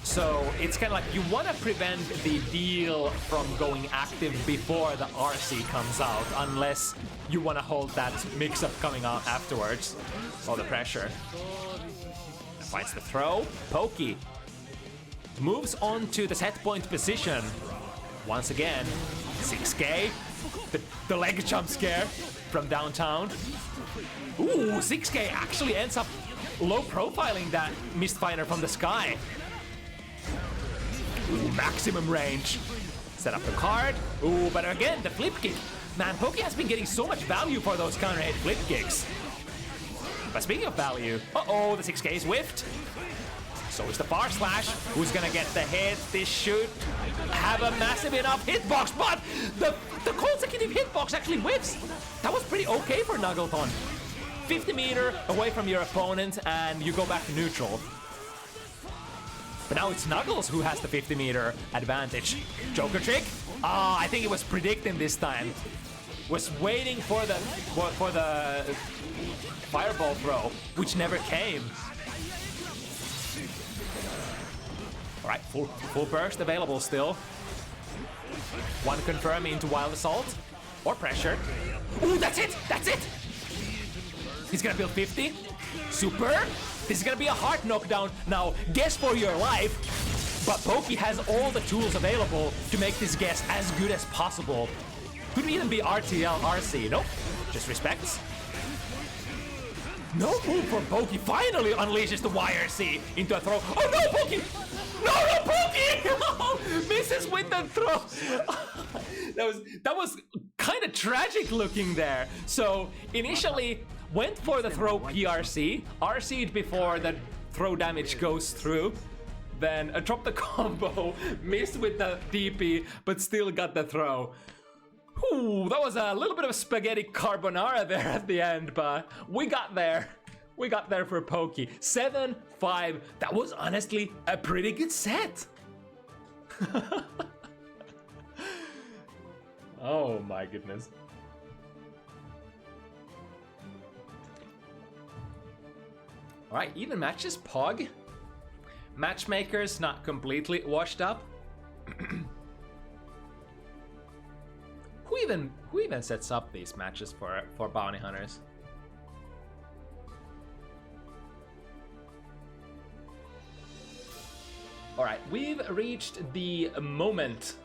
So it's kind of like you want to prevent the deal from going active before the RC comes out, unless you want to hold that mix-up coming out afterwards. All the pressure. Finds the throw. Pokey moves on to the set point position. Once again, 6K. The leg jump scare from downtown. Ooh, 6K actually ends up low profiling that Mistfinder from the sky. Ooh, maximum range. Set up the card. Ooh, but again, the flip kick. Man, Pokey has been getting so much value for those counter hit flip kicks. But speaking of value, uh-oh, the 6K is whiffed. So is the bar slash. Who's gonna get the hit? This should have a massive enough hitbox, but the consecutive hitbox actually whiffs. That was pretty okay for McNuggleton. 50 meter away from your opponent and you go back to neutral. But now it's Knuggles who has the 50 meter advantage. Joker trick? Ah, I think it was predicting this time. Was waiting for the fireball throw, which never came. All right, full burst available still. One confirm into wild assault or pressure. Ooh, that's it! That's it! He's gonna build 50. Super. This is gonna be a hard knockdown. Now, guess for your life. But Pokey has all the tools available to make this guess as good as possible. Could even be RTL, RC. Nope. Just respects. No move for Pokey. Finally unleashes the YRC into a throw. Oh no, Pokey! No, Pokey! Misses with the throw. that was kind of tragic looking there. So initially went for the throw PRC, RC'd before the throw damage goes through, then dropped the combo, missed with the DP, but still got the throw. Ooh, that was a little bit of spaghetti carbonara there at the end, but we got there. We got there for Pokey. 7-5. That was honestly a pretty good set. Oh my goodness. All right, even matches, Pog. Matchmakers not completely washed up. Who even sets up these matches for bounty hunters? All right, we've reached the moment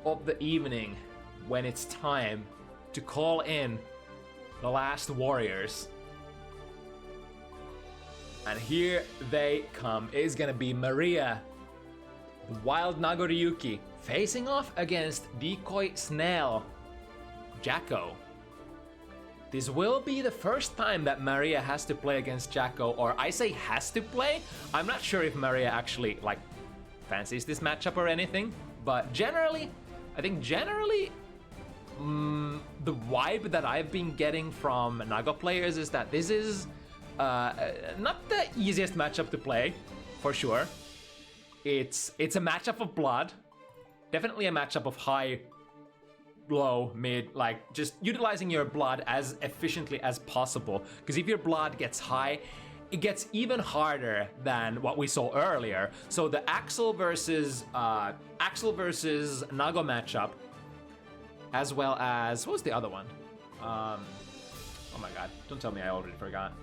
of the evening when it's time to call in the last warriors. And here they come. It's gonna be Maria, the Wild Nagoriyuki, facing off against Decoy Snail, Jacko. This will be the first time that Maria has to play against Jacko, or I say has to play. I'm not sure if Maria actually like fancies this matchup or anything, but generally, I think the vibe that I've been getting from Nago players is that this is not the easiest matchup to play, for sure. It's a matchup of blood, definitely a matchup of high, low, mid, like just utilizing your blood as efficiently as possible. Because if your blood gets high, it gets even harder than what we saw earlier. So the Axel versus Nago matchup, as well as what was the other one? Oh my god! Don't tell me I already forgot.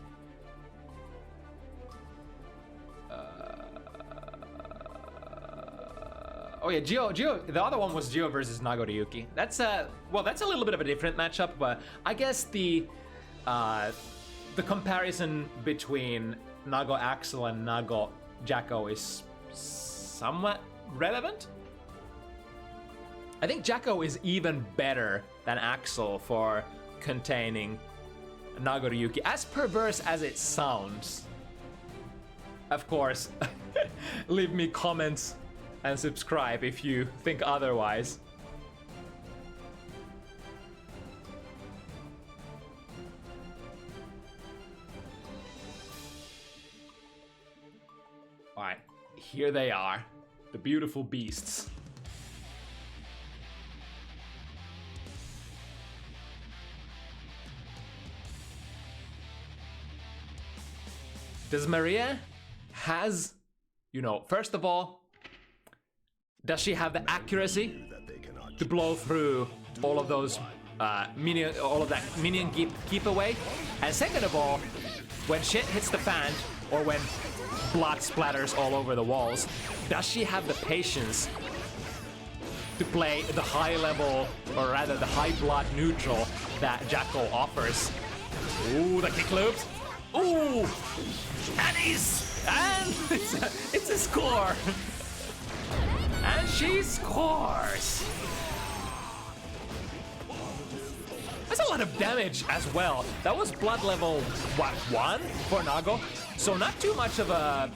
Oh yeah, Geo. The other one was Geo versus Nagoriyuki. That's a little bit of a different matchup, but I guess the comparison between Nago Axel and Nago Jacko is somewhat relevant. I think Jacko is even better than Axel for containing Nagoriyuki, as perverse as it sounds. Of course, leave me comments and subscribe if you think otherwise. Alright, here they are, the beautiful beasts. Does Maria has, first of all, does she have the accuracy to blow through all of those minion, all of that minion keep away. And second of all, when shit hits the fan, or when blood splatters all over the walls, does she have the patience to play the high level, or rather the high blood neutral that Jackal offers? Ooh, the kick loops. Ooh, and it's a score. And she scores. That's a lot of damage as well. That was blood level, what, 1 for Nago? So not too much of a,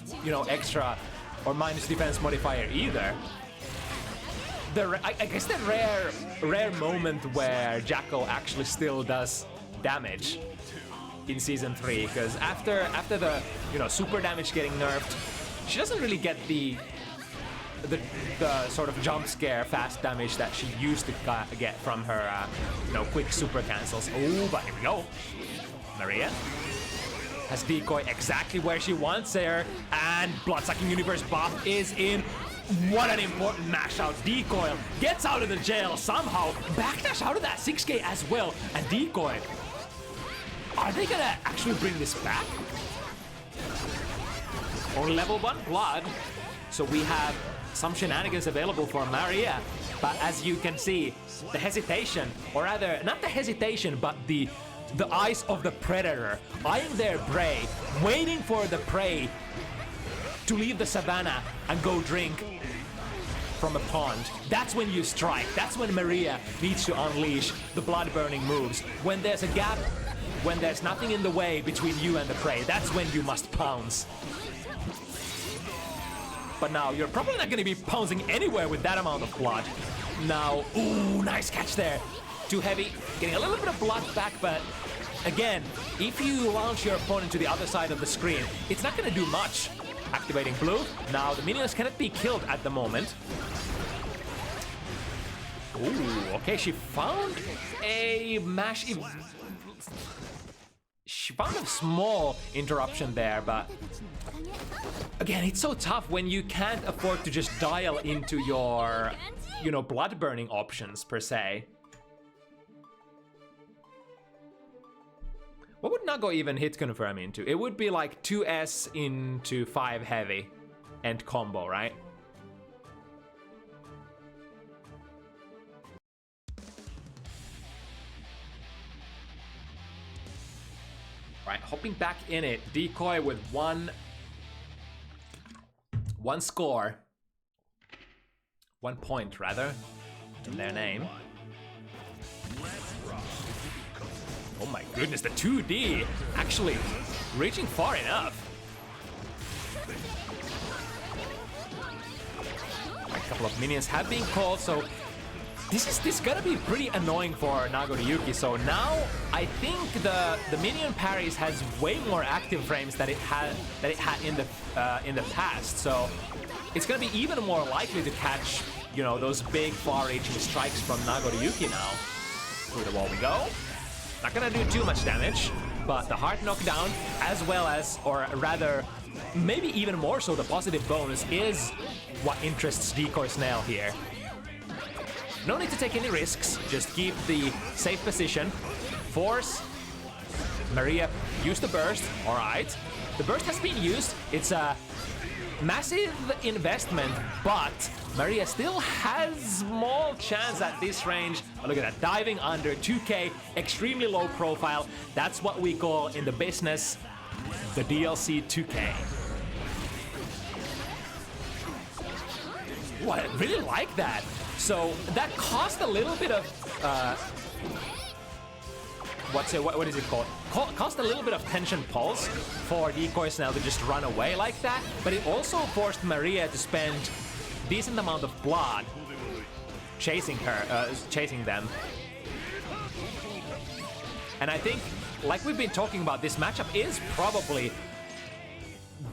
extra or minus defense modifier either. I guess the rare moment where Jackal actually still does damage in Season 3, because after the, super damage getting nerfed, she doesn't really get the sort of jump scare fast damage that she used to get from her quick super cancels. Oh, but here we go. Maria has decoy exactly where she wants her, and Bloodsucking Universe buff is in. What an important mash out. Decoy gets out of the jail somehow. Backdash out of that 6k as well, and Decoy. Are they gonna actually bring this back? On level 1 blood, so we have some shenanigans available for Maria, but as you can see, the hesitation, or rather, not the hesitation, but the eyes of the predator, eyeing their prey, waiting for the prey to leave the savannah and go drink from a pond. That's when you strike. That's when Maria needs to unleash the blood-burning moves. When there's a gap, when there's nothing in the way between you and the prey, that's when you must pounce. But now, you're probably not going to be pouncing anywhere with that amount of blood. Now, ooh, nice catch there. Too heavy, getting a little bit of blood back, but again, if you launch your opponent to the other side of the screen, it's not going to do much. Activating blue. Now, the minions cannot be killed at the moment. Ooh, okay, she found a mash... She found a small interruption there, but again, it's so tough when you can't afford to just dial into your, blood burning options per se. What would Nago even hit confirm into? It would be like 2S into 5 heavy and combo, right? Right, hopping back in it, Decoy with one score, 1 point rather, in their name. Oh my goodness, the 2D actually reaching far enough. A couple of minions have been called, so this is gonna be pretty annoying for Nagoriyuki. So now I think the minion parries has way more active frames that it had in the past. So it's gonna be even more likely to catch those big far-reaching strikes from Nagoriyuki now. Through the wall we go. Not gonna do too much damage, but the hard knockdown, as well as, or rather, maybe even more so, the positive bonus is what interests Decoy Snail here. No need to take any risks, just keep the safe position. Force Maria, use the burst, alright. The burst has been used, it's a massive investment, but Maria still has small chance at this range. Oh, look at that, diving under 2k, extremely low profile. That's what we call in the business the DLC 2k. Ooh, I really like that. So that cost a little bit of what is it called? Cost a little bit of tension pulse for Decoy Snail to just run away like that, but it also forced Maria to spend decent amount of blood chasing them. And I think, like we've been talking about, this matchup is probably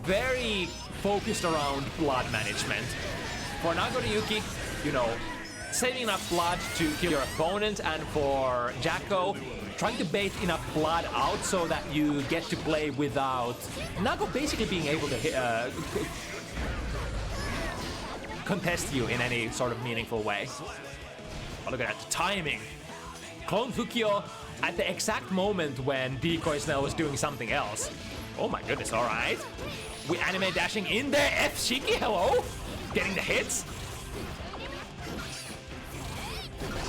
very focused around blood management. For Nagoriyuki, saving enough blood to kill your opponent, and for Jacko, trying to bait enough blood out so that you get to play without Nago basically being able to contest you in any sort of meaningful way. Oh, look at that, the timing. clone Fukio at the exact moment when Decoy Snell was doing something else. Oh my goodness, alright. We anime dashing in there. F Shiki, hello? Getting the hits.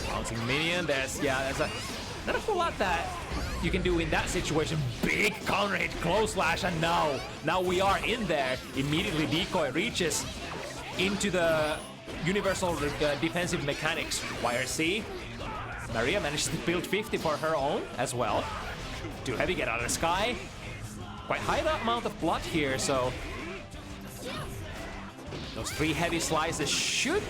Bouncing minion, there's not a whole lot that you can do in that situation. Big counter hit, close slash, and now we are in there. Immediately Decoy reaches into the universal defensive mechanics. YRC. Maria manages to build 50 for her own as well. Too heavy, get out of the sky. Quite high amount of blood here, so those 3 heavy slices should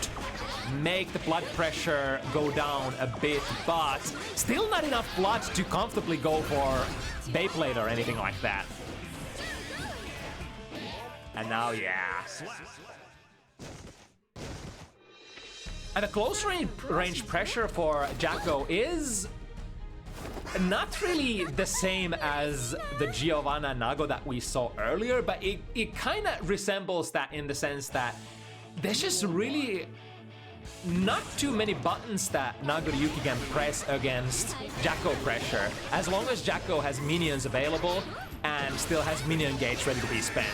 make the blood pressure go down a bit, but still not enough blood to comfortably go for Beyblade or anything like that. And now, yeah. And the close range pressure for Jacko is not really the same as the Giovanna Nago that we saw earlier, but it kind of resembles that in the sense that there's just really not too many buttons that Nagoriyuki can press against Jacko pressure, as long as Jacko has minions available and still has minion gauge ready to be spent.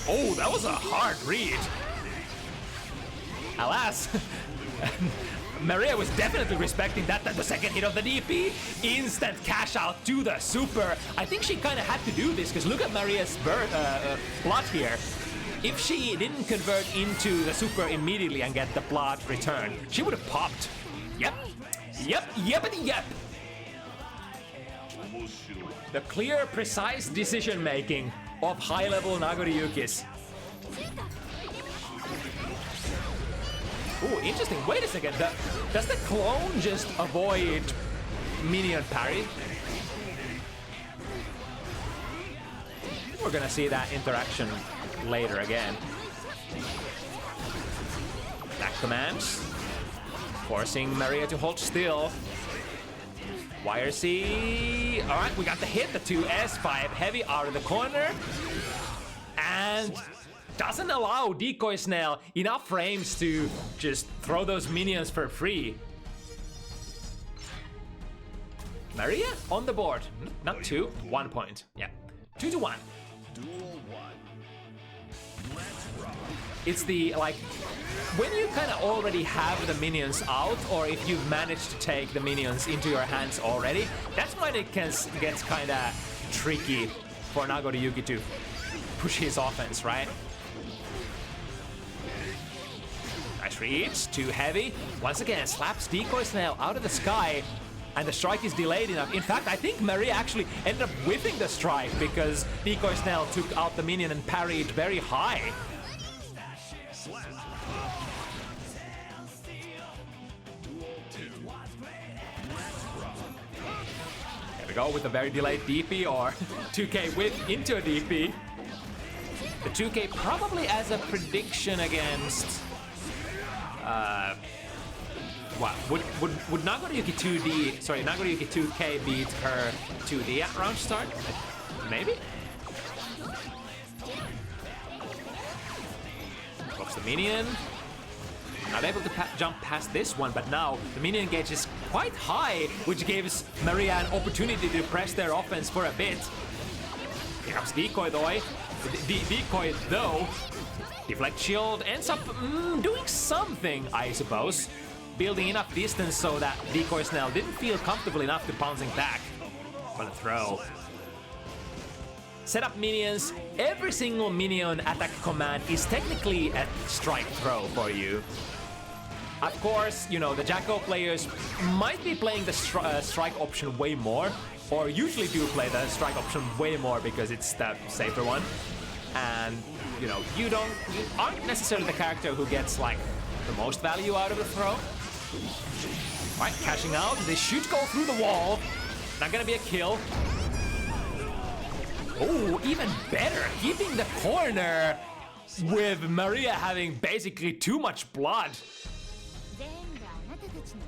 Oh, that was a hard read. Alas, Maria was definitely respecting that. The second hit of the DP, instant cash out to the super. I think she kind of had to do this because look at Maria's blood here. If she didn't convert into the super immediately and get the blood return, she would have popped. Yep. The clear, precise decision making of high-level Nagoriyukis. Ooh, interesting. Wait a second. Does the clone just avoid minion parry? We're gonna see that interaction later again. Back commands. Forcing Maria to hold still. YRC. Alright, we got the hit. The 2S5 heavy out of the corner. And doesn't allow Decoy Snail enough frames to just throw those minions for free. Maria on the board. Not 2, 1 point. Yeah. 2-1. Duel 1. Let's rock. It's the, like, when you kind of already have the minions out, or if you've managed to take the minions into your hands already, that's when it gets kind of tricky for Nagoriyuki to push his offense, right? Nice reach, too heavy. Once again, slaps Decoy Snail out of the sky, and the strike is delayed enough. In fact, I think Maria actually ended up whiffing the strike because Decoy Snail took out the minion and parried very high. There we go with a very delayed DP, or 2K whip into a DP. The 2K probably as a prediction against what would Nagoriyuki 2D, sorry, Nagoriyuki 2K beat her 2D at round start? Maybe? Blocks the minion. Not able to jump past this one, but now the minion gauge is quite high, which gives Maria an opportunity to press their offense for a bit. Here comes Decoy though. Decoy though. Deflect shield ends up doing something, I suppose. Building enough distance so that Decoy Snail didn't feel comfortable enough to bouncing back for the throw. Set up minions. Every single minion attack command is technically a strike throw for you. Of course, you know, the Jacko players might be playing the strike option way more, or usually do play the strike option way more because it's the safer one. And, you know, you aren't necessarily the character who gets, like, the most value out of the throw. Alright, cashing out. They should go through the wall. Not gonna be a kill. Oh, even better. Keeping the corner with Maria having basically too much blood.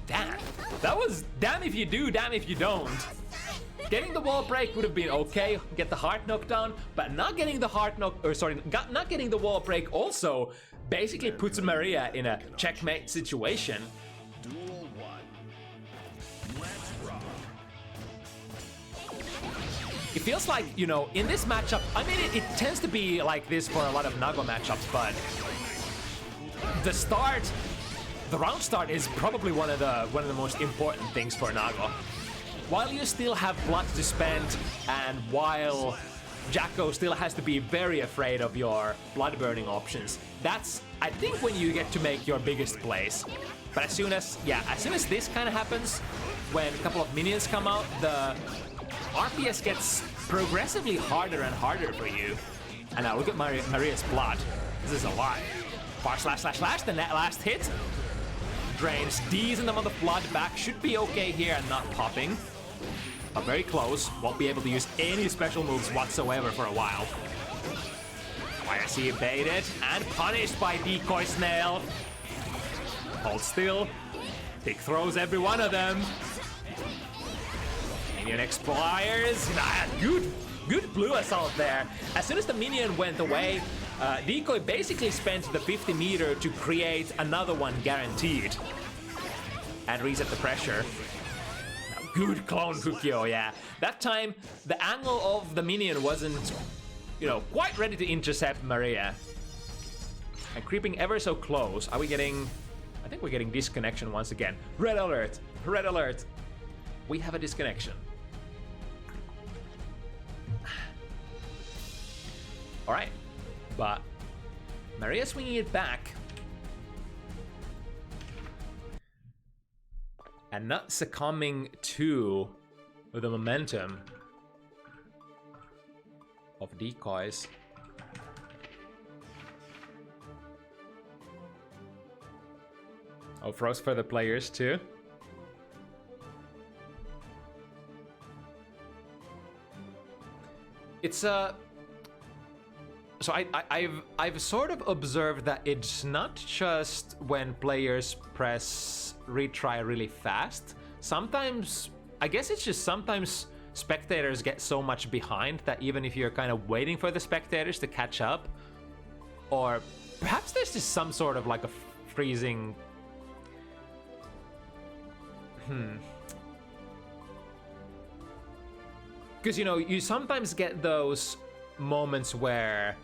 Damn. That was damn if you do, damn if you don't. Getting the wall break would have been okay, get the heart knockdown, but not getting the heart knock, or sorry, not getting the wall break also basically puts Maria in a checkmate situation. Duel 1. Let's rock. It feels like, you know, in this matchup, I mean, it tends to be like this for a lot of Nago matchups, but the round start is probably one of the most important things for Nago. While you still have blood to spend, and while Jacko still has to be very afraid of your blood burning options, that's, I think, when you get to make your biggest plays. But as soon as this kind of happens, when a couple of minions come out, the RPS gets progressively harder and harder for you. And now look at Maria's blood. This is a lot. Bar slash slash slash, the net last hit. Drains decent amount of blood back. Should be okay here and not popping. But very close. Won't be able to use any special moves whatsoever for a while. YRC baited and punished by Decoy Snail. Hold still. Tick throws every one of them. Minion expires. Good blue assault there. As soon as the minion went away, Decoy basically spent the 50 meter to create another one guaranteed. And reset the pressure. Now, good clone Kukyo, yeah. That time, the angle of the minion wasn't, you know, quite ready to intercept Maria. And creeping ever so close. Are we getting... I think we're getting disconnection once again. Red alert! Red alert! We have a disconnection. Alright. But Maria swinging it back. And not succumbing to the momentum of decoys. Oh, froze for the players too. It's so I've sort of observed that it's not just when players press retry really fast. Sometimes, I guess it's just sometimes spectators get so much behind that even if you're kind of waiting for the spectators to catch up, or perhaps there's just some sort of like a freezing... Because, you know, you sometimes get those moments where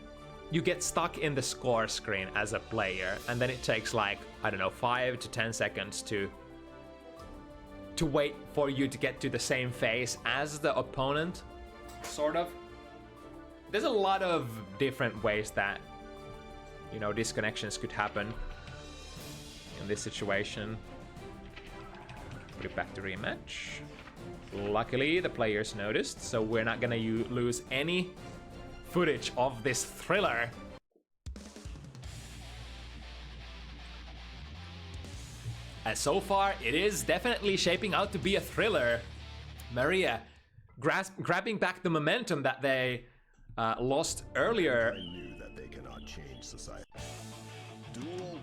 you get stuck in the score screen as a player, and then it takes like, I don't know, 5 to 10 seconds to wait for you to get to the same phase as the opponent, sort of. There's a lot of different ways that, you know, disconnections could happen in this situation. Put it back to rematch. Luckily, the players noticed, so we're not gonna lose any footage of this thriller. And so far, it is definitely shaping out to be a thriller. Maria grabbing back the momentum that they lost earlier. I knew that they cannot change society. Duel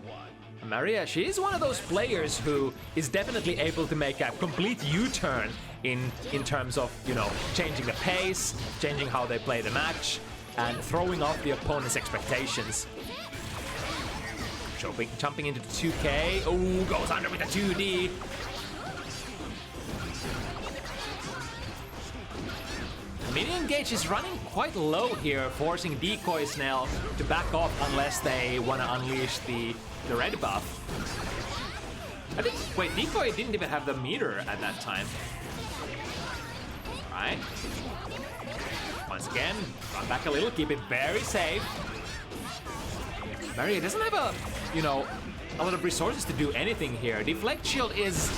1. Maria, she is one of those players who is definitely able to make a complete U-turn in terms of, you know, changing the pace, changing how they play the match, and throwing off the opponent's expectations. Jumping into the 2K. Oh, goes under with a 2D. The minion gauge is running quite low here, forcing Decoy Snail to back off unless they want to unleash the red buff. I think, wait, Decoy didn't even have the meter at that time. Alright. Once again, run back a little, keep it very safe. Maria doesn't have a, you know, a lot of resources to do anything here. Deflect shield is...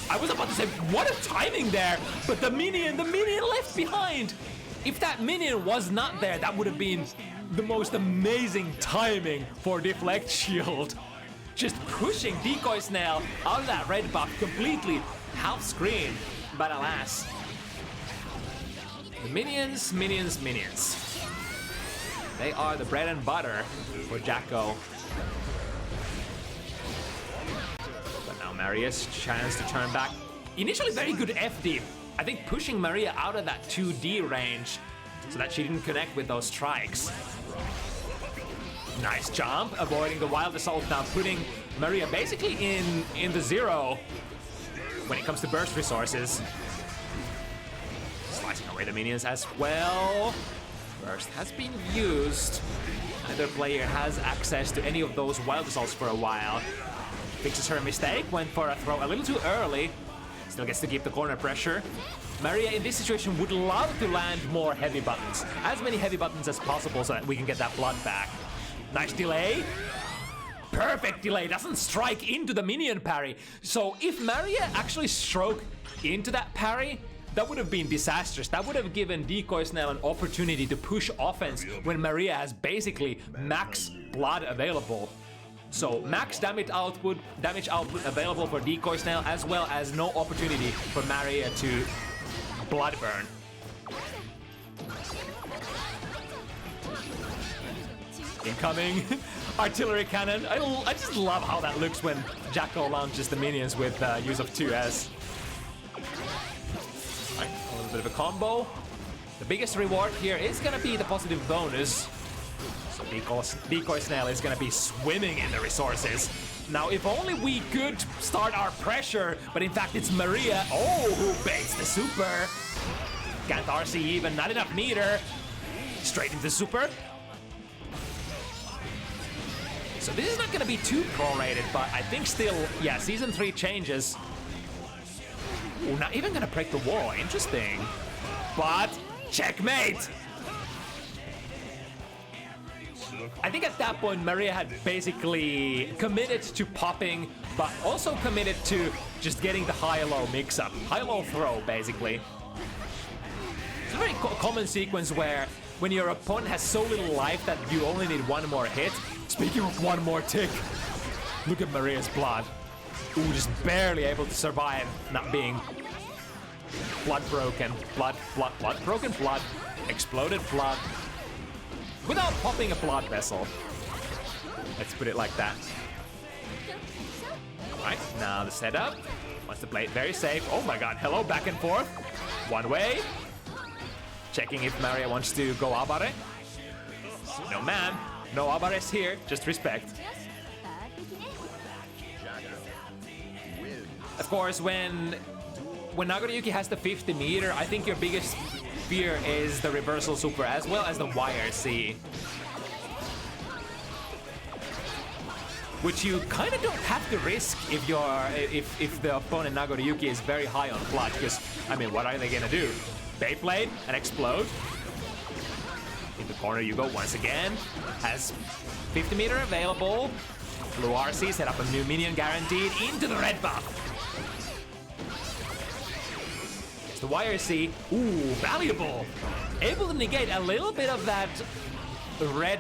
I was about to say, what a timing there! But the minion left behind! If that minion was not there, that would have been the most amazing timing for Deflect shield. Just pushing Decoy Snail out of that red buff completely half screen. But alas, the minions. They are the bread and butter for Jacko. But now Maria's chance to turn back. Initially very good FD. I think pushing Maria out of that 2D range so that she didn't connect with those strikes. Nice jump, avoiding the wild assault, now putting Maria basically in the zero when it comes to burst resources. Slicing away the minions as well. Burst has been used. Neither player has access to any of those wild assaults for a while. Fixes her mistake, went for a throw a little too early. Still gets to keep the corner pressure. Maria in this situation would love to land more heavy buttons. As many heavy buttons as possible so that we can get that blood back. Nice delay. Perfect delay, doesn't strike into the minion parry. So if Maria actually stroked into that parry, that would have been disastrous. That would have given Decoy Snail an opportunity to push offense when Maria has basically max blood available. So max damage output available for Decoy Snail, as well as no opportunity for Maria to blood burn. Incoming artillery cannon. I just love how that looks when Jacko launches the minions with use of 2S. Right, a little bit of a combo. The biggest reward here is gonna be the positive bonus. So Decoy Snail is gonna be swimming in the resources. Now, if only we could start our pressure, but in fact it's Maria. Oh, who baits the super. Can't RC even, not enough meter. Straight into super. So this is not gonna be too prorated, but I think still, yeah, Season 3 changes. Ooh, not even gonna break the wall, interesting. But, checkmate! I think at that point, Maria had basically committed to popping, but also committed to just getting the high-low mix-up. High-low throw, basically. It's a very common sequence where when your opponent has so little life that you only need one more hit. Speaking of one more tick, look at Maria's blood. Ooh, just barely able to survive not being blood broken. Blood broken, blood, exploded blood. Without popping a blood vessel. Let's put it like that. Alright, now the setup. Wants to play it very safe. Oh my god, hello, back and forth. One way. Checking if Maria wants to go abare. No ma'am, no abares here, just respect. Of course, when Nagoriyuki has the 50 meter, I think your biggest fear is the reversal super as well as the YRC. Which you kind of don't have to risk if the opponent Nagoriyuki is very high on blood, because I mean, what are they gonna do? Beyblade and explode. In the corner you go once again. Has 50 meter available. Blue RC set up a new minion guaranteed into the red buff. It's the YRC. Ooh, valuable. Able to negate a little bit of that red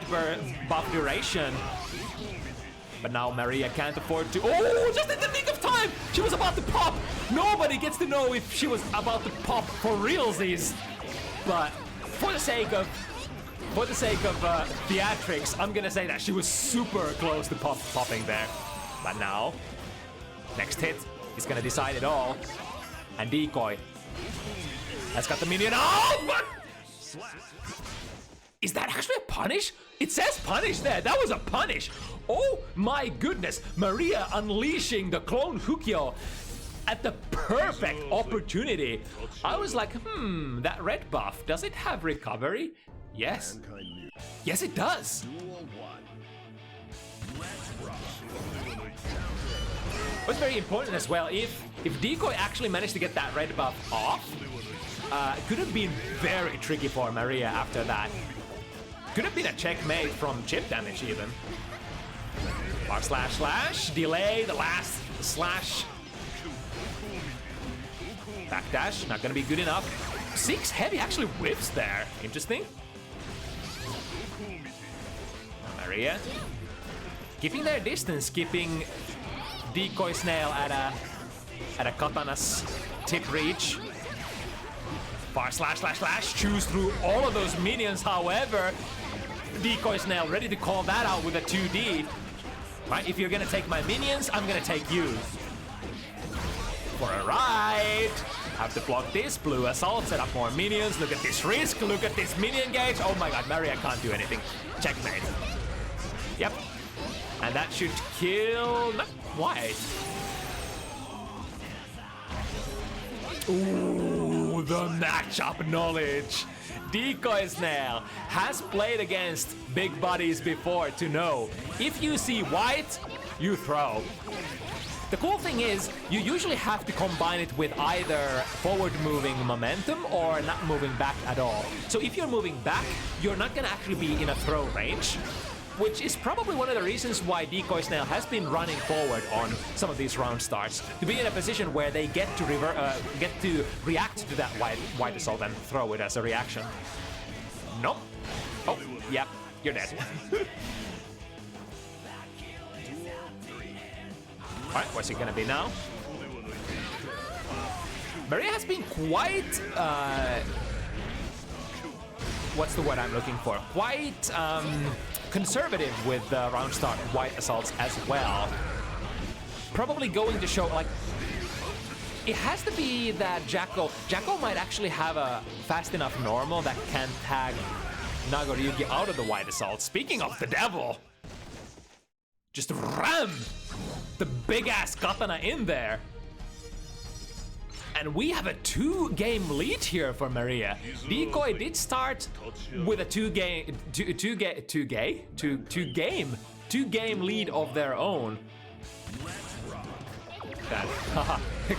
buff duration. But now Maria can't afford to. Oh, just in the nick of time! She was about to pop! Nobody gets to know if she was about to pop for realsies. But for the sake of theatrics, I'm gonna say that she was super close to popping there. But now, next hit is gonna decide it all. And Decoy has got the minion. Oh, what? Is that actually a punish? It says punish there. That was a punish. Oh my goodness. Maria unleashing the clone Hukyo at the perfect opportunity. I was like, that red buff, does it have recovery? Yes. Yes, it does. What's very important as well, if Decoy actually managed to get that red buff off, it could have been very tricky for Maria after that. Could have been a checkmate from chip damage even. Bar slash slash, delay, the last slash. Backdash, not gonna be good enough. 6 heavy actually whiffs there, interesting. Maria, keeping their distance, keeping Decoy Snail at a katana's tip reach. Bar slash slash slash, chews through all of those minions, however, Decoy Snail ready to call that out with a 2D. Right, if you're gonna take my minions, I'm gonna take you. For a ride. Have to block this, blue assault, set up more minions, look at this risk, look at this minion gauge. Oh my god, Maria can't do anything. Checkmate. Yep. And that should kill... not White. Ooh, the matchup knowledge. Decoy Snail has played against big buddies before to know if you see white, you throw. The cool thing is, you usually have to combine it with either forward moving momentum or not moving back at all. So if you're moving back, you're not gonna actually be in a throw range, which is probably one of the reasons why Decoy Snail has been running forward on some of these round starts, to be in a position where they get to react to that white assault and throw it as a reaction. Nope. Oh, yep, you're dead. Alright, what's it gonna be now? Maria has been quite, what's the word I'm looking for? Quite, conservative with round start white assaults as well. Probably going to show, like, it has to be that Jacko might actually have a fast enough normal that can tag Nagoriyuki out of the white assault. Speaking of the devil, just ram the big ass katana in there. And we have a 2-game lead here for Maria. Decoy did start with a 2-game lead of their own. That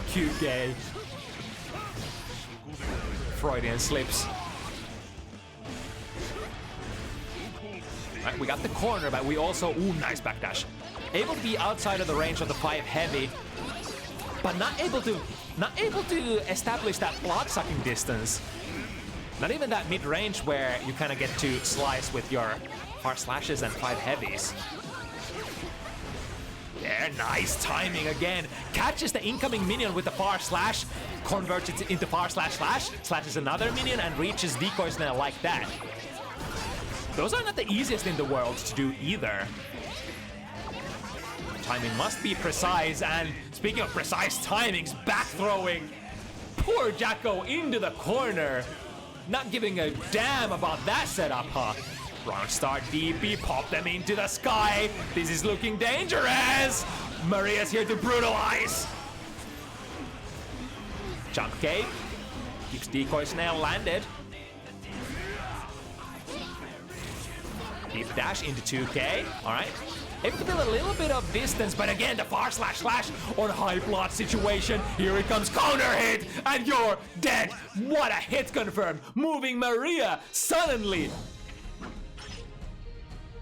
cute gay. Freudian slips. Right, we got the corner, but we also, ooh, nice backdash. Able to be outside of the range of the 5 heavy, but not able to establish that blood-sucking distance. Not even that mid-range where you kind of get to slice with your far slashes and 5 heavies. Yeah, nice timing again. Catches the incoming minion with the far slash, converts it into far slash slash, slashes another minion and reaches Decoy Snail like that. Those are not the easiest in the world to do either. Timing must be precise, and speaking of precise timings, back throwing poor Jacko into the corner. Not giving a damn about that setup, huh? Round start DP, pop them into the sky. This is looking dangerous. Maria's here to brutalize. Jump K keeps Decoy Snail landed. Deep dash into 2K. All right. Able to build a little bit of distance, but again, the far slash slash on high blood situation. Here it comes, counter hit, and you're dead. What a hit confirmed. Moving Maria suddenly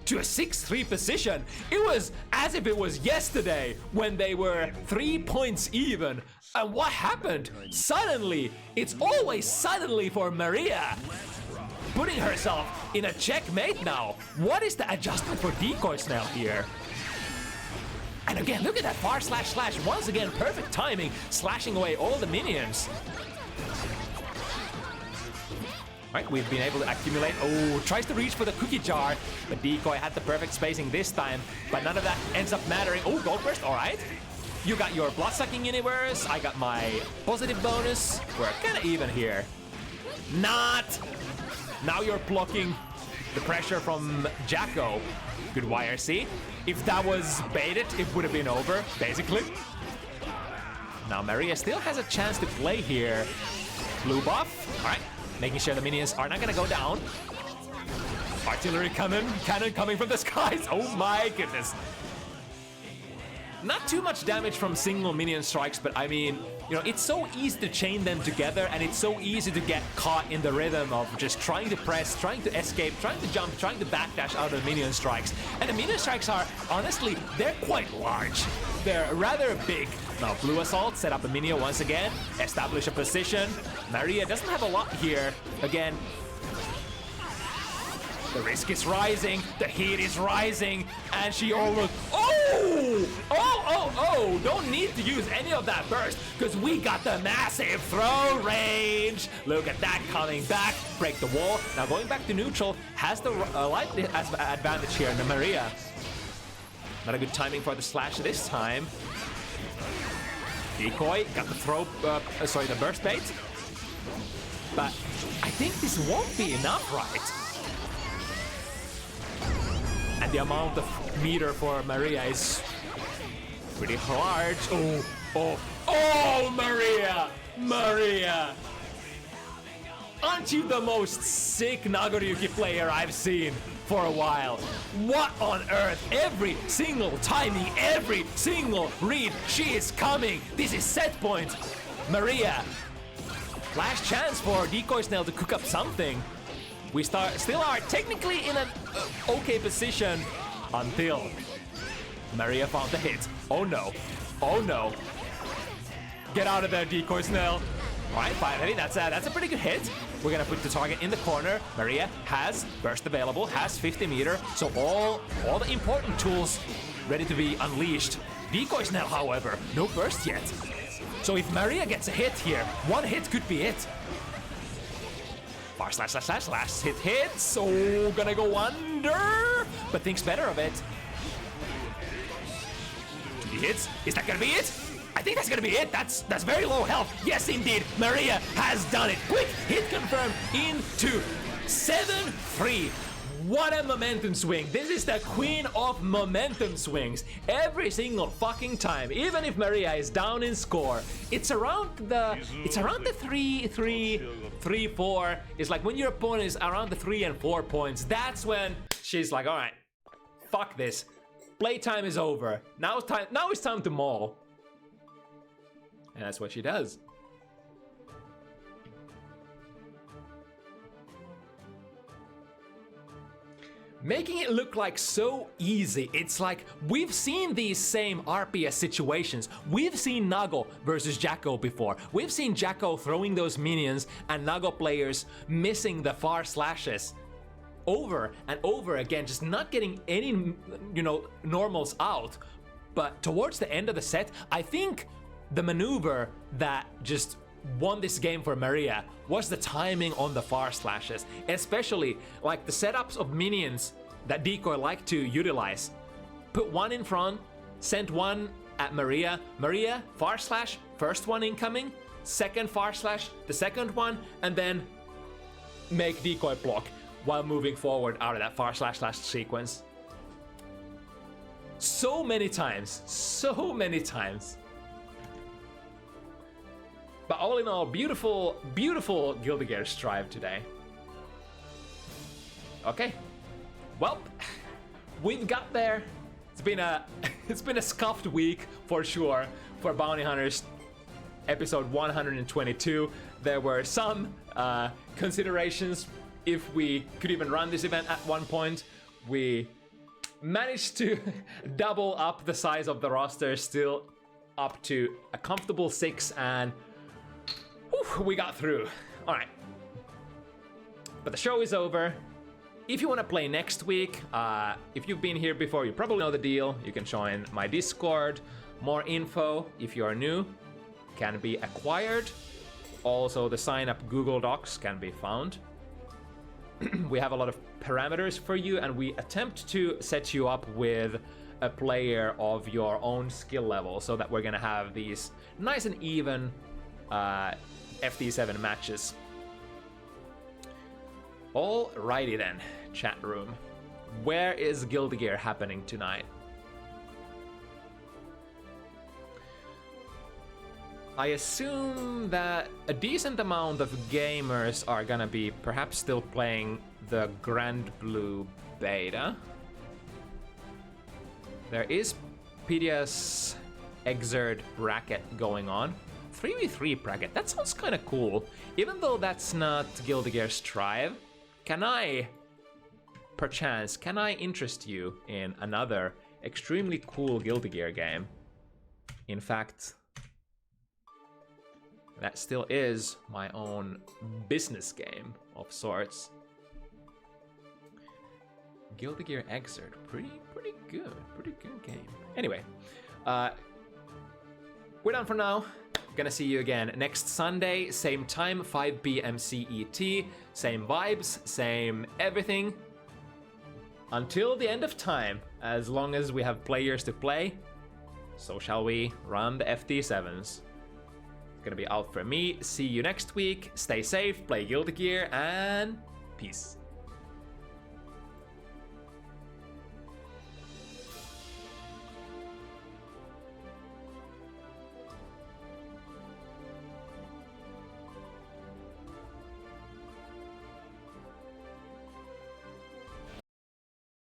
to a 6-3 position. It was as if it was yesterday when they were 3 points even. And what happened? Suddenly, it's always suddenly for Maria. Putting herself in a checkmate now. What is the adjustment for Decoy Snail here? And again, look at that far slash slash. Once again, perfect timing, slashing away all the minions. Right, we've been able to accumulate. Oh, tries to reach for the cookie jar, but Decoy had the perfect spacing this time, but none of that ends up mattering. Oh, gold burst, all right. You got your blood-sucking universe, I got my positive bonus. We're kind of even here. Not! Now you're blocking the pressure from Jacko. Good YRC. If that was baited, it would have been over, basically. Now Maria still has a chance to play here. Blue buff, all right. Making sure the minions are not gonna go down. Artillery coming, cannon coming from the skies. Oh my goodness. Not too much damage from single minion strikes, but I mean, you know, it's so easy to chain them together, and it's so easy to get caught in the rhythm of just trying to press, trying to escape, trying to jump, trying to backdash out of minion strikes. And the minion strikes are, honestly, they're quite large. They're rather big. Now, Blue Assault set up a minion once again, establish a position. Maria doesn't have a lot here. Again, the risk is rising, the heat is rising, and she almost... Oh! Don't need to use any of that burst, because we got the massive throw range. Look at that coming back, break the wall. Now going back to neutral has the light advantage here in the Maria. Not a good timing for the slash this time. Decoy got the the burst bait. But I think this won't be enough, right? And the amount of meter for Maria is pretty large. Oh, Maria! Maria! Aren't you the most sick Nagoriyuki player I've seen for a while? What on earth? Every single timing, every single read, she is coming. This is set point. Maria, last chance for Decoy Snail to cook up something. We still are technically in an okay position until Maria found the hit. Oh no. Oh no. Get out of there, Decoy Snail. Alright, finally, that's a pretty good hit. We're gonna put the target in the corner. Maria has burst available, has 50 meter, so all the important tools ready to be unleashed. Decoy Snail, however, no burst yet. So if Maria gets a hit here, one hit could be it. Far slash, last hit hits. Oh, gonna go under, but thinks better of it. 2D hits, is that gonna be it? I think that's gonna be it. That's very low health. Yes, indeed. Maria has done it. Quick hit confirmed into 7-3. What a momentum swing. This is the queen of momentum swings. Every single fucking time, even if Maria is down in score, it's around the 3-4. It's like when your opponent is around the 3 and 4 points, that's when she's like, all right, fuck this. Playtime is over. Now it's time to maul. And that's what she does. Making it look like so easy. It's like we've seen these same RPS situations. We've seen Nago versus Jacko before. We've seen Jacko throwing those minions and Nago players missing the far slashes over and over again, just not getting any, normals out. But towards the end of the set, I think the maneuver that just won this game for Maria was the timing on the far slashes, especially like the setups of minions that Decoy like to utilize. Put one in front, sent one at Maria, far slash, first one incoming, second far slash, the second one, and then make Decoy block while moving forward out of that far slash sequence. So many times. But all in all, beautiful Guilty Gear Strive today. Okay, well, we've got there. It's been a scuffed week for sure for Bounty Hunters episode 122. There were some considerations if we could even run this event at one point. We managed to double up the size of the roster, still up to a comfortable 6, and we got through. All right. But the show is over. If you want to play next week, if you've been here before, you probably know the deal. You can join my Discord. More info, if you are new, can be acquired. Also, the sign-up Google Docs can be found. We have a lot of parameters for you, and we attempt to set you up with a player of your own skill level so that we're gonna have these nice and even FT7 matches. Alrighty then, chat room. Where is Guilty Gear happening tonight? I assume that a decent amount of gamers are gonna be perhaps still playing the Grand Blue beta. There is Pedia's Exert bracket going on. 3v3 bracket, that sounds kinda cool. Even though that's not Guilty Gear Strive, can I interest you in another extremely cool Guilty Gear game? In fact, that still is my own business game of sorts. Guilty Gear Exert, pretty good game. Anyway, we're done for now. Gonna see you again next Sunday, same time, 5 p.m. CET, same vibes, same everything. Until the end of time, as long as we have players to play, so shall we run the FT7s. Gonna be out for me. See you next week. Stay safe, play Guilty Gear, and peace.